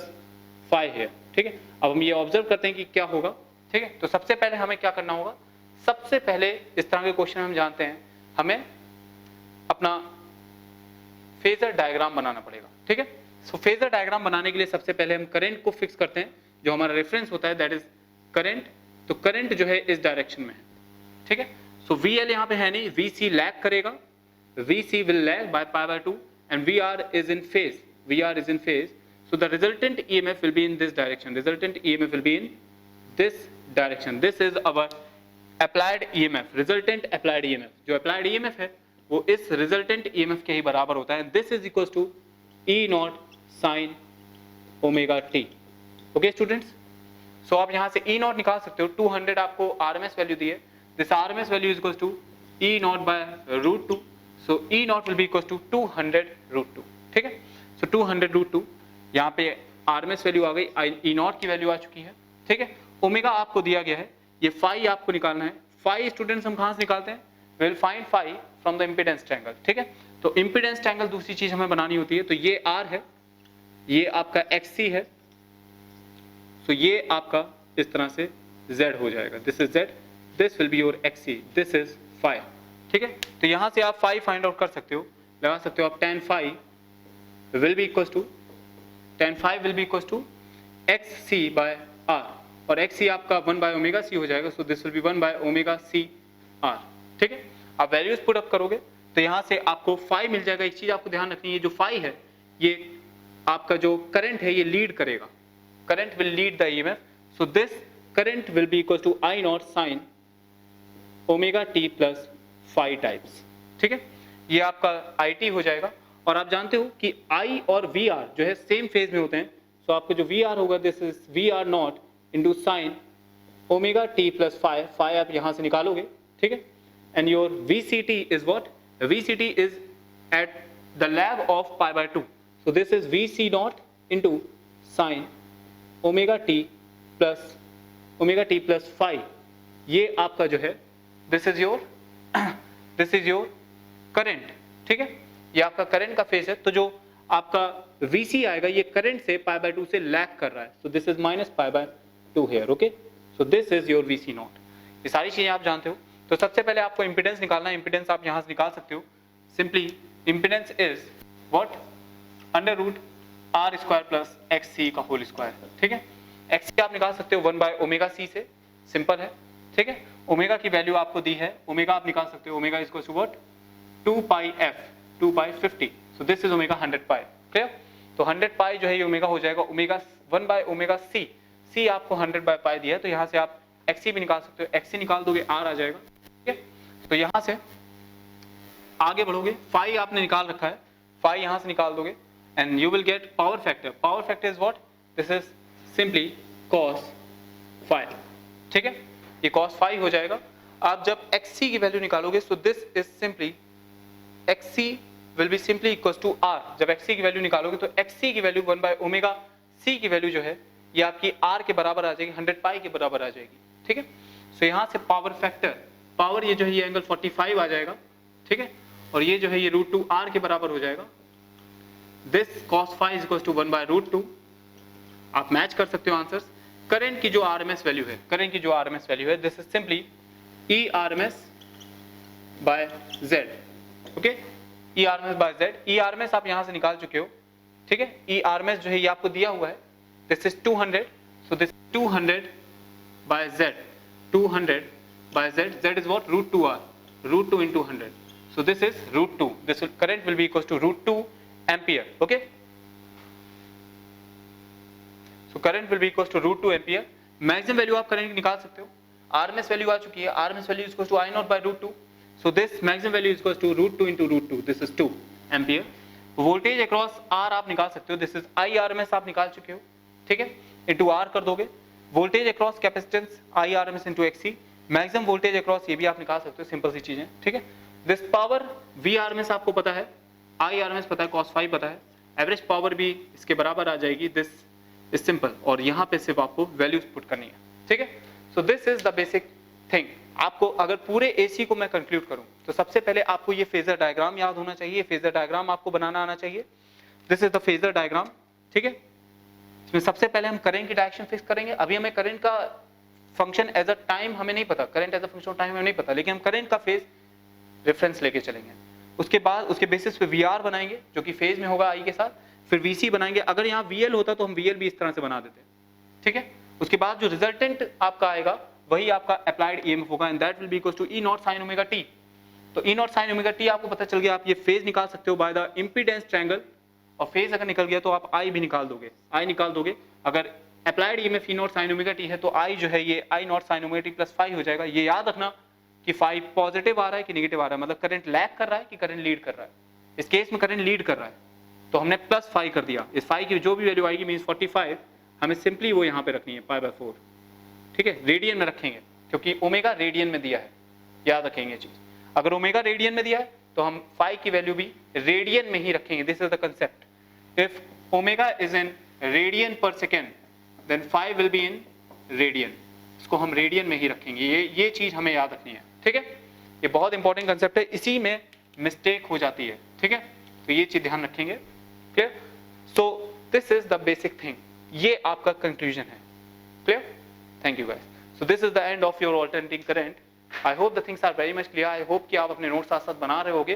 phi है, ठीक है। अब हम ये ऑब्जर्व करते हैं कि क्या होगा, ठीक है। तो सबसे पहले हमें क्या करना होगा, सबसे पहले इस तरह के क्वेश्चन हम जानते हैं, हमें अपना फेजर डायग्राम बनाना पड़ेगा, ठीक है। सो फेजर डायग्राम बनाने के लिए सबसे पहले हम करंट को फिक्स करते हैं, जो हमारा रेफरेंस होता है दैट इज करंट। तो करंट जो है इस डायरेक्शन में है, ठीक है। सो VL यहाँ पे है नहीं, VC लैग करेगा, VC will lag by pi by 2 and VR is in phase. VR is in phase. So the resultant EMF will be in this direction. Resultant EMF will be in this direction. This is our applied EMF. Resultant applied EMF. जो applied EMF है वो इस resultant EMF के ही बराबर होता है. This is equals to E naught sin omega t. Okay students? So आप यहाँ से E naught निकाल सकते हो. 200 आपको RMS वैल्यू दी है. This RMS value is equals to E naught by root 2. So E naught will be equals to 200 root 2, ठीक है। So 200 root 2, यहाँ पे RMS वैल्यू आ गई, E naught की वैल्यू आ चुकी है, ठीक है। ओमेगा आपको दिया गया है, ये phi आपको निकालना है। phi स्टूडेंट्स हम कहाँ से निकालते हैं? We will find phi from the impedance triangle, ठीक है। तो impedance triangle दूसरी चीज हमें बनानी होती है, तो ये R है, ये आपका XC है, तो ये आपका इस तरह से Z हो जाएगा। This is Z, this will be your XC, this is phi, ठीक है। तो यहां से आप phi फाइंड आउट कर सकते हो, लगा सकते हो आप tan phi will be equals to XC by R, और XC आपका 1 by omega C हो जाएगा, so this will be 1 by omega C R, ठीक है। आप वैल्यूज पुट अप करोगे तो यहां से आपको phi मिल जाएगा। एक चीज आपको ध्यान रखनी है, जो phi है ये आपका जो करंट है ये लीड करेगा, current will lead the EMF, so this current will be equals to I naught sin omega t plus phi types, ठीक है। ये आपका IT हो जाएगा, और आप जानते हो कि I और VR जो है सेम फेज में होते हैं, सो आपको जो VR होगा this is VR not into sin omega t plus phi, phi आप यहां से निकालोगे, ठीक है। And your VCT is what? VCT is at the lag of pi by 2, so this is VC not into sin omega t plus phi। ये आपका जो है दिस इज योर करंट, ठीक है। ये आपका करंट का फेज है, तो जो आपका VC आएगा ये करंट से pi by 2 से लैग कर रहा है, so this is minus pi by 2 here, okay. So this is your VC not. ये सारी चीजें आप जानते हो। तो सबसे पहले आपको इंपीडेंस निकालना है। इंपीडेंस आप यहां से निकाल सकते हो, simply impedance is what? Under root R square plus XC का होल स्क्वायर, ठीक है। XC आप निकाल सकते हो 1 by ओमेगा C से, सिंपल है, ठीक है। ओमेगा की वैल्यू आपको दी है, ओमेगा आप निकाल सकते हो, omega is equal to what? 2 pi f, 2 pi 50, so this is omega 100 pi, clear. तो 100 pi जो है ये ओमेगा हो जाएगा, omega 1 by omega C, C आपको 100 by pi दिया है, तो यहाँ से आप XC भी निकाल सकते हो, XC निकाल दोगे R आ जाएगा, ठीक है। तो यहाँ से आगे बढ़ोगे, phi आपने निकाल रखा है, phi यहाँ से निकाल दोगे and you will get power factor. Power factor is what? This is simply cos five, ठीक है, ये cos फाइव हो जाएगा। आप जब xc की वैल्यू निकालोगे, so this is simply xc will be simply equals to r। जब xc की वैल्यू निकालोगे तो xc की वैल्यू 1 बाय ओमेगा c की वैल्यू जो है ये आपकी r के बराबर आ जाएगी, 100 पाई के बराबर आ जाएगी, ठीक है। सो यहाँ से पावर फैक्टर, पावर ये जो है ये एंगल 45 आ जाएगा, ठीक है, और ये जो है ये √2r के बराबर हो जाएगा। This cos five is equals to 1 by √2। आप मैच कर सकते हो आंसर्स। करंट की जो आरएमएस वैल्यू है, करंट की जो आरएमएस वैल्यू है, this is simply E RMS by Z, okay, E RMS by Z. E RMS आप यहां से निकाल चुके हो, ठीक है। ई आरएमएस जो है ये आपको दिया हुआ है, this is 200, so this 200 by Z, 200 by Z, Z is what, √2r, √2 into 100, so this is √2, this will, current will be equals to √2 ampere, okay, so current will be equals to √2 ampere। Maximum value आप current की निकाल सकते हो, RMS value आ चुकी है, RMS value is equals to I0 by √2, so this maximum value is equals to √2 into √2, this is 2 ampere। Voltage across R आप निकाल सकते हो, दिस इज IRMS आप निकाल चुके हो, ठीक है, इंटू R कर दोगे। Voltage across capacitance IRMS into XC, maximum voltage across ये भी आप निकाल सकते हो, सिंपल सी चीजें, ठीक है। दिस पावर VRMS आपको पता है, IRMS पता है, cos फाइव पता है, एवरेज पावर भी इसके बराबर आ जाएगी, दिस इज सिंपल, और यहाँ पे सिर्फ आपको वैल्यूज पुट करनी है, ठीक है। So this is the basic thing. आपको अगर पूरे एसी को मैं कंक्लूड करूं तो सबसे पहले आपको ये फेजर डायग्राम याद होना चाहिए, फेजर डायग्राम आपको बनाना आना चाहिए। This is the phasor diagram, ठीक है। इसमें सबसे पहले हम करंट की डायरेक्शन फिक्स करेंगे। अभी हमें करंट का फंक्शन एज अ टाइम हमें नहीं पता, current as a function of time हमें नहीं पता, लेकिन हम करंट का फेज रेफरेंस लेके चलेंगे। उसके बाद उसके बेसिस पे वीआर बनाएंगे जो कि फेज में होगा आई के साथ, फिर वीसी बनाएंगे। अगर यहाँ वीएल होता तो हम वीएल भी इस तरह से बना देते, ठीक है। उसके बाद जो रिजल्टेंट आपका आएगा वही आपका अप्लाइड ईएमएफ होगा, and that will be equals to E naught sine omega T. तो E naught sine omega T आपको पता चल गया, आप ये फेज निकाल सकते हो बाय द इंपीडेंस ट्रायंगल, और फेज अगर निकल गया तो आप आई भी निकाल दोगे, आई निकाल दोगे। अगर applied EMF E naught sine omega t है तो आई जो है ये I naught sine omega T plus phi हो जाएगा। ये याद रखना कि फाइव पॉजिटिव आ रहा है कि नेगेटिव आ रहा है, मतलब करंट लैग कर रहा है कि करंट लीड कर रहा है। इस केस में करंट लीड कर रहा है तो हमने प्लस फाइव कर दिया। इस फाइव की जो भी वैल्यू आएगी मीन्स 45, हमें सिंपली वो यहाँ पे रखनी है π/4, ठीक है, रेडियन में रखेंगे क्योंकि ओमेगा रेडियन में दिया है, याद रखेंगे ये चीज। अगर ओमेगा रेडियन में दिया है तो हम फाइव की वैल्यू भी रेडियन में ही रखेंगे, this is the concept. If omega is in radian per second then phi will be in radian, इसको हम रेडियन में ही रखेंगे, ये चीज हमें याद रखनी है, ठीक है। ये बहुत इंपॉर्टेंट कंसेप्ट है, इसी में मिस्टेक हो जाती है, ठीक है, तो ये चीज ध्यान रखेंगे, clear. So this is the basic thing, ये आपका कंक्लूजन है, clear. Thank you guys. So this is the end of your alternating current. I hope the things are very much clear. I hope कि आप अपने notes साथ साथ बना रहे होगे,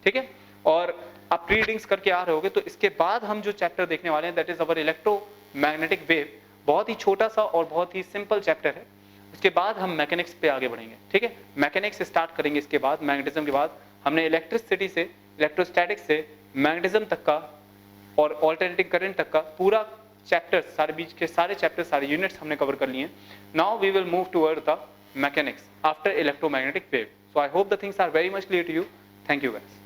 ठीक है, और आप प्री रीडिंग्स करके आ रहे होगे। तो इसके बाद हम जो चैप्टर देखने वाले हैं that is our electromagnetic wave, बहुत ही छोटा सा और बहुत ही सिंपल चैप्टर है। उसके बाद हम मैकेनिक्स पे आगे बढ़ेंगे, ठीक है, मैकेनिक्स स्टार्ट करेंगे। इसके बाद मैग्नेटिज्म के बाद हमने इलेक्ट्रिसिटी से इलेक्ट्रोस्टैटिक्स से मैग्नेटिज्म तक का और ऑल्टरनेटिंग करंट तक का पूरा चैप्टर्स, सारे बीच के सारे चैप्टर्स, सारे यूनिट्स हमने कवर कर लिए। Now we will move toward the mechanics after electromagnetic wave. So I hope the things are very much clear to you. Thank you guys.